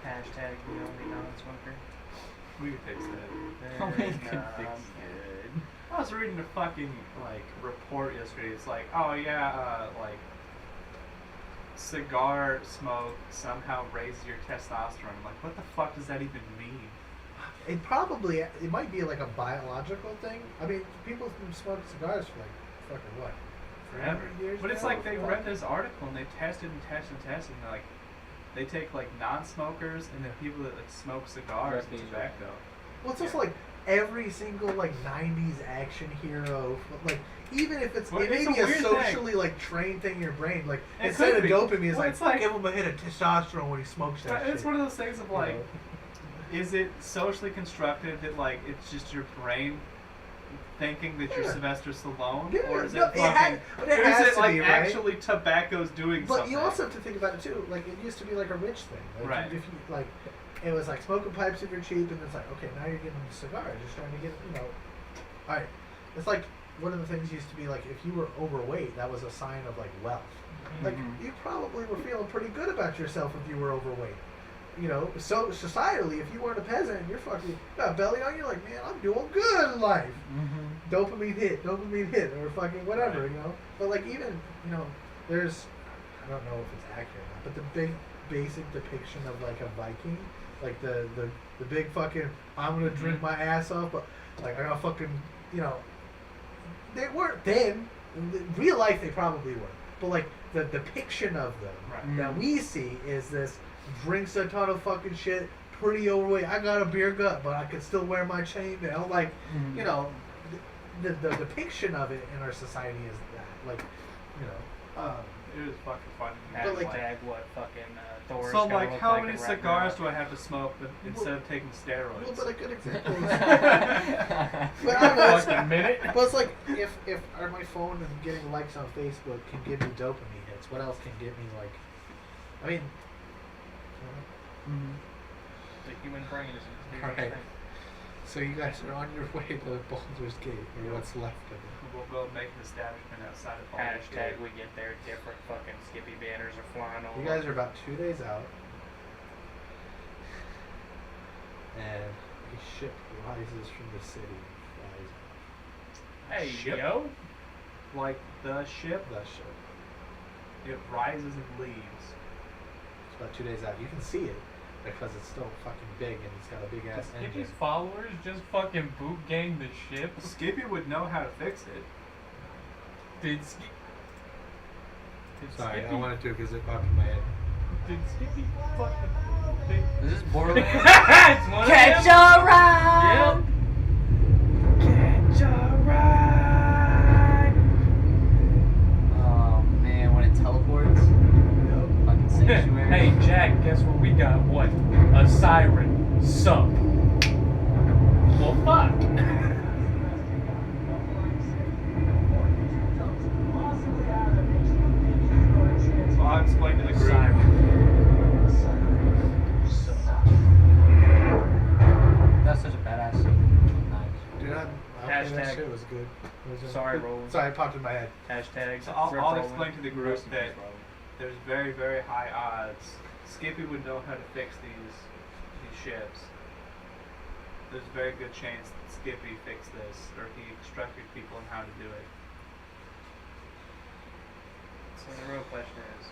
Hashtag the only non-smoker. We can fix that. Oh, we can Nah, fix I'm it. good. I was reading a fucking like report yesterday. It's like, oh yeah, like cigar smoke somehow raises your testosterone. I'm like, what the fuck does that even mean? It might be like a biological thing. I mean, people smoke cigars for like fucking what? Forever. Years But it's now? like they read this article and they tested and tested and tested and like they take like non-smokers and then people that like smoke cigars and Recreational. tobacco. Well, it's also like every single like '90s action hero, like even if it's Well, it may it's a be a weird socially like trained thing in your brain, like It instead could of be. dopamine, it's Well, like, it's like- give him a hit of testosterone when he smokes that But it's shit. one of those things of like, You is it socially constructed that like it's just your brain thinking that you're Yeah. Sylvester Stallone, Yeah, or is no, it fucking, but or it is has it to like be, right? actually tobacco's doing But something? you also have to think about it too. Like it used to be like a rich thing. Like, Right. If you like, it was like smoking pipes super cheap, and it's like okay, now you're getting cigars. You're starting to get all right. It's like one of the things used to be like if you were overweight, that was a sign of like wealth. Like Mhm. you probably were feeling pretty good about yourself if you were overweight. So societally, if you weren't a peasant and you're fucking got a belly on, you're like, man, I'm doing good in life. Mm-hmm. Dopamine hit, or fucking whatever, Right. But like even, there's, I don't know if it's accurate or not, but the big basic depiction of like a Viking, like the big fucking, I'm gonna drink my ass off, but like I gotta fucking, they weren't then. In real life, they probably were, but like the depiction of them Right. that we see is this drinks a ton of fucking shit, pretty overweight. I got a beer gut, but I can still wear my chainmail. Like, Mhm. the depiction of it in our society is that, like, It was fucking funny. But, like- Hashtag what fucking Thor's So gonna like, look how like many in cigars Ragnarok. do I have to smoke instead of taking well, steroids? but a good example is, Mm-hmm. but I don't know, Fucking minute. well, it's like if my phone and getting likes on Facebook can give me dopamine hits, what else can give me like? I mean, The human brain is a huge Alright. thing. So you guys are on your way to Baldur's Gate, or what's left of it. We'll go make an establishment outside of Baldur's Hashtag Gate. we get there, different fucking Skippy banners are flying all you over. guys are about 2 days out, and a ship rises from the city and flies off. Hey, Ship? yo. Like the ship, The ship. it rises and leaves. It's about 2 days out. You can see it because it's still fucking big and it's got a big ass engine. Skippy's followers just fucking boot gang the ship. Skippy would know how to fix it. Did Skippy... Sorry, I wanted to because it popped in my head. Did Skippy fucking... Is this Borderlands? It's one Catch of them. a ride! Yep. Catch a ride. Oh man, when it teleports, fucking sanctuary. Hey, Jack, guess what we got? What? A siren. Sup? Well, fuck. So I'll explain to the group. Siren. That's such a badass scene. Nice. Dude, that Hashtag- shit was good. It was Sorry, Roland. Sorry, it popped in my head. Hashtag. So I'll Rick explain to the group Rest in that peace, Roland. there's very, very high odds Skippy would know how to fix these ships. There's a very good chance that Skippy fixed this, or he instructed people on how to do it. So the real question is,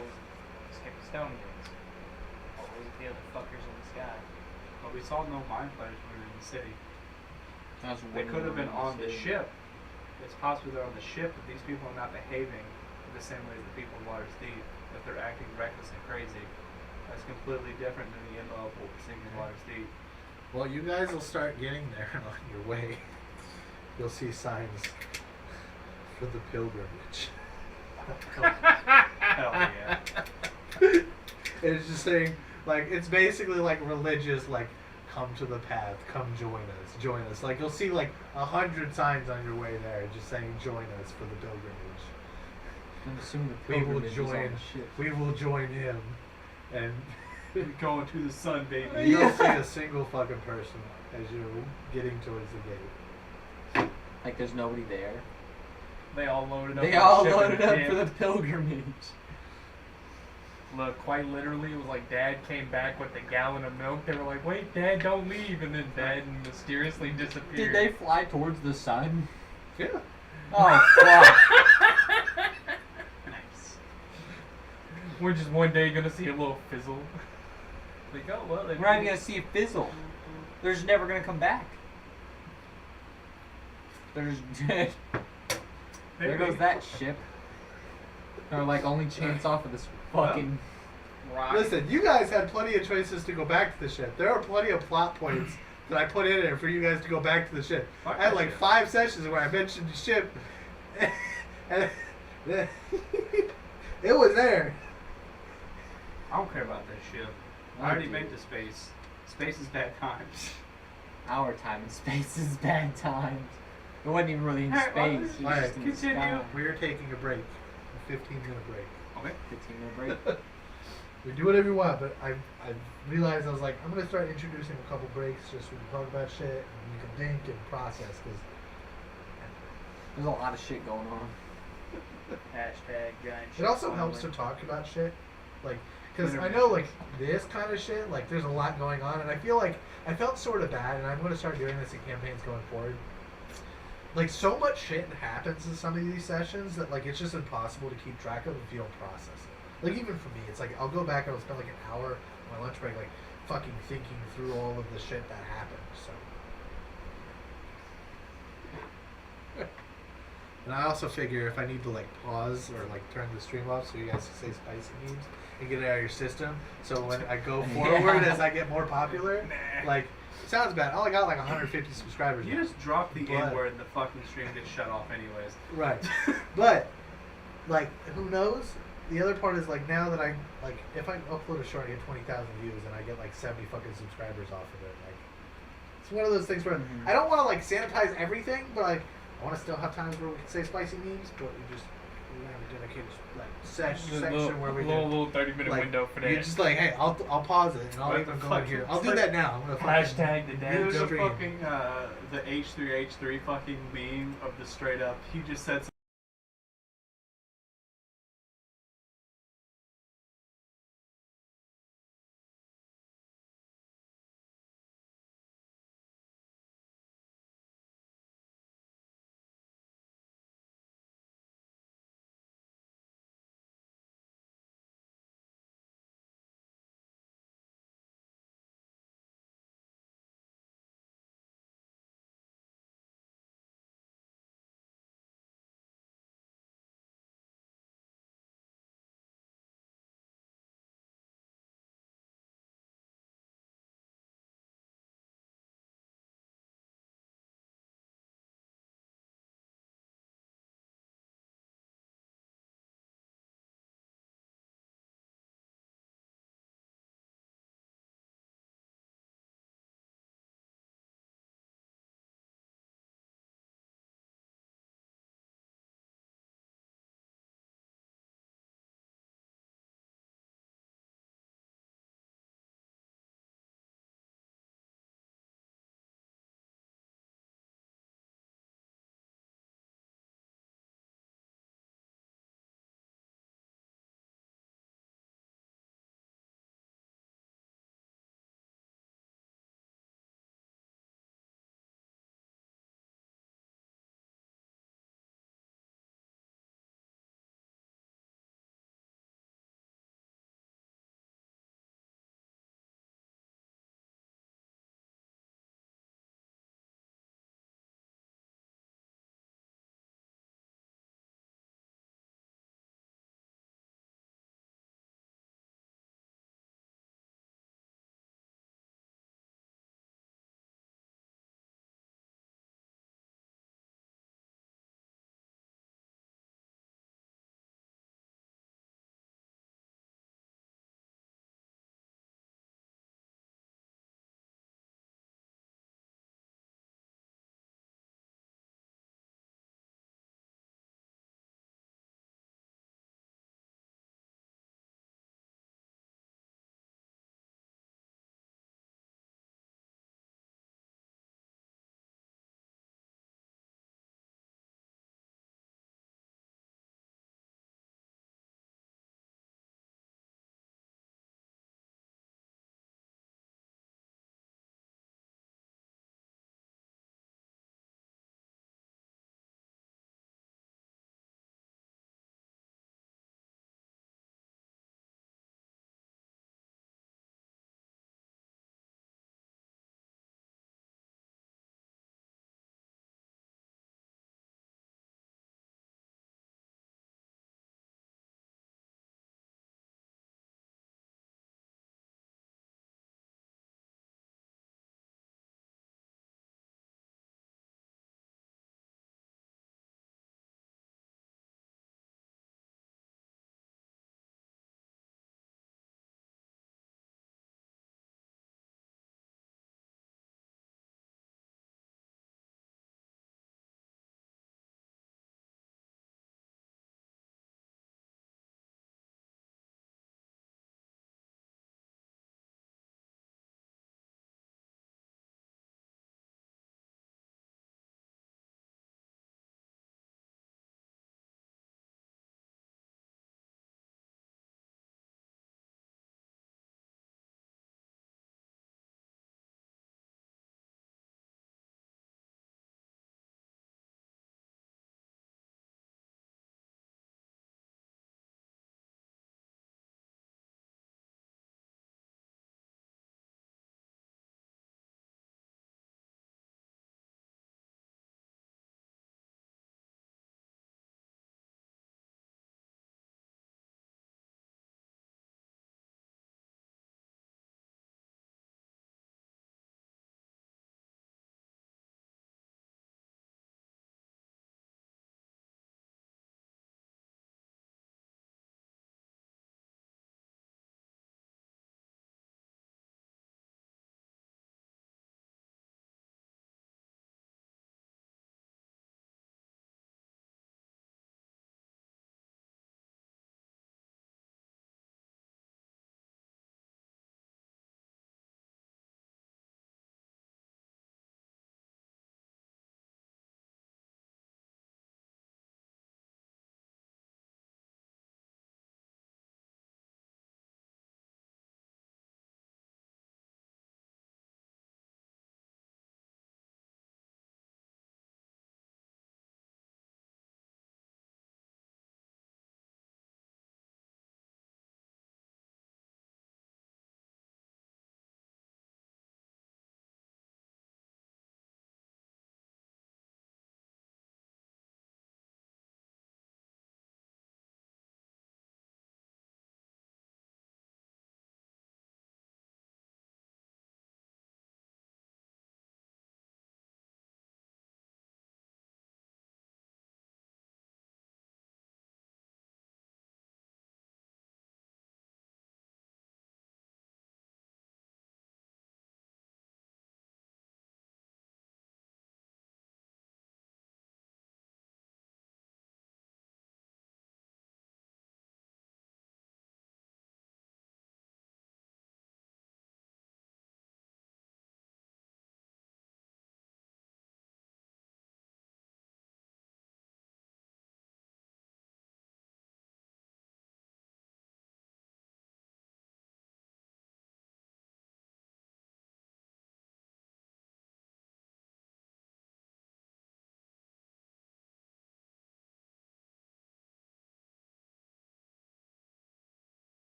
was Skippy Stonegate? Or was it the other fuckers in the sky? But we saw no mind flayers when we were in the city. That's They when could have we been were in on the city. ship. It's possible they're on the ship, but these people are not behaving the same way as the people in Water's Deep. If they're acting reckless and crazy, that's completely different than the MO of what we're seeing in Water's Deep. Well, you guys will start getting there on your way. You'll see signs for the pilgrimage. Hell yeah. It's just saying, like, it's basically like religious, like, come to the path, come join us. Like, you'll see like 100 signs on your way there just saying join us for the pilgrimage. I'm assuming the We will pilgrimage is on join. the ship. We will join him, and We're going to the sun, baby. you don't see a single fucking person as you're getting towards the gate. Like there's nobody there. They all loaded up. They on all ship and loaded up dipped. for the pilgrimage. Look, quite literally, it was like Dad came back with a gallon of milk. They were like, "Wait, Dad, don't leave!" And then Dad mysteriously disappeared. Did they fly towards the sun? Yeah. Oh fuck! Nice. We're just one day gonna see a little fizzle. Like, oh well. We're not even gonna see it fizzle. They're just never gonna come back. There's there Maybe. goes that ship. Our like only chance off of this fucking rock. Listen, you guys had plenty of choices to go back to the ship. There are plenty of plot points that I put in there for you guys to go back to the ship. Fuck I had that like ship. 5 sessions where I mentioned the ship, and it was there. I don't care about that ship. I already made the space. Space is bad times. Our time and space is bad times. It wasn't even really in Alright, well, space. It was alright, just in the continue. sky. We're taking a break, a 15-minute break. Okay. 15-minute break. We do whatever you want, but I realized I was like, I'm gonna start introducing a couple breaks just so we can talk about shit and you can think and process because There's a lot of shit going on. Hashtag giant. it also helps to talk about shit, like because I know like this kind of shit, like there's a lot going on, and I feel like I felt sort of bad, and I'm gonna start doing this in campaigns going forward. Like so much shit happens in some of these sessions that like it's just impossible to keep track of if you don't process it. Like even for me, it's like I'll go back and I'll spend like an hour on my lunch break like fucking thinking through all of the shit that happened. So And I also figure if I need to like pause or like turn the stream off so you guys can say spicy memes and get it out of your system, so when I go forward as I get more popular, Nah. like it sounds bad. I only got like 150 subscribers. You now. just drop the But- N word and the fucking stream gets shut off anyways. Right. But like who knows? The other part is like now that I like if I upload a short I get 20,000 views and I get like 70 fucking subscribers off of it. Like it's one of those things where Mhm. I don't want to like sanitize everything, but like I want to still have times where we can say spicy memes, but we have a dedicated like section where we do little 30-minute like, window for that. you're just like, hey, I'll pause it and I'll What even the go in fuck? here. I'll do that now. I'm gonna fucking Hashtag the dad Dude, the stream. fucking the H3H3 fucking meme of the straight up. He just said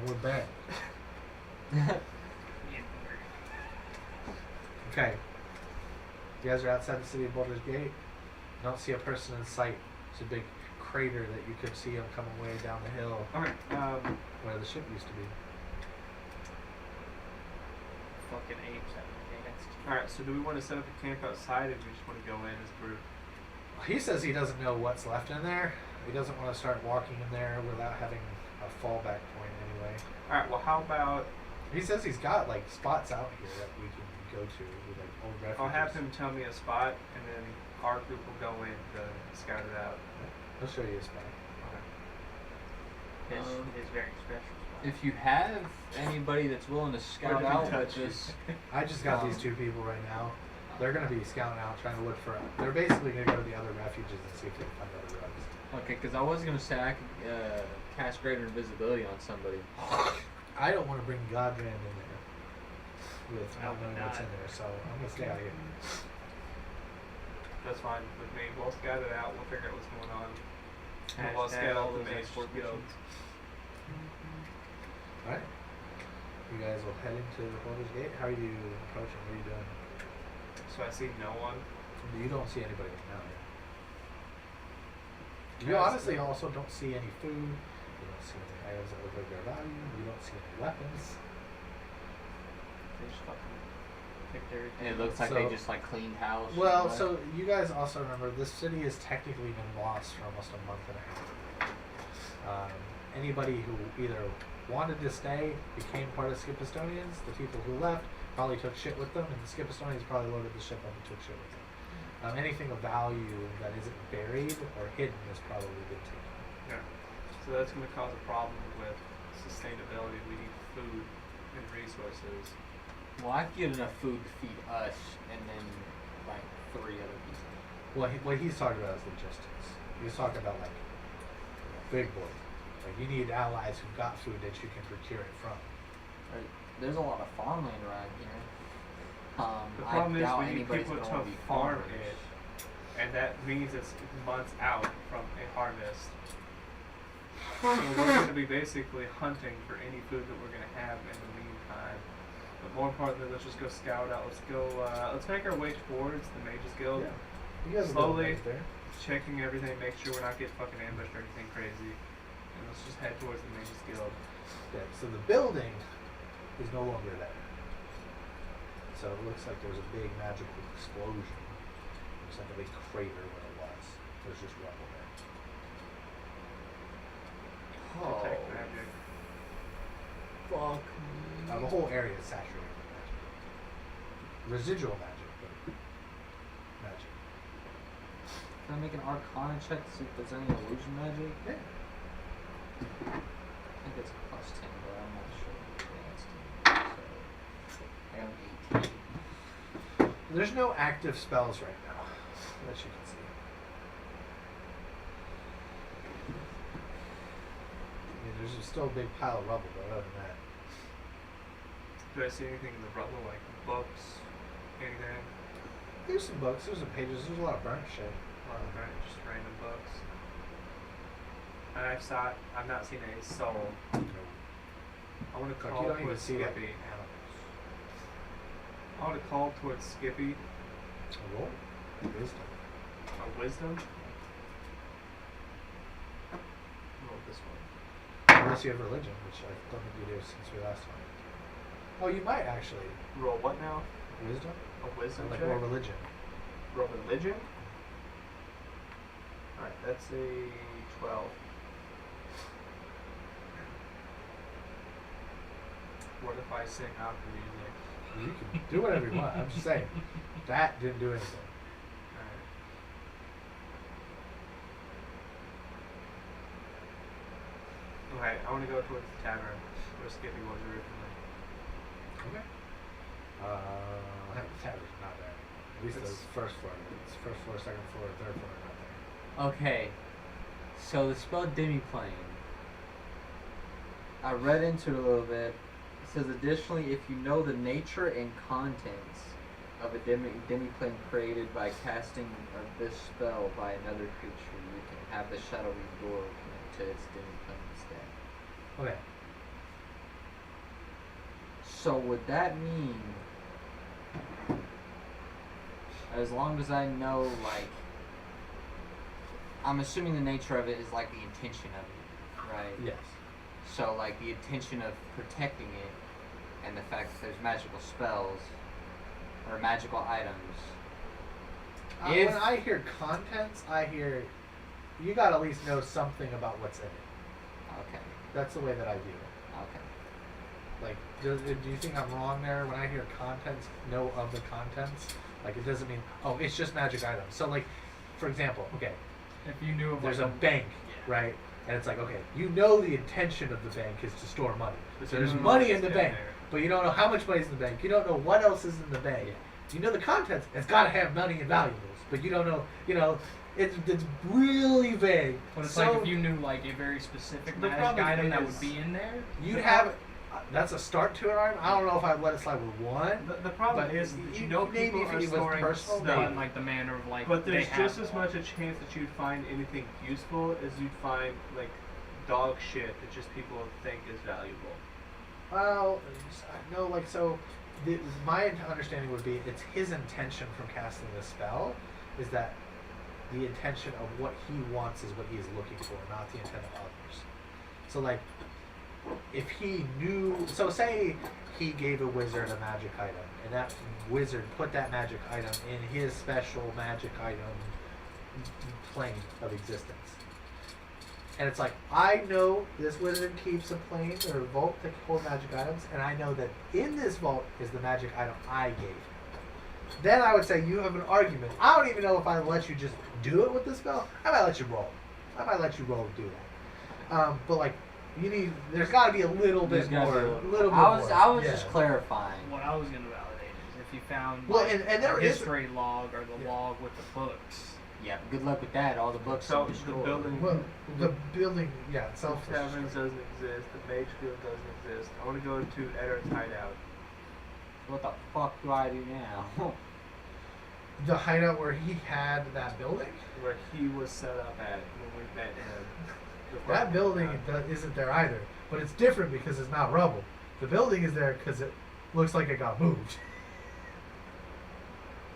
we're bad. Okay. You guys are outside the city of Baldur's Gate. You don't see a person in sight. It's a big crater that you could see them coming way down the hill Okay. where the ship used to be. Fucking apes have advanced. All right. So do we want to set up a camp outside, or do we just want to go in as a group? He says he doesn't know what's left in there. He doesn't want to start walking in there without having a fallback point anyway. All right. Well, how about He says he's got like spots out here that we can go to, with, like old refuges. I'll have him tell me a spot, and then our group will go in to scout it out. He'll show you a spot. Okay. His very special spot. If you have anybody that's willing to scout did we out with touch you? this, I just got these two people right now. They're going to be scouting out, trying to look for. They're basically going to go to the other refuges and see if they can find other rugs. okay, because I was gonna say I could cast greater invisibility on somebody. I don't want to bring Godbrand in there with not No, knowing what's in not. there, so I'm going to stay out here. That's fine with me. We'll scout it out. We'll figure out what's going on. And we'll Hashtag scout all out the those mage export guild. missions. Alright. You guys will head into the Baldur's Gate. How are you approaching? What are you doing? So I see no one. You don't see anybody right now. You Yes. honestly also don't see any food. You don't see any items that look like their value. You don't see any weapons. They just fucking picked everything. And it looks like So- they just like cleaned house. and Well, left. so you guys also remember this city has technically been lost for almost a month and a half. Anybody who either wanted to stay became part of Skipistonians. The people who left probably took shit with them, and the Skipistonians probably loaded the ship up and took shit with them. Anything of value that isn't buried or hidden is probably been taken. Yeah. So that's going to cause a problem with sustainability. We need food and resources. well, I could get enough food to feed us and then like 3 other people. Well, what he's talking about is logistics. He's talking about like big boy. Like you need allies who've got food that you can procure it from. There's a lot of farmland around here. The problem I is doubt we need anybody's people gonna to wanna be farm farmers. it, and that means it's months out from a harvest. So we're going to be basically hunting for any food that we're going to have in the meantime. But more importantly, let's just go scout out. Let's go. Let's make our way towards the Mages Guild. Yeah. You guys Slowly. are there. Checking everything, make sure we're not getting fucking ambushed or anything crazy. And let's just head towards the Mages Guild. Yeah, so the building is no longer there. So it looks like there was a big magical explosion. Looks like a big crater where it was. There's just rubble there. Detect Oh, magic. fuck The whole area is saturated with magic. Residual magic, but magic. Can I make an Arcana check to see if there's any illusion magic? Yeah. I think it's a +10, but I'm not sure. Yeah, it's 10. So I got an 18. There's no active spells right now that you can see. I mean, there's still a big pile of rubble, but other than that, Do I see anything in the rubble, like books, anything? there's some books, there's some pages, there's a lot of burnt shit. Right, just random books. I've not seen a soul. I want to Like call you don't even towards see Skippy. animals. I want to call towards Skippy. A roll? Wisdom. A wisdom. Roll this one. Unless you have religion, which I don't think you do since we last talked. Oh, you might actually. Roll what now? Wisdom? A wisdom Like check. more religion. Roll religion. All right, that's a 12. What if I sing opera music? You can do whatever you want. I'm just saying. That didn't do anything. Okay, I want to go towards the tavern where Skippy was originally. Okay. The tavern's not there. At least the It's- first floor. It's first floor, second floor, third floor are not there. Okay, so the spell Demiplane. I read into it a little bit. It says additionally, if you know the nature and contents of a demiplane created by casting of this spell by another creature, you can have the shadowy door connect to its demiplane instead. Okay. So would that mean, as long as I know, like, I'm assuming the nature of it is like the intention of it, right? Yes. So like the intention of protecting it, and the fact that there's magical spells or magical items. If- When I hear contents, I hear you got to at least know something about what's in it. Okay. That's the way that I view it. Okay. Like, do you think I'm wrong there? When I hear contents, know of the contents, like it doesn't mean it's just magic items. So like, for example, okay, If you knew of there's like a bank, yeah. right? And it's like, okay, you know the intention of the bank is to store money. But So you there's don't know money what's in the in bank, there. but you don't know how much money's in the bank. You don't know what else is in the bank. You know the contents. It's got to have money and valuables, but you don't know. It's really vague. But it's So like if you knew like a very specific The magic problem item that is- would be in there. you'd have. That's a start to an argument. I don't know if I'd let it slide with one. The problem But is that you- you know maybe people if are it was storing personal, But stuff. in like the manner of like. But they there's have just as one. much a chance that you'd find anything useful as you'd find like dog shit that just people think is valuable. Well, no, like so. My understanding would be it's his intention from casting the spell is that the intention of what he wants is what he is looking for, not the intent of others. So like, if he knew, so say he gave a wizard a magic item, and that wizard put that magic item in his special magic item plane of existence. And it's like, I know this wizard keeps a plane or a vault that holds magic items, and I know that in this vault is the magic item I gave him. Then I would say you have an argument. I don't even know if I let you just do it with the spell. I might let you roll. I might let you roll to do that. But like, there's got to be a little There's bit gotta more. be A little bit I was more. Yeah. just clarifying. What I was gonna validate is if you found Well, like, and there a is- history log or the Yeah. log with the books. Yeah, but good luck with that. All the books So are the destroyed. building, Well, the building, yeah, the itself. is- taverns doesn't exist. The mage guild doesn't exist. I want to go to Eddard's hideout. What the fuck do I do now? The hideout where he had that building. Where he was set up at when we met him. That building isn't there either, but it's different because it's not rubble. The building is there because it looks like it got moved.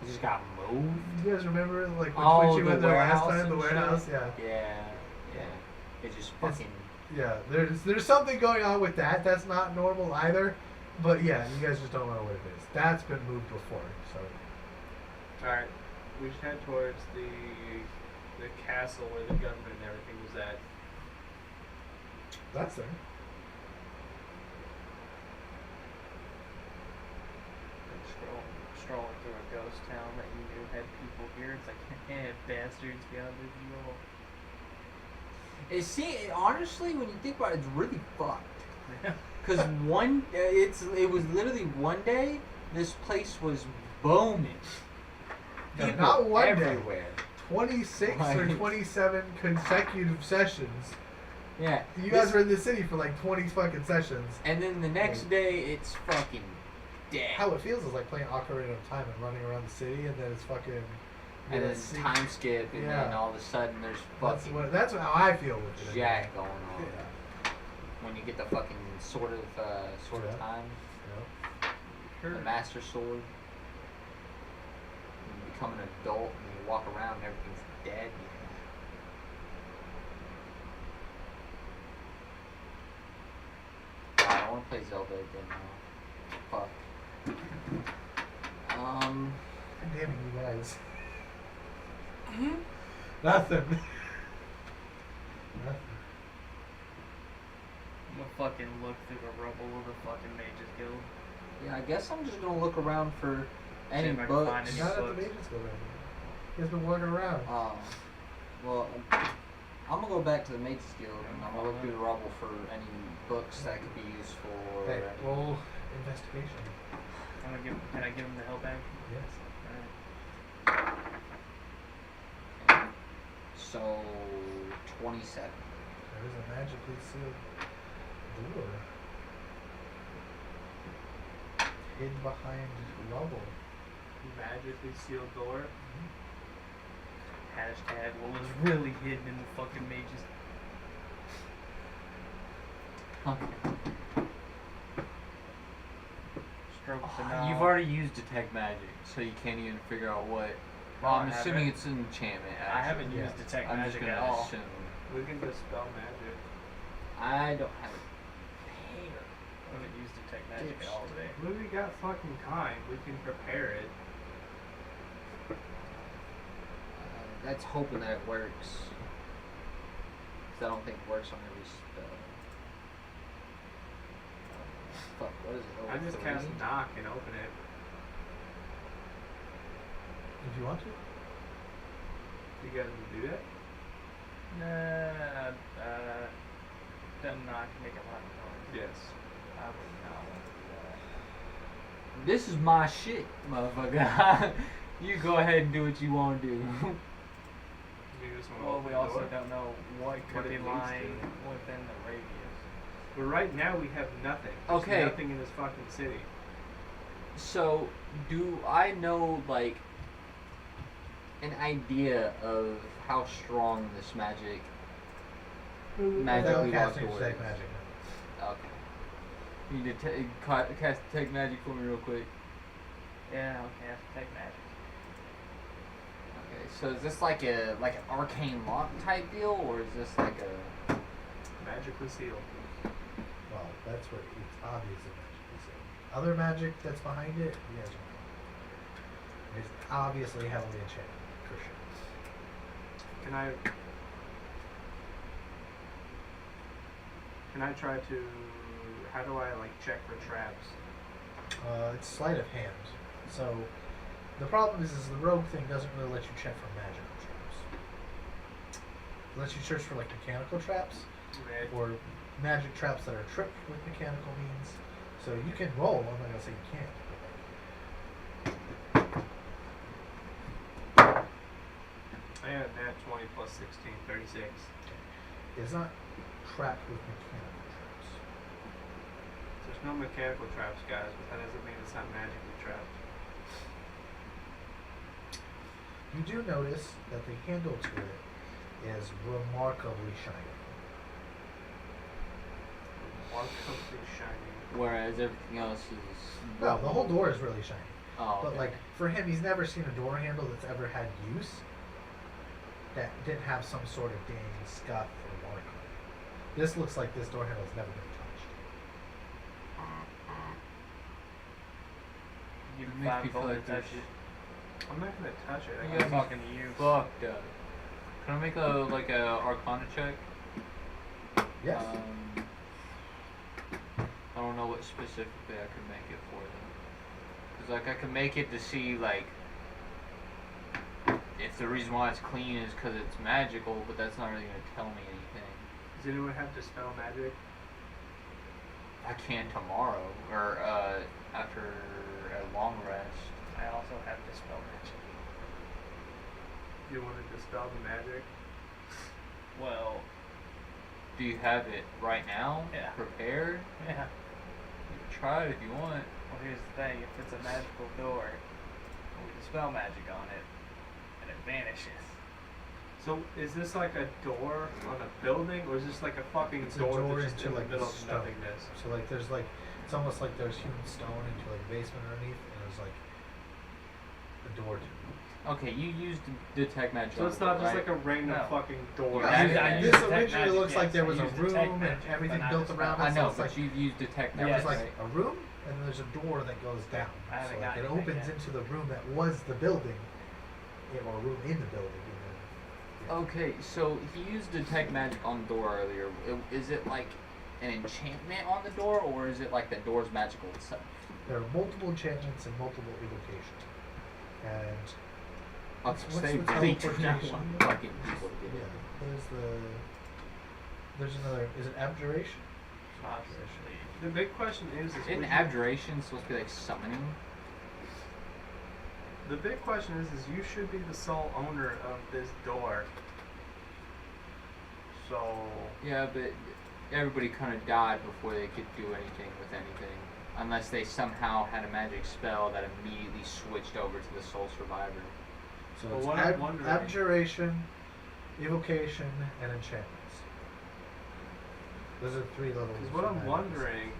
It just got moved. You guys remember like when Oh, Twitchy the went there last warehouse time? The and shit? warehouse, yeah, Yeah. It just It's- fucking. yeah. There's something going on with that. That's not normal either. But yeah, you guys just don't know what it is. That's been moved before, so Alright, we should head towards the castle where the government and everything was at. that's there. Strolling through a ghost town that you knew had people here. It's like, bastards beyond this you Honestly, when you think about it, it's really fucked. all. Cause it was literally one day this place was booming. Yeah, People not one day. everywhere. 26 or Right. 27 consecutive sessions. Yeah. You guys were in the city for like 20 fucking sessions. And then the next day it's fucking dead. How it feels is like playing Ocarina of Time and running around the city, and then it's fucking. and then see- time skip, and then Yeah. all of a sudden there's That's fucking that's how I feel with it. jack going on. Yeah. When you get the fucking sword of Yeah. time, Yeah. the master sword. When you become an adult and you walk around and everything's dead. God, I want to play Zelda again now. Fuck. God damn it, you guys. Nothing. Nothing. I'm gonna fucking look through the rubble of the fucking Mages Guild. Yeah, I guess I'm just gonna look around for any if I can find books. any Not at the books. Mages Guild right now. He has been walking around. Well, I'm gonna go back to the Mages Guild and I'm gonna look through the rubble for any books that could be useful. Or Hey, any- roll investigation. Can I give him the help back? Yes. So 27. There is a magically sealed door. Hid behind rubble. Magically sealed door. Hashtag what was really hidden in the fucking Mages. Huh. stroke the knob. You've already used detect magic, so you can't even figure out what. Well, No, I'm I assuming haven't. it's an enchantment. I Actually. haven't Yeah. used detect I'm just magic gonna at all. assume. We can dispel magic. I don't have a hair. I haven't used detect magic at all today. We got fucking time. We can prepare it. That's hoping that it works. 'Cause I don't think it works on every spell. Fuck, what is it? I just Three? cast knock and open it. If you want to. You guys will do that? Nah, doesn't knock make a lot of noise. Yes. I would not want to do that. This is my shit, motherfucker. You go ahead and do what you want to do. You just want to Well, open we the also door? don't know what could What it be leads lying to. within the radius. But right now we have nothing. There's Okay. nothing in this fucking city. So, do I know, like, an idea of how strong this magic Without magically locked casting door detect is? magic. Okay. You need to cast detect magic for me real quick. Yeah, okay, detect magic. Okay, so is this like an arcane lock type deal, or is this like a? Magically sealed. Well, that's what it's obvious in magic. So other magic that's behind it, you guys don't know. It's obviously heavily enchanted, for sure. Can I try to? How do I like check for traps? It's sleight of hand. So the problem is the rogue thing doesn't really let you check for magical traps. It lets you search for like mechanical traps or magic traps that are tripped with mechanical means. So you can roll. I'm not gonna say you can't. I had nat 20 plus 16, 36. It's not trapped with mechanical traps. There's no mechanical traps, guys, but that doesn't mean it's not magically trapped. You do notice that the handle to it is remarkably shiny. Remarkably shiny. Whereas everything else is. No, the whole door is really shiny. Oh, But okay. like for him, he's never seen a door handle that's ever had use that didn't have some sort of ding, scuff, or mark on it. This looks like this door handle has never been touched. You It makes me five feel gold like to touch there's- it. I'm not gonna touch it. You I'm guys- talking to you. Fucked up. Can I make a Arcana check? Yes. I don't know what specifically I could make it for them. Cause like I can make it to see like if the reason why it's clean is because it's magical, but that's not really gonna tell me anything. Does anyone have dispel magic? I can tomorrow or after a long rest. I also have dispel magic. You want to dispel the magic? Well, Do you have it right now? Yeah. Prepared? yeah. You can try it if you want. Well, here's the thing: if it's a magical door, we dispel magic on it, and it vanishes. So is this like a door on a building, or is this like a fucking It's a door, door that's just into, in the like, middle of stone. nothingness? So like there's like it's almost like there's hewn stone into like a basement underneath, and there's like a door to it. Okay, you used detect magic. So on it's the not door, just right? like a random No. fucking door. Yeah, This used detect originally magic, looks like yes, there I was a used room detect and magic, but everything not built dispel. around it. I so know, it's but like you've used detect there magic. was like right? a room, and then there's a door that goes down. I haven't So got like it anything opens yet. into the room that was the building, or a room in the building. And then, yeah. Okay, so he used detect magic on the door earlier. Is it like an enchantment on the door, or is it like the door's magical itself? There are multiple enchantments and multiple evocations, and Okay, What's they the really do not teleportation? want fucking people to get yeah, there's another. Is it abjuration? Possibly. The big question is in. would Isn't you- abjuration supposed to be like summoning? The big question is you should be the sole owner of this door. So Yeah, but everybody kind of died before they could do anything with anything. Unless they somehow had a magic spell that immediately switched over to the sole survivor. So Well, it's what I'm wondering- abjuration, evocation, and enchantments. Those are 3 levels. because what of I'm magic. wondering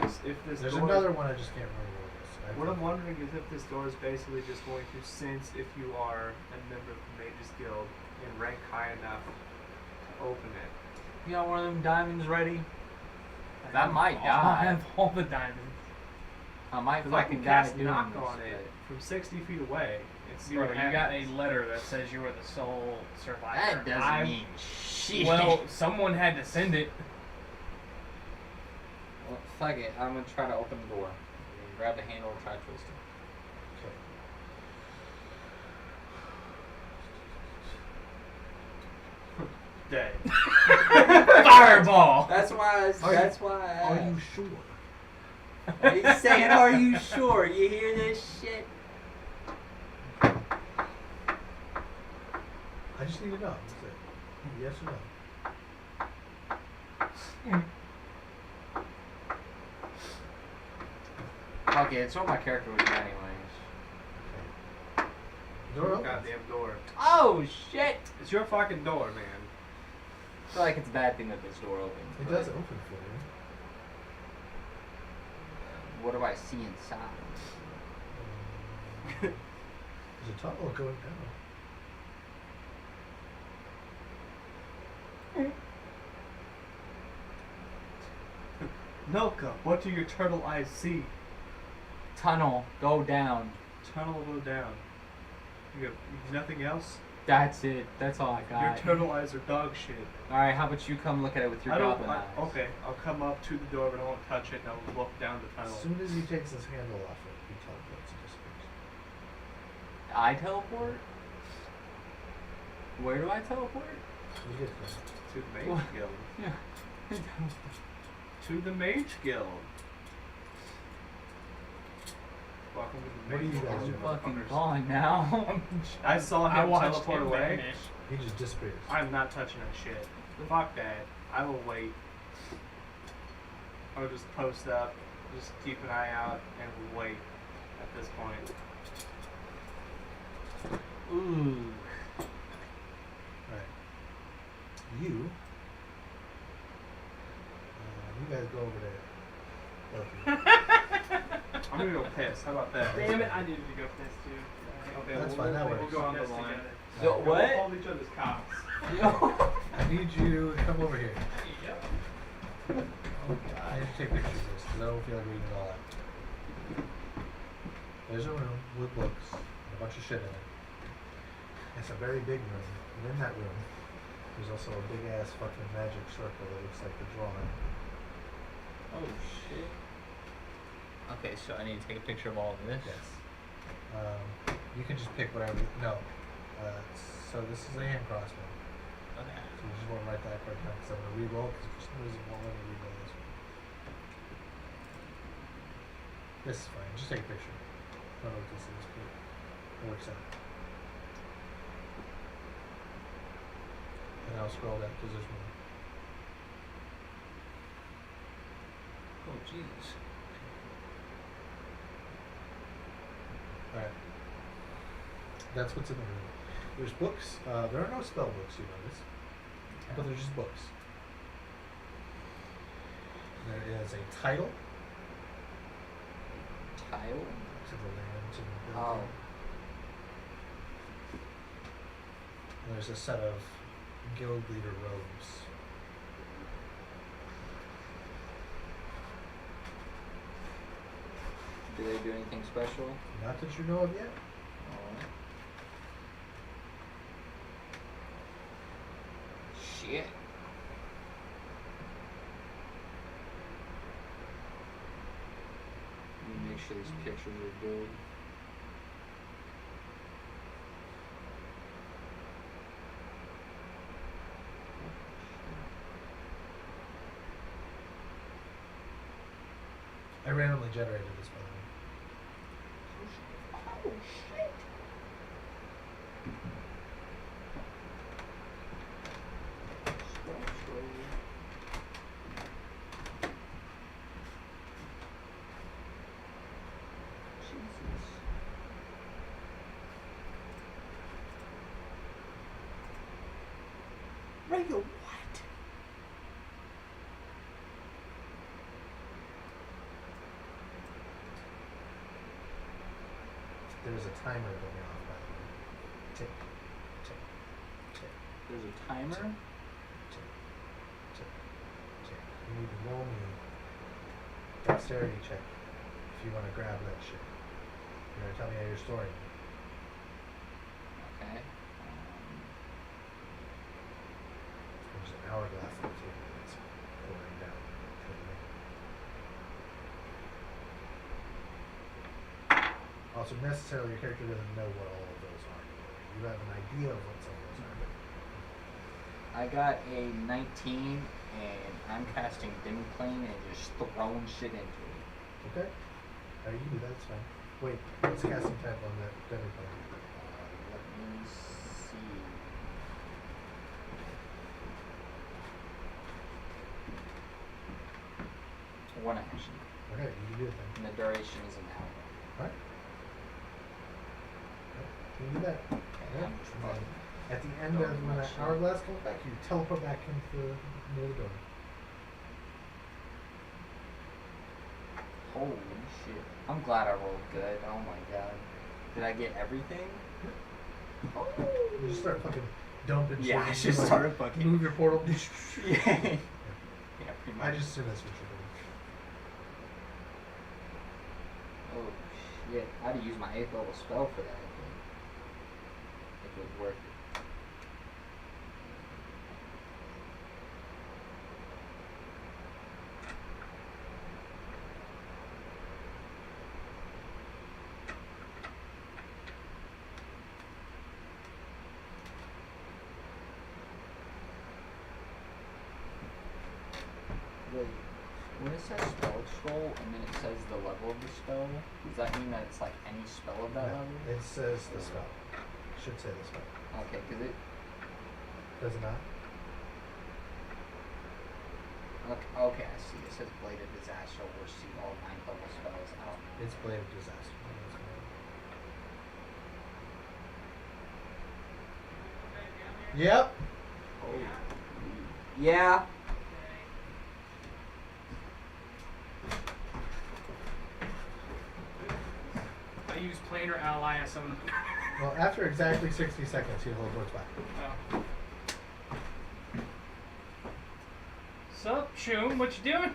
is if this There's door another one I just can't remember what it is. I What I'm wondering is if this door is basically just going to sense if you are a member of the Mages Guild and rank high enough to open it. You got one of them diamonds ready? I That have might all- die. I have all the diamonds. I might Because I fucking can die cast doing knock this, on it from 60 feet away and see Bro, what you happens. got a letter that says you were the sole survivor. That doesn't I'm- mean shit. Well, someone had to send it. Well, fuck it. I'm gonna try to open the door. Grab the handle and try to twist it. Dead. Fireball. That's why. Are That's why. I Are asked. you sure? He's saying, "Are you sure?" You hear this shit? I just need to know. That's it. Yes or no? Fuck it. It's what my character would do anyways. Door opens. Goddamn door. Oh shit! It's your fucking door, man. I feel like it's a bad thing that this door opens. It but does open for you. What do I see inside? There's a tunnel going down. Milka, what do your turtle eyes see? Tunnel. Go down. Tunnel will go down. You have nothing else? That's it. That's all I got. Your turtle eyes are dog shit. Alright, how about you come look at it with your goblin eyes? Okay, I'll come up to the door, but I won't touch it, and I'll look down the tunnel. As soon as he takes his handle off it, he teleports and disappears. I teleport? Where do I teleport? You get there. To the Mage What? Guild. Yeah. To the Mage Guild. Welcome to the What are Mage you guys I'm Guild. doing? fucking motherfuckers. gone now. I saw I him watched teleport him away. vanish. He just disappears. I'm not touching that shit. Fuck that. I will wait. I'll just post up, just keep an eye out, and wait at this point. Ooh. Alright. You guys go over there. I'm gonna go piss. How about that? Damn it, I needed to go piss too. Okay, That's we'll, fine, that we'll works. go on the Piss line. together. So, what? We'll hold each other's cocks. I need you to come over here. Yep. I need to take pictures of this because I don't feel like reading it all out. There's a room with books and a bunch of shit in it. It's a very big room, and in that room, there's also a big ass fucking magic circle that looks like the drawing. Oh shit. Okay, so I need to take a picture of all of this. Yes. You can just pick whatever. No. So this is a hand crossbow. Okay. So you just want to write that right now because I'm going to re-roll because for some reason it won't let me re-roll this one. This is fine. Just take a picture. I don't know what this is, but it works out. And I'll scroll down because there's more. Oh jeez. Alright. That's what's in the room. There's books. There are no spell books, you notice. But they're just books. There is a title Tile? to the land and the Oh. building. And there's a set of guild leader robes. Do they do anything special? Not that you know of yet. Alright. Shit. Let me make sure these pictures are good. I randomly generated this, by the way. Oh shit. Jesus. Radio, what? There's a timer going off, by the way. Tick, tick, tick, There's a timer. tick, tick, tick. You need to roll me dexterity check if you want to grab that shit. You're gonna tell me how your story. Okay. There's an hourglass on the table that's pouring down to the lake. Also, necessarily, your character doesn't know what all of those are. You have an idea of what some of those are. I got a 19, and I'm casting Dim Plane and just throwing shit into it. Okay? You can do that, it's fine. Wait, what's the casting type on that Denver plan? Let me see. One action, Okay, you can do it then. and the duration is an hour. Alright? You can do that. Okay, I'm just And then fucking at the end of throwing when my that shit. hourglass comes back, you teleport back into the middle of the door. Holy shit. I'm glad I rolled good. Oh my god. Did I get everything? Oh. You just start fucking dumping Yeah, I shit. just Like, started fucking. Move your portal. Yeah. Yeah, pretty much. I just assume that's what you're doing. Oh shit. I had to use my 8th level spell for that, I think. If it was worth it. Wait, when it says spell scroll and then it says the level of the spell, does that mean that it's like any spell of that No, level? it says the spell. Should say the spell. Okay, because it. Does it not? Okay, I see. It says Blade of Disaster will receive all 9th level spells out. It's Blade of Disaster. Yep. Holy. Yeah. I use planar ally as some. Well, after exactly 60 seconds, he teleports back. Oh. Sup, Shum? What you doing?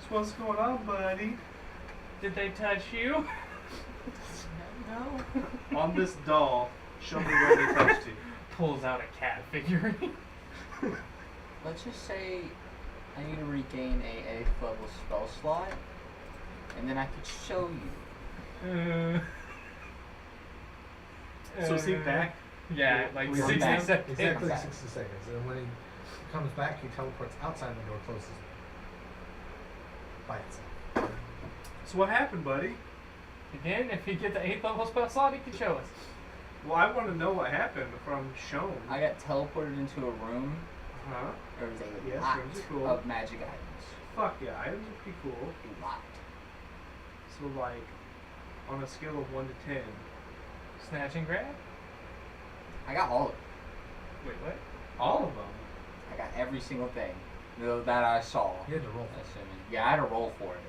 So what's going on, buddy? Did they touch you? No. On this doll, show me where they touched you. Pulls out a cat figurine. Let's just say I need to regain a 8th level spell slot, and then I could show you. So is he back? Yeah, like We 60 back. seconds. Exactly back. 60 seconds. And when he comes back, he teleports outside the door, closes it. By itself. So what happened, buddy? Again, if he gets the 8th level spell slot, he can show us. Well, I want to know what happened from Shone. I got teleported into a room. Huh? There was a Yes, lot rooms are cool. of magic items. Fuck yeah, items are pretty cool. A lot. So like, on a scale of 1 to 10, Snatch and grab? I got all of it. Wait, what? all of them. I got every single thing that I saw. He had to roll. Assuming. Yeah, I had to roll for it.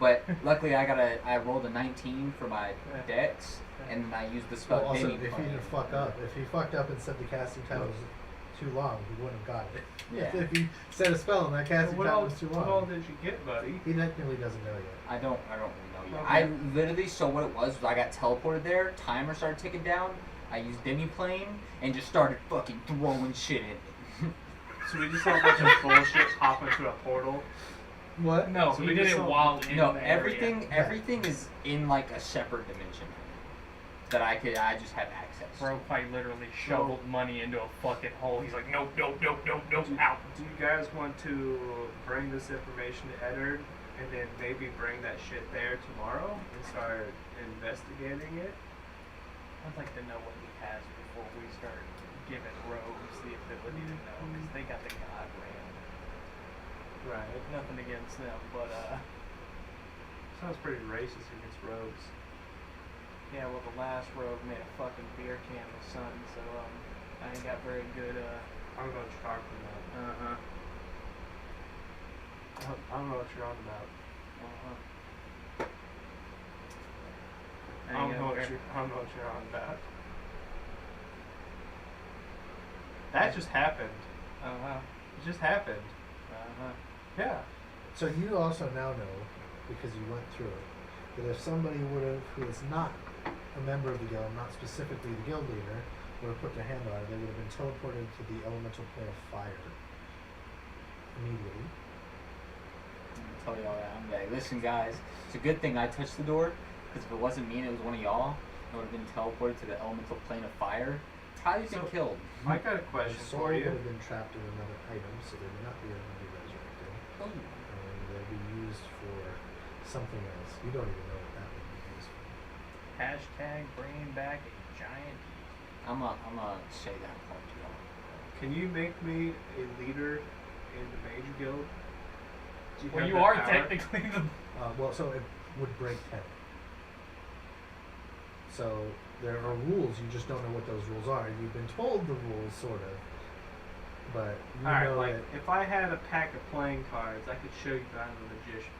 But luckily, I rolled a 19 for my dex, and then I used the spell. Well, also, Dimming if he Plane. didn't fuck up, if he fucked up and said the casting time was too long, he wouldn't have got it. Yeah. If he said a spell and that casting What time all, was too what all long, did you get, buddy? he technically doesn't know yet. I don't really know yet. Okay. I literally, so what it was I got teleported there, timer started ticking down, I used Demi Plane, and just started fucking throwing shit in. So we just saw a bunch of bullshit pop into a portal. What? No, So he we did just it saw- while in No, the everything area. everything is in like a separate dimension that I just have access. Bro quite literally shoveled money into a fucking hole. He's like, nope, nope, nope, nope, nope, out. Do you guys want to bring this information to Eddard and then maybe bring that shit there tomorrow and start investigating it? I'd like to know what he has before we start giving rogues the ability to know, because they got the god ram. Right. Nothing against them, but Sounds pretty racist against rogues. yeah, well the last rogue made a fucking beer can with sun, so I ain't got very good I don't know what you're talking about. uh-huh. I don't know what you're on about. Uh-huh. I don't I'm not sure on that. That just happened. Uh-huh. It just happened. Uh-huh. Yeah. So you also now know, because you went through it, that if somebody would have, who is not a member of the guild, not specifically the guild leader, would have put their hand on it, they would have been teleported to the elemental plane of fire immediately. I'm gonna tell y'all that. I'm like, listen, guys, it's a good thing I touched the door, because if it wasn't me and it was one of y'all, I would have been teleported to the elemental plane of fire. Probably been So- killed. I got a question Their soul for would you. have been trapped in another item, so they would not be able to be resurrected. And they'd be used for something else. You don't even know what that would be used for. Hashtag bringing back a giant. I'm gonna say that part to y'all. Can you make me a leader in the Mage Guild? Do Well, have you that are power? technically the. Well, so it would break 10. So there are rules, you just don't know what those rules are. You've been told the rules, sort of, but you Alright, know like, that. if I had a pack of playing cards, I could show you that I'm a magician.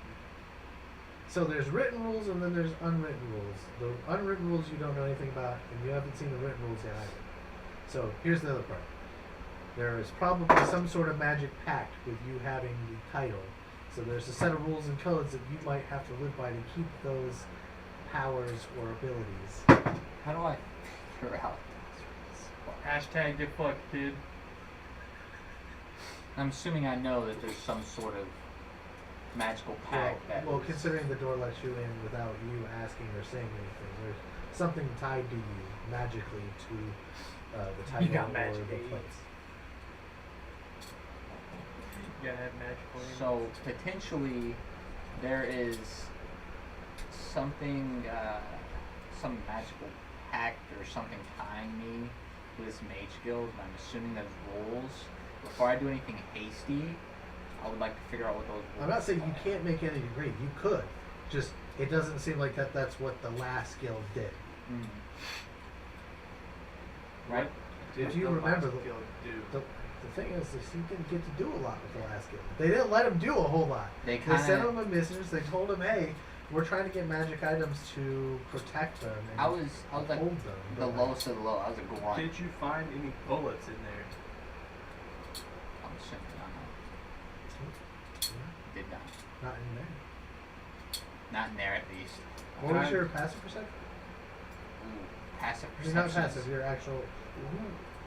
So there's written rules and then there's unwritten rules. The unwritten rules you don't know anything about, and you haven't seen the written rules yet either. So here's the other part. There is probably some sort of magic pact with you having the title. So there's a set of rules and codes that you might have to live by to keep those powers or abilities. How do I figure out this? Hashtag get fucked, kid. I'm assuming I know that there's some sort of magical pact that Well, is- considering the door lets you in without you asking or saying anything, there's something tied to you magically to the title got or magic the aids. place. You gotta have magical aids. So potentially there is something, some magical pact or something tying me to this mage guild, and I'm assuming there's rules. Before I do anything hasty, I would like to figure out what those rules I'm not saying you are. can't make any degree. You could. Just, it doesn't seem like that's what the last guild did. Mm. Right? Did If you the remember last the- guild do? The thing is, he didn't get to do a lot with the last guild. They didn't let him do a whole lot. They They sent kind him of. a message. They told him, "Hey, we're trying to get magic items to protect them and I was like hold them." the but, like, lowest of the low. I was a grunt. Did you find any bullets in there? I'm assuming I yeah, did not. not in there. Not in there at least. What was Time- your passive perception? Ooh, passive I mean, not perception. passive. Your actual.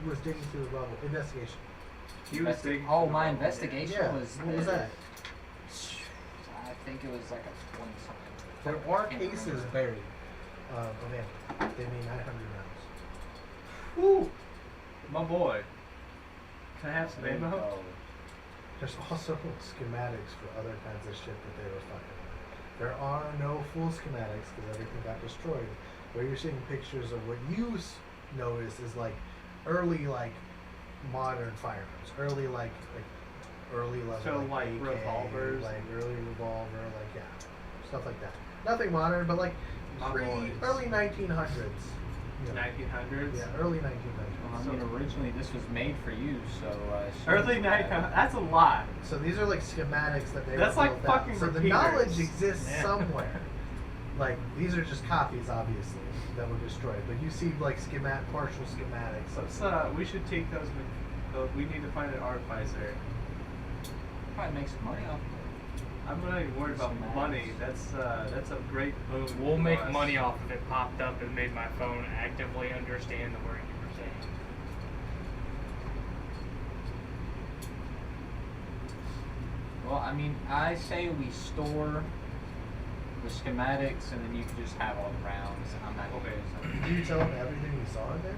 Who was digging through the rubble? Investigation. He was digging Oh, through my the rubble, yeah. investigation Yeah. was. What was that? I think it was like a 20 something. There are Can't cases remember. buried of ammo. They mean 900 rounds. Woo! My boy. Can I have some ammo? Oh, There's also schematics for other kinds of shit that they were fucking with. There are no full schematics because everything got destroyed. Where you're seeing pictures of what you notice is like early modern firearms, early early level So, like, AK, revolvers? like early revolver, yeah, stuff like that. Nothing modern, but like My boys. early 1900s. You know. 1900s? Yeah, early well, 1900s. I mean, originally this was made for you, so. Early 1900s. That's a lot. So these are like schematics that they That's were like built out. fucking So the repeaters. knowledge exists Yeah. somewhere. Like these are just copies, obviously, that were destroyed. But you see like partial schematics. Let's, we should take those. We need to find an artificer. Probably make some money off of it. I'm not even worried about Schematics. money. That's a great boon. We'll to make us. money off of it. Popped up and made my phone actively understand the word you were saying. Well, I mean, I say we store the schematics, and then you can just have all the rounds. And I'm not gonna Okay. use them. Did you tell them everything you saw in there?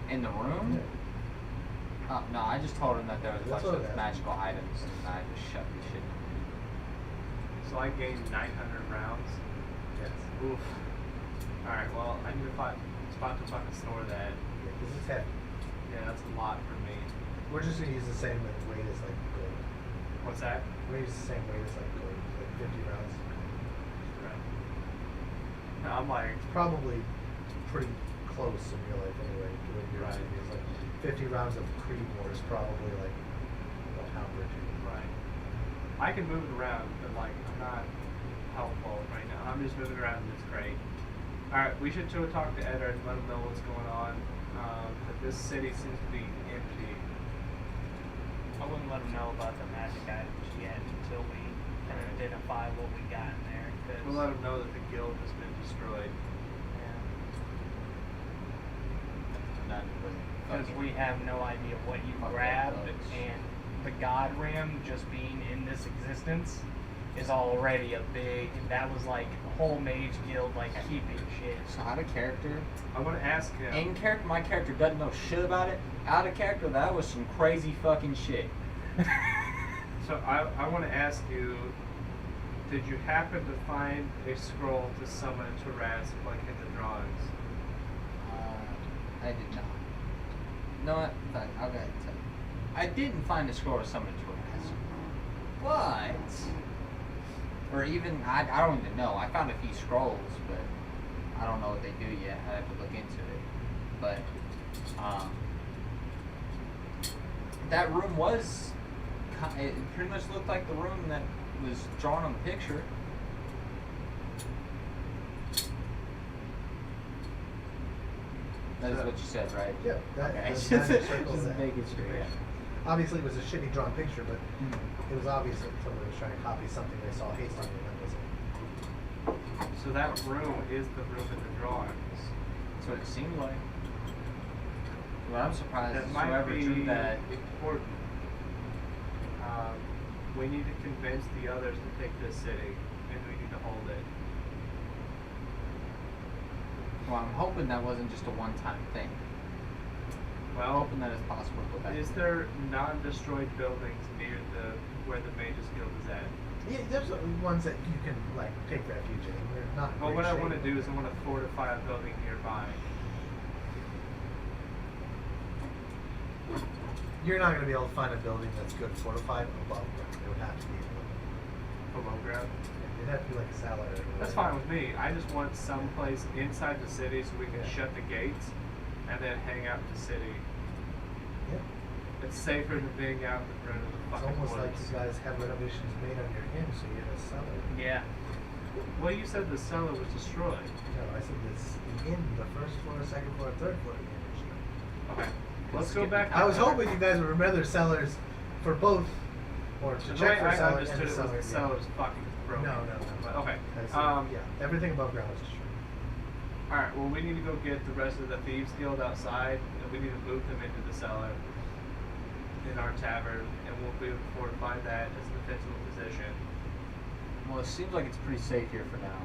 In the room? No, I just told him that there was a That's bunch what of I asked. magical items, and I just shoved the shit. So I gained 900 rounds. Yes. Oof. Alright, well, I need to find a spot to fucking store that. Yeah, because it's heavy. Yeah, that's a lot for me. We're just gonna use the same weight as like gold. What's that? We're gonna use the same weight as like gold, like 50 rounds. Right. No, I'm like, It's probably pretty close in real life anyway. The way you're Right. saying is like 50 rounds of Creedmoor is probably like a pound or two. right. I can move it around, but like, I'm not helpful right now. I'm just moving around and it's great. Alright, we should talk to Ed and let him know what's going on. But this city seems to be empty. I wouldn't let him know about the magic items yet until we can identify what we got in there. Cause, We'll let him know that the guild has been destroyed. Because we have no idea what you Fuck grabbed, those. and the God Rim just being in this existence is already a big. That was like a whole mage guild like keeping shit. So out of character, I want to ask him. in character, my character doesn't know shit about it. Out of character, that was some crazy fucking shit. So I want to ask you, did you happen to find a scroll to summon Taraz like in the drawings? I did not. No, fine, I'll go ahead and tell you. I didn't find a scroll to summon Taraz. But, or even, I don't even know. I found a few scrolls, but I don't know what they do yet. I have to look into it. But, that room was, it pretty much looked like the room that was drawn on the picture. That is what you said, right? Yeah, that Okay. the Just magic circles that- making sure, yeah. Obviously, it was a shitty drawn picture, but it was obvious that somebody was trying to copy something they saw hastily, and that was it. So that room is the room in the drawings. That's what it seemed like. Well, I'm surprised That might whoever be drew that. important. We need to convince the others to take this city, and we need to hold it. Well, I'm hoping that wasn't just a one-time thing. I'm Well, hoping that it's possible to go back. is there non-destroyed buildings near where the Mages Guild is at? Yeah, there's ones that you can like take refuge in. They're not. in Well, great what I shape. want to do is I want to fortify a building nearby. You're not going to be able to find a building that's good fortified above ground. It would have to be. Below ground. It'd have to be like a cellar. That's fine with me. I just want some place inside the city so we can Yeah. shut the gates and then hang out in the city. Yep. It's safer than being out in the front of the It's fucking almost like woods. you guys have renovations made on your inn, so you have a cellar. Yeah. Well, you said the cellar was destroyed. No, I said this the inn, the first floor, second floor, third floor of the inn. is destroyed. Okay. Let's go back. I was hoping you guys would remember cellars for both, or to The way check for I cellar understood and it the was the cellar. cellar's fucking broken. No. But okay. Yeah, everything above ground is destroyed. Alright, well, we need to go get the rest of the Thieves Guild outside, and we need to move them into the cellar in our tavern, and we'll be able to fortify that as a defensible position. Well, it seems like it's pretty safe here for now.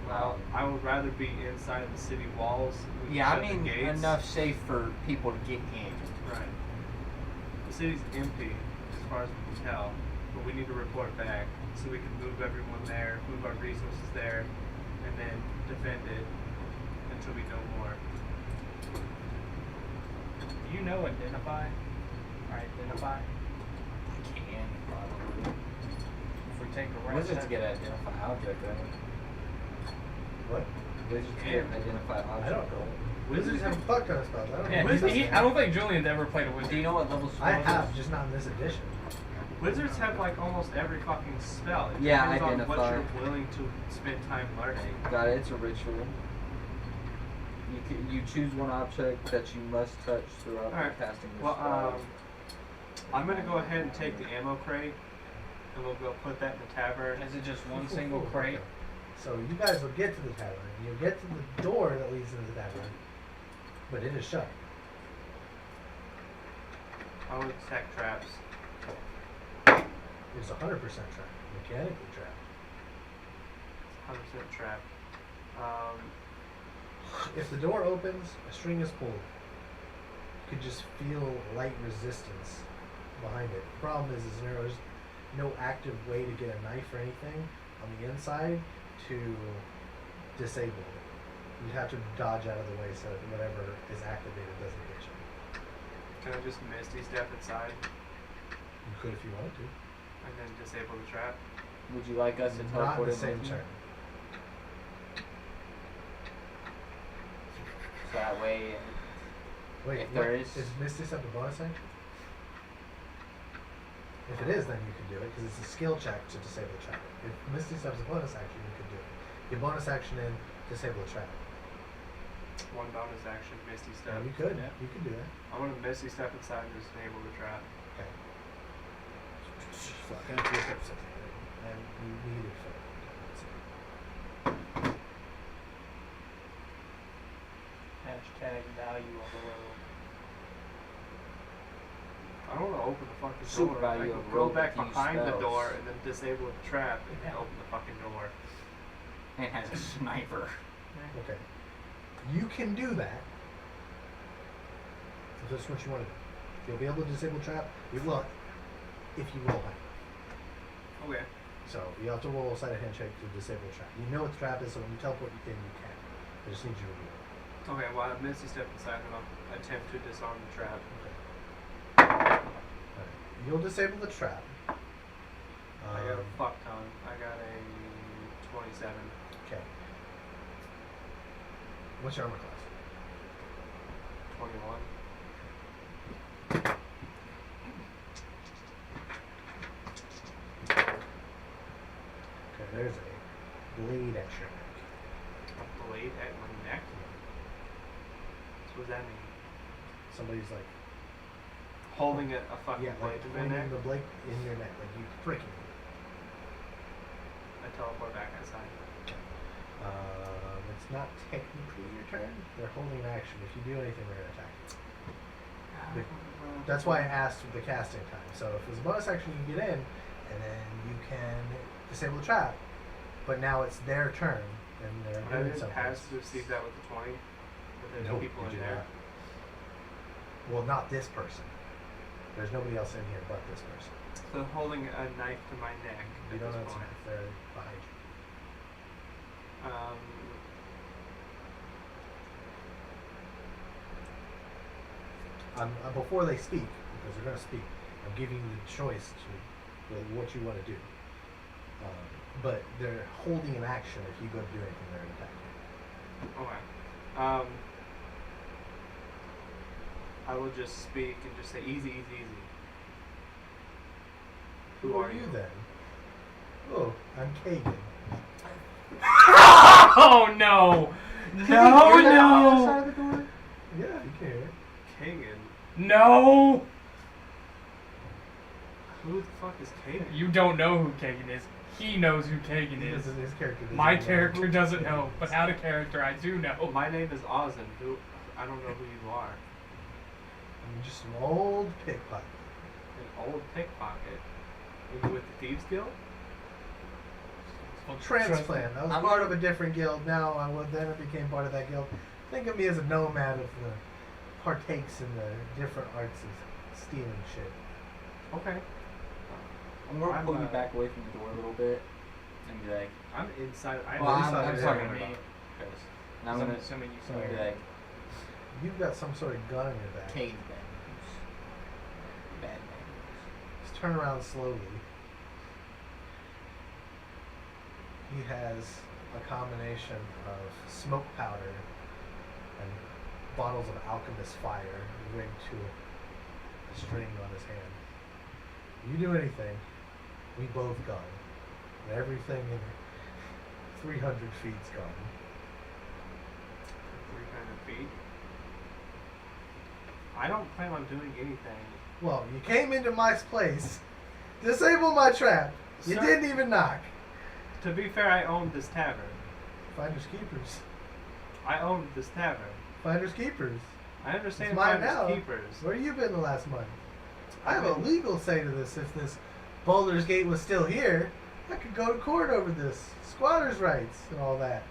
Well, I would rather be inside the city walls. We can Yeah, I shut the mean gates. enough safe for people to get in. Right. The city's empty, as far as we can tell, but we need to report back so we can move everyone there, move our resources there, and then defend it until we know more. Do you know identify? Or identify? I can probably. If we take a rest. Wizards get an identify object, right? What? Wizards Yeah. get an identify object. I don't know. Wizards have a fuck ton of spells. I don't Yeah, know. I don't think Julian's ever played a wizard. Do you know what level spell I it is? have, just not in this edition. Wizards have like almost every fucking spell. It Yeah, depends on what identify. you're willing to spend time learning. Got it. It's a ritual. You choose one object that you must touch throughout Alright, casting this well, spell. I'm gonna go ahead and take the ammo crate, and we'll go put that in the tavern. Is it just one single crate? So you guys will get to the tavern. You'll get to the door that leads into the tavern, but it is shut. I will attack traps. It's 100% trapped, mechanically trapped. 100% trap. If the door opens, a string is pulled. You could just feel light resistance behind it. The problem is there's no active way to get a knife or anything on the inside to disable it. You'd have to dodge out of the way so that whatever is activated doesn't hit you. Can I just Misty step inside You could if you wanted to. and then disable the trap? Would you like us to Not in teleport the in same with you? turn. So that way, Wait, If what, there is- Misty Step a bonus action? If it is, then you can do it because it's a skill check to disable the trap. If Misty Step's a bonus action, you can do it. You bonus action in, disable the trap. One bonus action, Misty Yeah, Step. you could. Yeah. You could do that. I'm gonna Misty Step inside and disable the trap. Okay. Fuck, I have to look up something. And you need it for Hashtag value of the road. I don't want to open the fucking Super door. value I of can go rope back that use behind the spells. door and then disable the trap and then open the fucking door. And has a sniper. Okay. You can do that. If that's what you want to do. You'll be able to disable trap. You will if you roll high. Okay. So you have to roll a sleight of hand check to disable trap. You know what the trap is, so when you teleport you can. I just need you to do it. Okay, well, I Misty Step inside and I'll attempt to disarm the trap. Alright. You'll disable the trap. I got a fuck ton. I got a 27. Okay. What's your armor class? 21. Okay, there's a blade at your neck. A blade at my neck? So what does that mean? Somebody's like, Holding a fucking yeah, blade like to my neck? pointing the blade in your neck, like you pricking it. I teleport back inside. It's not technically your turn. They're holding an action. If you do anything, they're gonna attack you. That's why I asked for the casting time. So if it's a bonus action, you can get in, and then you can disable the trap. But now it's their turn, and they're I doing didn't something. pass to receive that with the 20. But there's Nope, people you in did there. not. Well, not this person. There's nobody else in here but this person. So holding a knife to my neck You at don't this know point. if they're behind you. Before they speak, because they're going to speak, I'm giving you the choice to what you want to do. But they're holding an action. If you go to do anything, they're going to attack you. Okay. I will just speak and just say easy, easy, easy. Who are you then? Oh, I'm Kagan. Oh no! Can No, you hear that on the other no! side of the door? Yeah, you can hear it. Kagan? No! Who the fuck is Kagan? You don't know who Kagan is. He knows who Kagan He is. doesn't- his character doesn't My know. character doesn't know, but out of character I do know. My name is Ozin. Who? I don't know who you are. I'm just an old pickpocket. An old pickpocket. Are you with the Thieves Guild? Transplant. I was I'm part gonna- of a different guild. Now I then I became part of that guild. Think of me as a nomad of the partakes in the different arts of stealing shit. Okay. I'm gonna I'm, pull you back away from the door a little bit and be like, I'm inside. well, I'm inside talking there. about Chris. And I'm I'm gonna assuming you I'm gonna be saw like, You've got some sort of gun in your back. Cade's bad news. Bad news. Just turn around slowly. He has a combination of smoke powder and bottles of alchemist fire rigged to a string on his hand. You do anything, we both gone. And everything in 300 feet's gone. 300 feet. I don't plan on doing anything. Well, you came into my place, disabled my trap. You Sir. didn't even knock. To be fair, I own this tavern. Finders keepers. I own this tavern. Finders keepers. I understand It's mine finders now. keepers. Where you been the last month? I have a legal say to this. If this Boulder's Gate was still here, I could go to court over this. Squatters' rights and all that.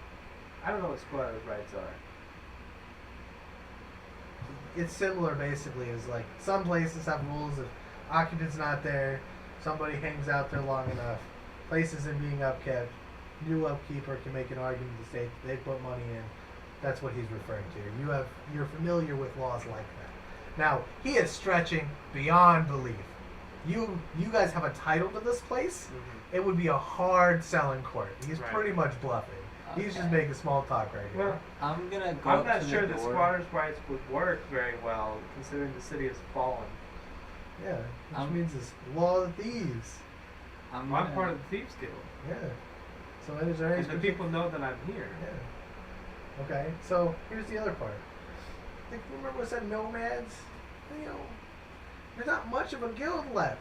I don't know what squatters' rights are. It's similar basically as like some places have rules if occupant's not there, somebody hangs out there long enough, place isn't being upkept, new upkeeper can make an argument to the state that they put money in. That's what he's referring to. You're familiar with laws like that. Now, he is stretching beyond belief. You guys have a title to this place? Mm-hmm. It would be a hard sell in court. He's Right. pretty much bluffing. He's just Okay. making small talk right here. Well, I'm gonna go I'm up not to sure the that door. squatters' rights would work very well, considering the city has fallen. Yeah, which I'm- means it's law of thieves. I'm Well, I'm gonna- part of the Thieves Guild. Yeah. So is there any And the people know that I'm here. Yeah. Okay, so here's the other part. Like, remember I said nomads? You know, there's not much of a guild left.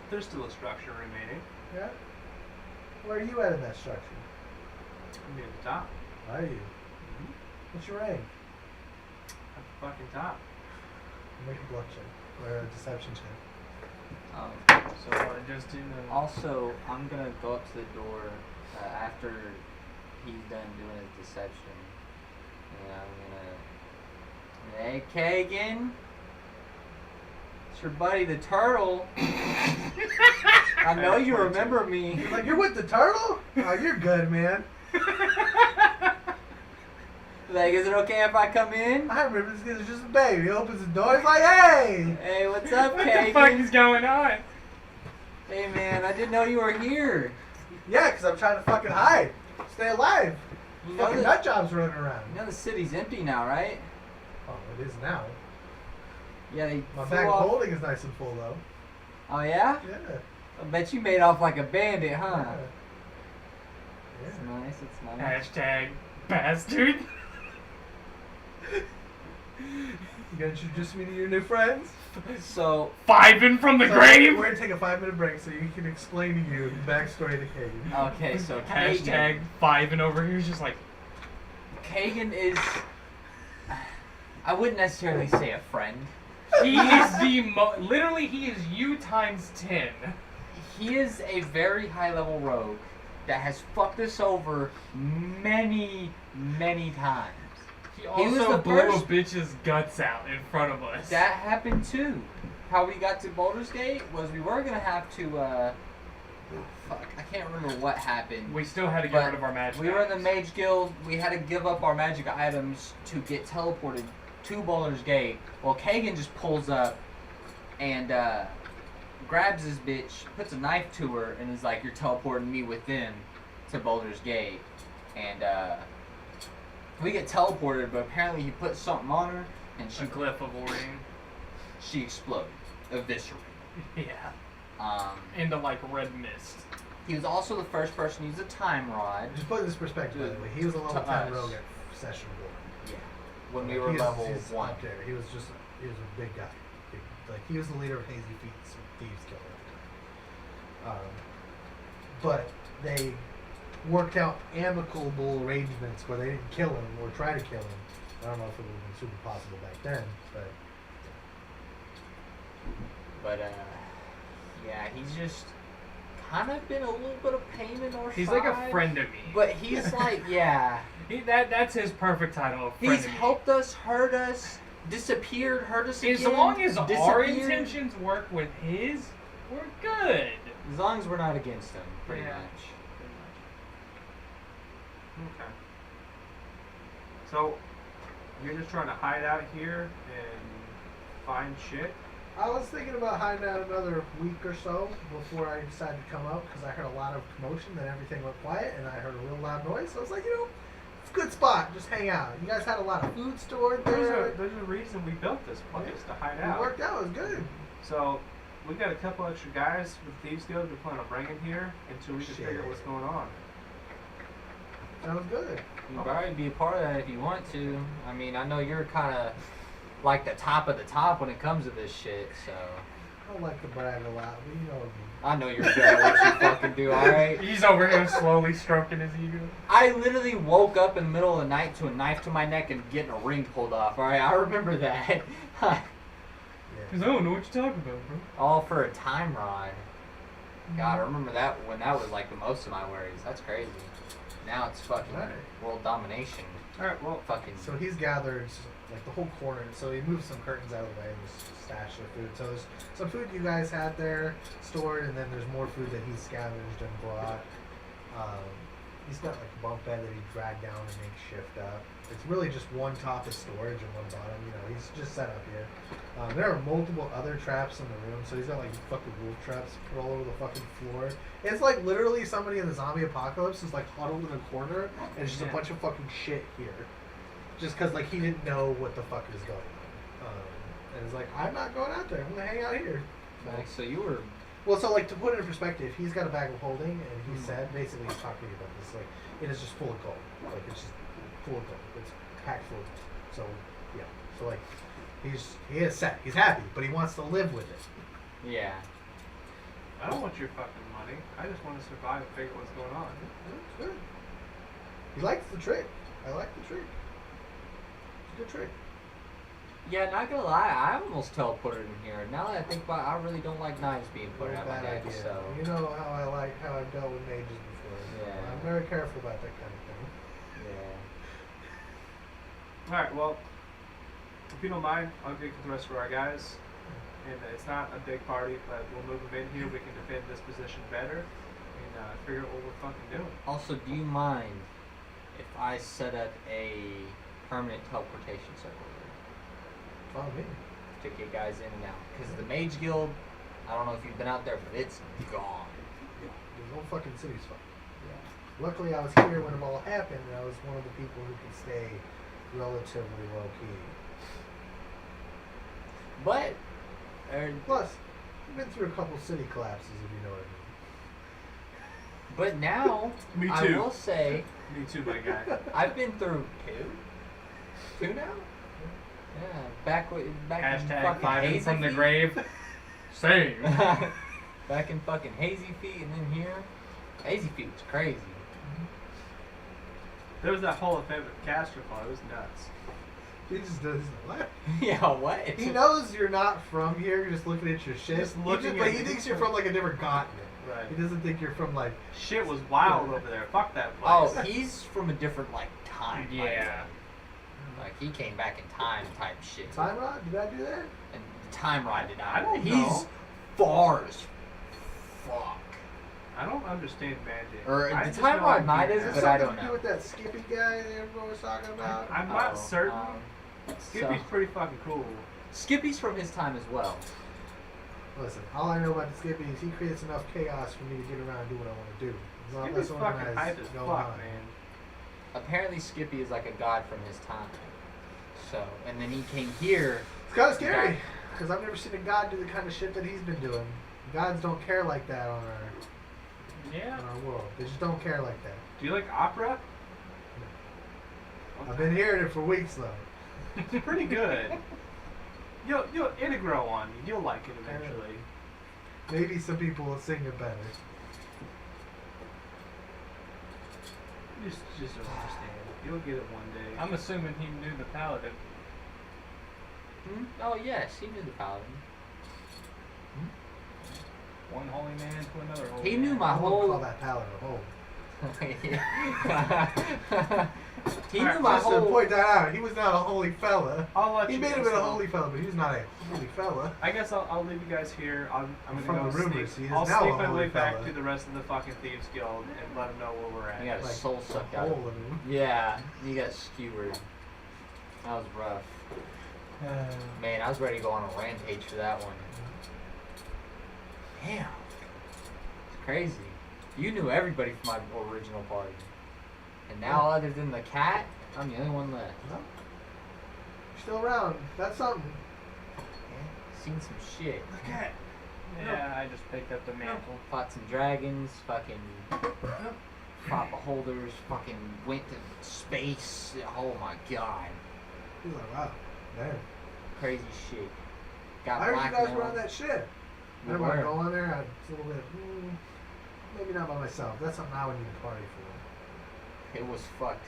There's still a structure remaining. Yeah? Where are you at in that structure? Near the top. Are you? What's your rank? At the fucking top. Make a bluff check. Or a deception check. So I just did. Also, I'm gonna go up to the door after he's done doing his deception, and I'm gonna, hey Kagan, it's your buddy the turtle. I know you remember me. You're like, you're with the turtle? Oh, you're good, man. Like, is it okay if I come in? I remember this kid's just a baby. He opens the door, he's like, hey! Hey, what's up, What the fuck Kagan? is going on? Hey man, I didn't know you were here. Yeah, because I'm trying to fucking hide. Stay alive. You know, Fucking nut jobs running around. you know the city's empty now, right? Oh, it is now. Yeah, they My flew bag of off. holding is nice and full, though. Oh yeah? Yeah. I bet you made off like a bandit, huh? Yeah. It's Yeah. nice, it's nice. Hashtag bastard. You gonna introduce me to your new friends? So, Fiving from the So, grave. We're gonna take a 5-minute break so you can explain to you the backstory to Kagan. okay, so Hashtag Fiving over here is just like. Kagan is, I wouldn't necessarily say a friend. He is the literally he is you times 10. He is a very high level rogue that has fucked us over many, many times. He was also the blew first- a bitch's guts out in front of us. That happened too. How we got to Baldur's Gate was we were gonna have to, fuck, I can't remember what happened. We still had to get But rid of our magic. We were in the items. Mage Guild. We had to give up our magic items to get teleported to Baldur's Gate. Well, Kagan just pulls up and grabs this bitch, puts a knife to her, and is like, "You're teleporting me with them to Baldur's Gate." And we get teleported, but apparently he put something on her, and A glyph of Orion. she exploded, eviscerated. Yeah. Into like red mist. He was also the first person to use a time rod. Just put in this perspective, by the way. He was a level To 10 us. rogue at session 1. Yeah. When we Like, were he's level 1. Up there. He was a big guy. Like, he was the leader of Hazy Feet's Thieves Guild at the time. But they worked out amicable arrangements where they didn't kill him or try to kill him. I don't know if it would have been super possible back then, but But yeah, he's just kind of been a little bit of pain in our He's side. like a friend to me. But he's like, yeah, That's his perfect title. A friend he's to me. helped us, hurt us, disappeared, hurt us As again. long as our disappeared. intentions work with his, we're good. As long as we're not against him, pretty Yeah. much. Okay. So, you're just trying to hide out here and find shit? I was thinking about hiding out another week or so before I decided to come out because I heard a lot of commotion, then everything went quiet, and I heard a real loud noise. So I was like, it's a good spot. Just hang out. You guys had a lot of food stored there. There's a reason we built this place, to hide It out. worked out. It was good. So, we got a couple extra guys from Thieves Guild we plan on bringing here until we can figure out what's going on. Sounds good. You can probably be a part of that if you want to. I mean, I know you're kind of like the top of the top when it comes to this shit, so. I don't like to brag a lot, but you know me. I know you're good at what you fucking do, alright? He's over here slowly stroking his ego. I literally woke up in the middle of the night to a knife to my neck and getting a ring pulled off, alright? I remember that. Cause I don't know what you're talking about, bro. All for a time rod. God, I remember that when that was like the most of my worries. That's crazy. Now it's fucking Right. world domination. Alright, well, Fucking. So he's gathered like the whole corner. So he moved some curtains out of the way and just stashed the food. So there's some food you guys had there stored, and then there's more food that he's scavenged and brought. He's got like a bunk bed that he dragged down and makeshift up. It's really just one top is storage and one bottom. He's just set up here. There are multiple other traps in the room, so he's got like fucking wolf traps put all over the fucking floor. It's like literally somebody in the zombie apocalypse is like huddled in a corner, and it's just a bunch of fucking shit here. Just because like he didn't know what the fuck was going on, and it's like I'm not going out there. I'm gonna hang out here. So you were. Well, so like to put it in perspective, he's got a bag of holding, and he Mhm. said basically he's talking about this like it is just full of gold, like it's just full of gold, it's packed full of gold. So yeah, so like he is set, he's happy, but he wants to live with it. Yeah. I don't want your fucking money. I just want to survive and figure what's going on. That's good. He likes the trick. I like the trick. It's a good trick. Yeah, not gonna lie, I almost teleported in here. Now that I think about it, I really don't like knives being put Very out my bad neck, idea. so. You know how I've dealt with mages before. Yeah. I'm very careful about that kind of thing. Yeah. Alright, well, if you don't mind, I'll get to the rest of our guys. And it's not a big party, but we'll move them in here. We can defend this position better and figure out what we're fucking doing. Also, do you mind if I set up a permanent teleportation circle Follow me. to get guys in and out? Because the Mage Guild, I don't know if you've been out there, but it's gone. The whole fucking city's fucked. Yeah. Luckily, I was here when it all happened, and I was one of the people who could stay relatively low key. But, Plus, I've been through a couple city collapses, if you know what I mean. but now, Me I too. will say, Me too, my guy. I've been through two now? Yeah, back in Hashtag fucking five in Hazy from the Feet. grave. Same. Back in fucking Hazy Feet, and then here, Hazy Feet was crazy. There was that whole event with Castrofall. It was nuts. He just does what? Yeah, what? He knows you're not from here. You're just looking at your shit. Just looking but at he it. thinks you're from like a different continent. Right. He doesn't think you're from like. Shit was wild over there. Fuck that Oh, place. he's from a different like time. by the way. Yeah. Like he came back in time type shit. Time Rod? Did I do that? And the time ride did not. I don't He's know. far as fuck. I don't understand magic. Or I the just time know ride I'm might here is, now. but I don't Something to do know. with that Skippy guy that everyone was talking about. I'm not Oh, certain. um, Skippy's so- pretty fucking cool. Skippy's from his time as well. Listen, all I know about the Skippy is he creates enough chaos for me to get around and do what I want to do. There's not Skippy's less fucking organized hype as going fuck, on. man. Apparently Skippy is like a god from his time. So, and then he came here. It's kind of scary because I've never seen a god do the kind of shit that he's been doing. Gods don't care like that on Yeah. our world. They just don't care like that. Do you like opera? I've been hearing it for weeks though. It's pretty good. It'll grow on you. You'll like it eventually. Maybe some people will sing it better. You just don't understand. You'll get it one day. I'm assuming he knew the paladin. Hmm? Oh yes, he knew the paladin. One holy man to another holy He man. knew my I won't whole. call that paladin a hole. He Alright, knew my Just to whole. point that out, he was not a holy fella. I'll let He you may have guys been a know. holy fella, but he was not a holy fella. I guess I'll leave you guys here. I'm gonna From go the rumors, he sneak. is I'll now sneak a my holy way back fella. to the rest of the fucking Thieves Guild and let them know where we're at. He got his Like, soul sucked a out. hole in him. Yeah, he got skewered. That was rough. Man, I was ready to go on a rampage for that one. Damn. It's crazy. You knew everybody from my original party. And now, other than the cat, I'm the only one left. Well, you're still around. That's something. Yeah, seen some shit. Okay. Yeah, I just picked up the mantle. Fought some dragons, fucking fought beholders, fucking went to space. Oh my god. He's like, wow, damn. Crazy shit. Got I heard you guys blackmailed. were on that shit. We I didn't want to were. go on there. I was a little bit, maybe not by myself. That's something I would need a party for. It was fucked.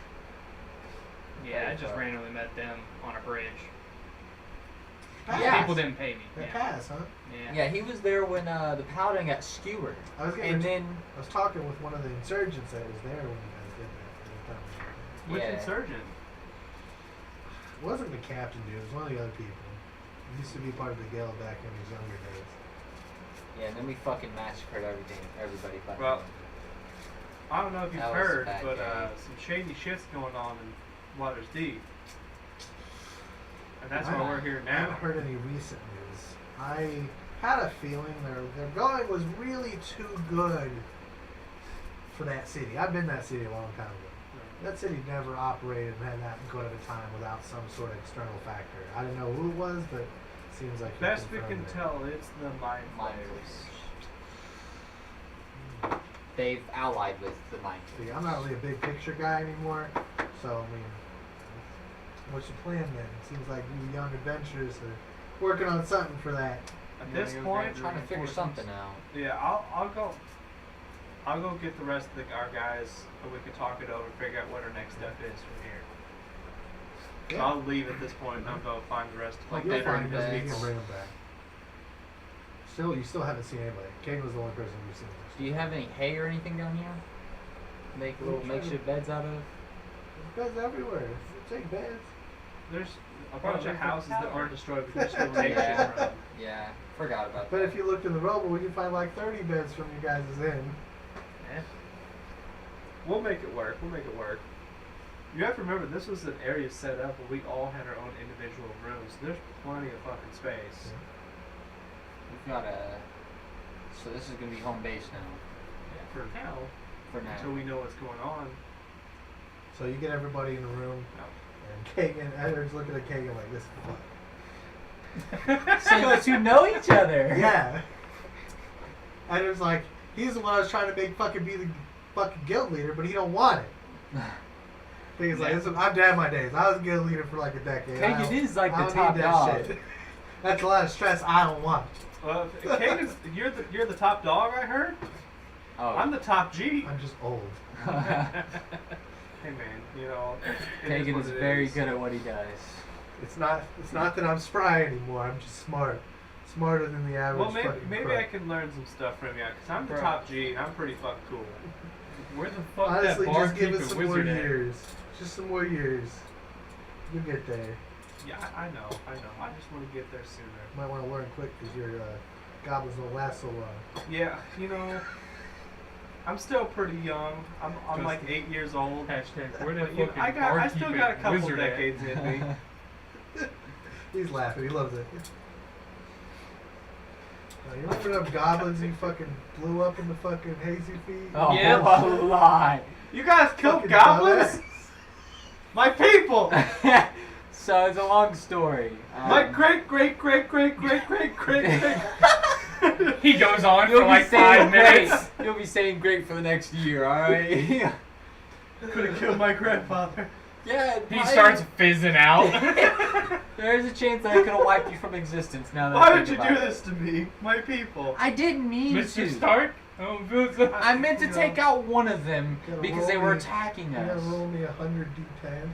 Yeah, I just randomly met them on a bridge. Yeah. People didn't pay me. That Yeah. pass, huh? Yeah. Yeah, he was there when the paladin got skewered. I was getting. And then, I was talking with one of the insurgents that was there when you guys did that. For the time. Which Yeah. insurgent? It wasn't the captain, dude. It was one of the other people. He used to be part of the guild back in his younger days. yeah, and then we fucking massacred everybody. Fucking. Well, I don't know if you've That was a heard, bad but day. some shady shit's going on in Waters Deep. And that's why I- we're here I haven't now. heard any recent news. I had a feeling their going was really too good for that city. I've been in that city a long time ago. That city never operated and had that good of a time without some sort of external factor. I didn't know who it was, but it seems like you Best we confirmed can it. tell, it's the Mind Mind Flayers. they've allied with the Night. See, I'm not really a big picture guy anymore, so I mean, what's your plan then? It seems like you young adventurers are working on something for that. At this point, Trying to figure something out. yeah, I'll go get the rest of our guys, and we can talk it over, figure out what our next step is from here. So Yeah. I'll leave at this point, and I'll go find the rest of Like You'll they find bring them, you bags. can bring them back. Still, you still haven't seen anybody. King was the only person you've seen. Do you have any hay or anything down here? Make little makeshift beds out of? There's beds everywhere. Take beds. There's a bunch of houses that aren't destroyed, but you still Yeah. take shit from. Yeah, forgot about But that. if you looked in the robo, we can find like 30 beds from you guys' in. Yeah. We'll make it work. We'll make it work. You have to remember, this was an area set up where we all had our own individual rooms. There's plenty of fucking space. We've got a. So this is gonna be home base now. For now, For now. until we know what's going on. So you get everybody in the room, and Kagan, Edward's looking at Kagan like this. Fuck. So you two know each other. Yeah. Edward's like, he's the one I was trying to make fucking be the fucking guild leader, but he don't want it. Kagan's like, listen, I've had my days. I was a guild leader for like a decade. Kagan is like I the don't top need that dog. shit. That's a lot of stress I don't want. Well, Kagan's, you're the top dog, I heard. Oh. I'm the top G. I'm just old. Hey man, you know. it Kagan what is it very is. good at what he does. It's not that I'm spry anymore. I'm just smart. Smarter than the average Well, fucking maybe crook. I can learn some stuff from you, because I'm the Bro. top G and I'm pretty fucking cool. Where the fuck Honestly, that just give barkeep it some and more wizard at? years. Just some more years. You'll get there. Yeah, I know. I just want to get there sooner. Might want to learn quick because your goblins don't last so long. Yeah, you know, I'm still pretty young. I'm like 8 years old. Hashtag where the But, you know, fucking I barkeep still got a and couple wizard at? decades in me. He's laughing. He loves it. You remember them goblins you fucking blew up in the fucking hazy feet? Oh, Yeah. what a lie. You guys killed Fucking goblins? dumbass. My people! So it's a long story. My great, great, great, great, great, great, great, great. He goes on You'll for be like saying 5 minutes. great. You'll be saying great for the next year, alright? Could have killed my grandfather. Yeah, He probably- starts fizzing out. There's a chance that I could have wiped you from existence now that Why I would think you about do it. this to me? My people. I didn't mean Mr. to. Stark? Oh, Bill Stark. I meant to You take know. out one of them Gotta because roll they were me- attacking You gotta us. roll me 100 d10.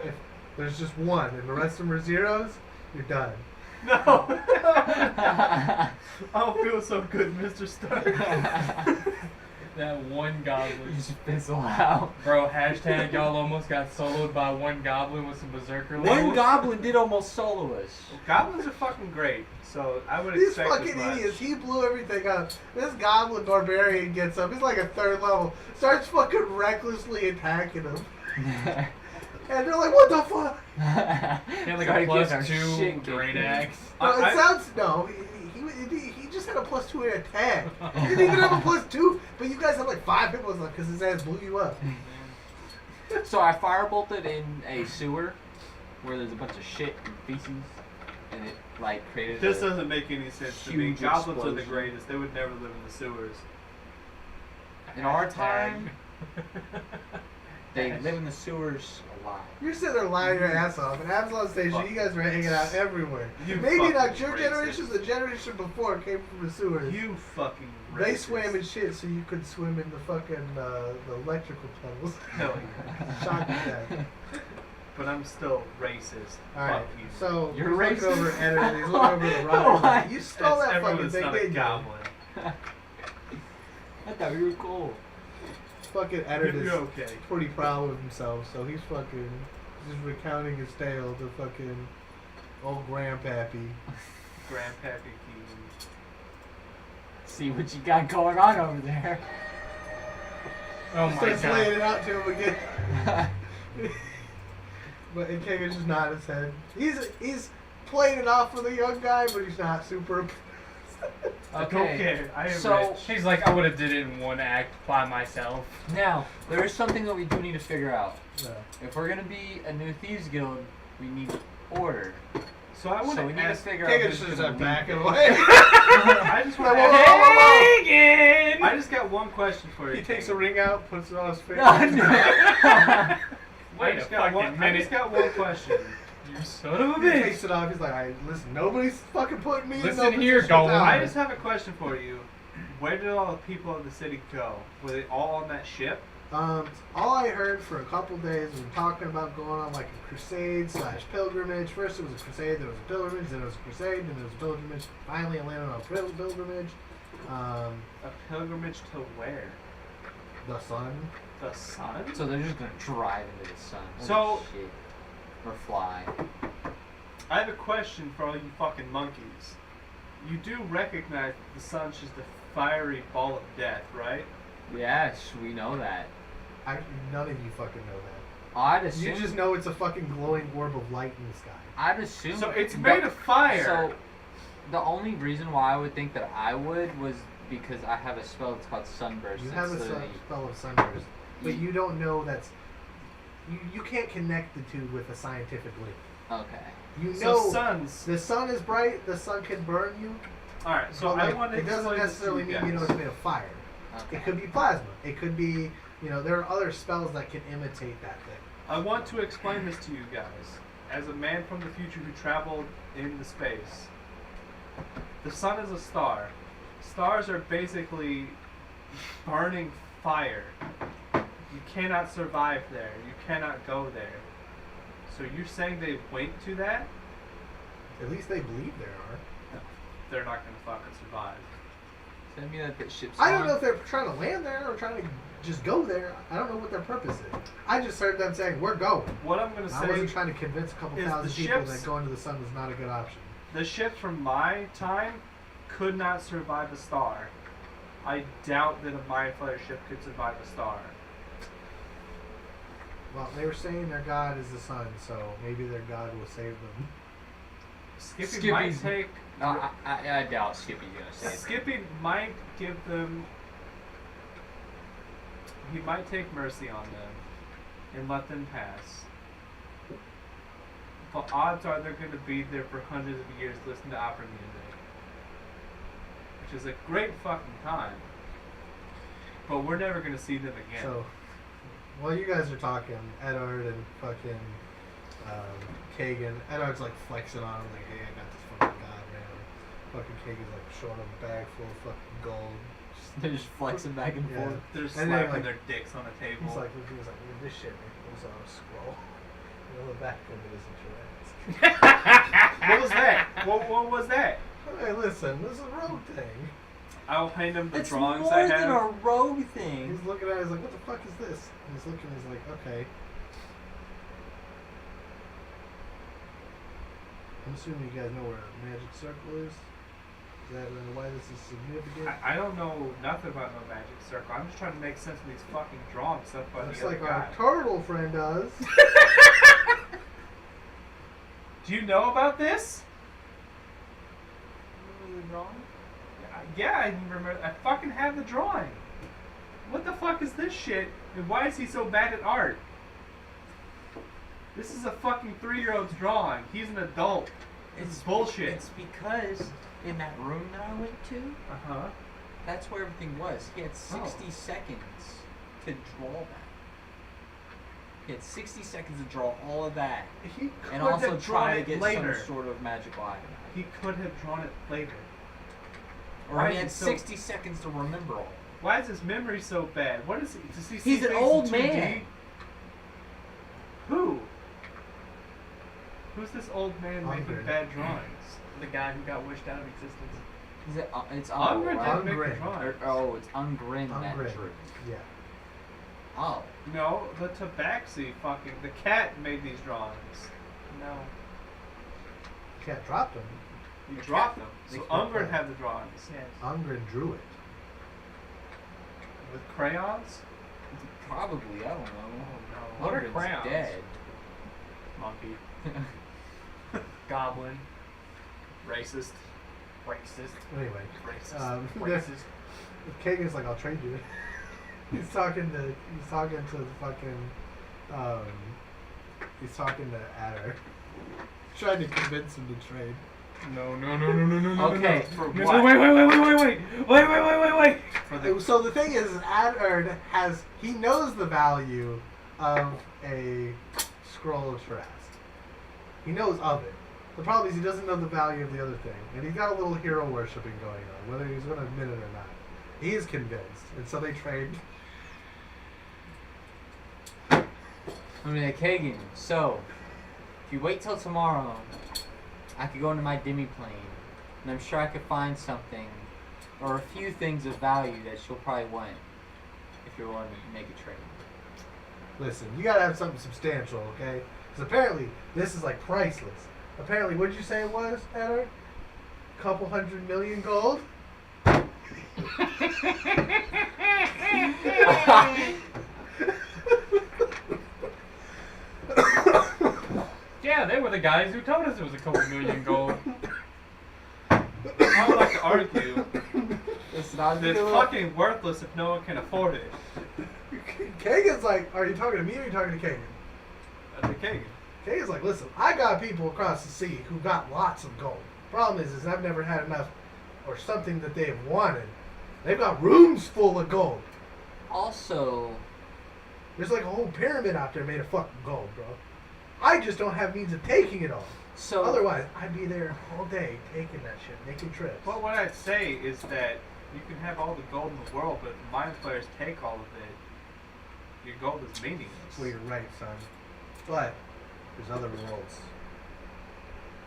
If there's just one and the rest of them are zeros, you're done. No. I don't feel so good, Mr. Stark. That one You goblin. just fizzle out. Bro, hashtag y'all almost got soloed by one goblin with some berserker One levels. goblin did almost solo us. Goblins are fucking great, so I would These expect fucking as much. idiots. He blew everything up. This goblin barbarian gets up. He's like a 3rd level. Starts fucking recklessly attacking him. And they're like, what the fuck? He had like Sorry, a kids are +2 shit great kicked. axe. No, it I- sounds no. He just had a +2 in attack. He didn't even have a +2. But you guys had like 5 hit points left because his ass blew you up. So I firebolted in a sewer where there's a bunch of shit and feces, and it like created. This a, doesn't make any sense to me. huge Goblins are the explosion. greatest. They would never live in the sewers. in our Hashtag. time, they live in the sewers a lot. You're sitting there lying your ass off. In Absalom Station, you guys were hanging out everywhere. You Maybe fucking not your racist. generation, the generation before came from the sewers. You fucking They racist. swam in shit so you could swim in the fucking the electrical tunnels. Hell yeah. Shock at that. But I'm still racist. Alright, Fuck you. so You're he's looking racist? over Eder, he's looking over the rock. Why? You stole That's that everyone fucking that's thing, not a didn't you? goblin. I thought we were cool. Fucking Eder You're is okay. pretty proud of himself, so he's fucking just recounting his tale to fucking old grandpappy. Grandpappy Keaton. See what you got going on over there. Oh my Starts laying god. it out to him again. But and Kagan's just nodding his head. He's playing it off for the young guy, but he's not super. I don't care. I am So rich. He's like, I would have did it in one act by myself. now there is something that we do need to figure out. No. If we're gonna be a new thieves guild, we need order. So I want So we to need to ask. figure out Kagan who's should gonna have lead backing this. away. I just want to Whoa, whoa, ask. whoa, whoa, whoa. Hagen! I just got one question for you. He takes a Kagan. ring out, puts it on his face. No, no. I Wait a just got one. fucking I minute. just got one question. You son of a He bitch! takes it off. He's like, "I listen. Nobody's fucking putting me in Listen no here, position Golan. now." I just have a question for you. Where did all the people of the city go? Were they all on that ship? All I heard for a couple days was talking about going on like a crusade / pilgrimage. First it was a crusade, then it was a pilgrimage, then it was a crusade, then it was a pilgrimage. Finally, it landed on a pilgrimage. A pilgrimage to where? The sun. The sun? So they're just gonna drive into the sun. Holy So- shit. Or fly. I have a question for all you fucking monkeys. You do recognize that the sun's just a fiery ball of death, right? Yes, we know that. None of you fucking know that. I'd assume. You just know it's a fucking glowing orb of light in the sky. I'd assume. So it's made of fire. So the only reason why I would think that I would was because I have a spell that's called Sunburst. You It's have a literally- spell of sunburst, but you don't know that's. You can't connect the two with a scientific link. Okay. You So know suns. the sun is bright. The sun can burn you. Alright, so but, I like, want to it doesn't explain this to necessarily mean you know guys. it's made of fire. Okay. It could be plasma. It could be, there are other spells that can imitate that thing. I want to explain this to you guys. As a man from the future who traveled into space, the sun is a star. Stars are basically burning fire. You cannot survive there. You cannot go there. So you're saying they went to that? At least they believe there are. They're not gonna fucking survive. Does that mean that the ship's I don't gone? know if they're trying to land there or trying to just go there. I don't know what their purpose is. I just heard them saying, we're going. What I'm gonna I wasn't say, trying to convince a couple is thousand the people ships- that going to the sun was not a good option. the ships from my time could not survive a star. I doubt that a Mind Flayer ship could survive a star. Well, they were saying their god is the sun, so maybe their god will save them. Skippy might Skippy's- take. No, I doubt Skippy's gonna save it. Skippy might give them. He might take mercy on them and let them pass. But odds are they're going to be there for hundreds of years listening to opera music, which is a great fucking time. But we're never going to see them again. So, while you guys are talking, Edward and fucking Kagan, Edward's like flexing on him, like, hey, I got this fucking god, man. Fucking Kagan's like showing him a bag full of fucking gold. They're just flexing back and Yeah. forth. They're and slapping then, like, their dicks on the table. He's like, look at this shit, man. Pulls out a scroll. The back of it isn't your What was that? What was that? ass. Hey, listen, this is a rogue thing. I'll hand him the It's drawings more I than have. a rogue thing. He's looking at it, he's like, what the fuck is this? And he's looking, he's like, okay. I'm assuming you guys know where a magic circle is. Is that why this is significant? I don't know nothing about no magic circle. I'm just trying to make sense of these fucking drawings stuff by Looks the other like guy. our turtle friend does. Do you know about this? Yeah, I remember. I fucking have the drawing. What the fuck is this shit? And why is he so bad at art? This is a fucking 3-year-old's drawing. He's an adult. It's bullshit. It's because in that room that I went to, Uh-huh. that's where everything was. He had 60 Oh. seconds to draw that. He had 60 seconds to draw all of that, He could and also have try drawn to it get later. some sort of magical item. He could have drawn it later. Or Why he is had it so- 60 seconds to remember all. Why is his memory so bad? What is he? Does he see He's an things in old 2D? man. Who? Who's this old man making Ungren. bad drawings? The guy who got wished out of existence. Is it? It's Ungren right? didn't make the Ungren. drawings. Oh, it's Ungren that Ungren. drew. Yeah. Oh, No, the Tabaxi fucking the cat made these drawings. No. Cat dropped him. He The dropped cat- them. the So cat Ungren dropped had the drawings Yes. Ungren drew it. with crayons. probably. I don't know. no. What are Ungren's crayons? dead. Monkey, Goblin. racist, Racist. Anyway, racist. Racist. Kagan's like, I'll trade you. he's talking to the fucking he's talking to Adder. Trying to convince him to trade. No. Okay. For No, what? Wait. For the So the thing is, Adard he knows the value of a scroll of Shrast. He knows of it. The problem is he doesn't know the value of the other thing, and he's got a little hero worshipping going on, whether he's going to admit it or not. He is convinced, and so they trade. I mean, Kagan, so, if you wait till tomorrow, I could go into my demi-plane, and I'm sure I could find something, or a few things of value that she'll probably want, if you're willing to make a trade. Listen, you gotta have something substantial, okay? Because apparently, this is like priceless. Apparently, what did you say it was, Edward? Couple 100 million gold? Yeah, they were the guys who told us it was a couple million gold. I would like to argue Listen, I was that it's doing- fucking worthless if no one can afford it. Kagan's like, are you talking to me or are you talking to Kagan? That's a king. Kagan's like, listen, I got people across the sea who got lots of gold. Problem is I've never had enough or something that they've wanted. They've got rooms full of gold. Also, There's like a whole pyramid out there made of fucking gold, bro. I just don't have means of taking it all. so Otherwise, I'd be there all day taking that shit, making trips. Well, what I'd say is that you can have all the gold in the world, but if the mind players take all of it, your gold is meaningless. Well, you're right, son. But there's other worlds,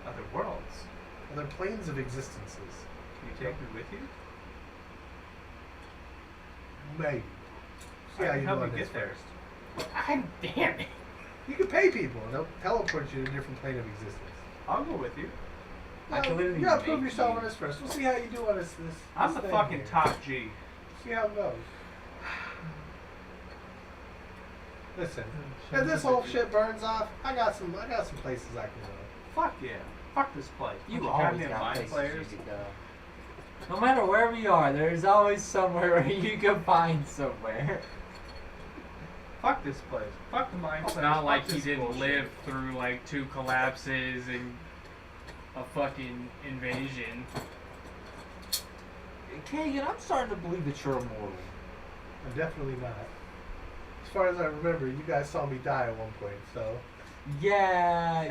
Other worlds. other planes of existences. Can you take me with you? Maybe. See Alright, how you help do on me this get there. first. God damn it. You can pay people. They'll teleport you to a different plane of existence. I'll go with you. I can literally you gotta prove make yourself you- on this first. We'll see how you do on this. I'm this the thing fucking here. top G. See how it goes. Listen, if this whole shit burns off, I got some places I can go. Fuck yeah. Fuck this place. you Bunch of always goddamn got mind places players. you could go. No matter wherever you are, there's always somewhere where you can find somewhere. Fuck this place. Fuck the mind It's players. not Fuck like he this didn't bullshit. live through like 2 collapses and a fucking invasion. Kagan, I'm starting to believe that you're immortal. I'm definitely not. As far as I remember, you guys saw me die at one point, so. Yeah.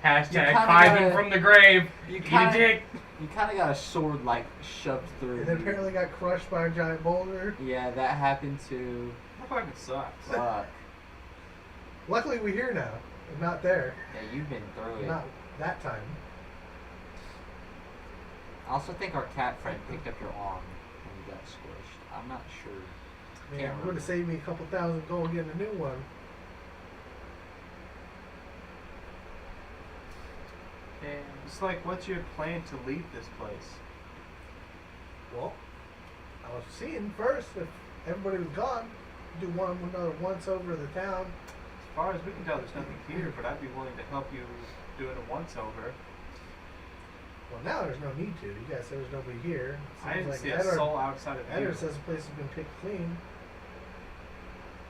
Hashtag You kinda climbing gotta- from the grave. You Eat a kind dick. You kind of got a sword like shoved through. And then you. apparently got crushed by a giant boulder. Yeah, that happened too. That fucking sucks. Fuck. Luckily, we're here now. I'm not there. Yeah, you've been through it. Not that time. I also think our cat friend picked up your arm when you got squished. I'm not sure. Man, Can't it would have saved me a couple thousand gold getting a new one. Damn. It's like, what's your plan to leave this place? Well, I was seeing first if everybody was gone, do another once over the town. As far as we can tell, there's nothing here, but I'd be willing to help you doing a once over. Well, now there's no need to. You guys said there's nobody here. It I seems didn't like see a Eddard- soul outside of you. Eddard says the place has been picked clean.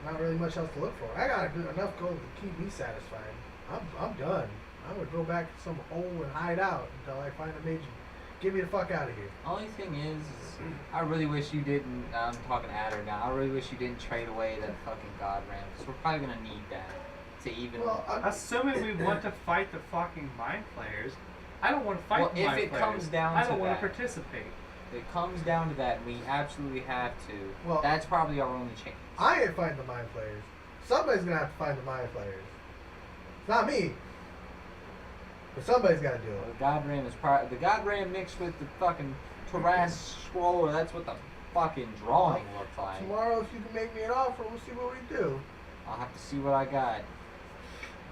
Not really much else to look for. I got enough gold to keep me satisfied. I'm done. I'm gonna go back to some hole and hide out until I find a mage. Get me the fuck out of here. Only thing is I really wish you didn't. I'm talking to Adder now. I really wish you didn't trade away that fucking God Ram, because we're probably gonna need that to even. Well, Assuming we want to fight the fucking mind players, I don't want to fight Well, the if mind it players. comes down I to don't want that. to participate. If it comes down to that, and we absolutely have to. Well, That's probably our only chance. I ain't find the mind players. Somebody's gonna have to find the mind players. It's not me. But somebody's gotta do Well, it. the God Ram is the God Ram mixed with the fucking Taras scroller. That's what the fucking drawing looks like. Tomorrow, if you can make me an offer, we'll see what we do. I'll have to see what I got.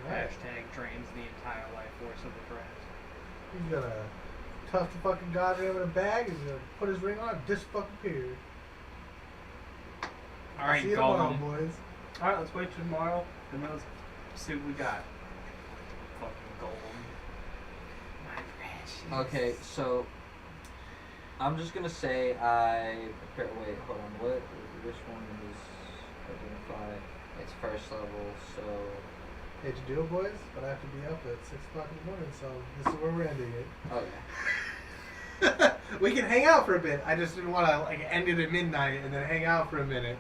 Hashtag drains the entire life force of the grass. He's gonna tough the fucking goddamn in a bag. He's gonna put his ring on, disappear. Alright, See you tomorrow, Gollum. boys. Alright, let's wait till tomorrow, and then let's see what we got. Fucking Gollum. My precious. Okay, so I'm just gonna say wait, hold on. Which one is identify? It's first level, so Hate to do it, boys, but I have to be up at 6 o'clock in the morning, so this is where we're ending it. Okay. We can hang out for a bit. I just didn't want to like end it at midnight and then hang out for a minute.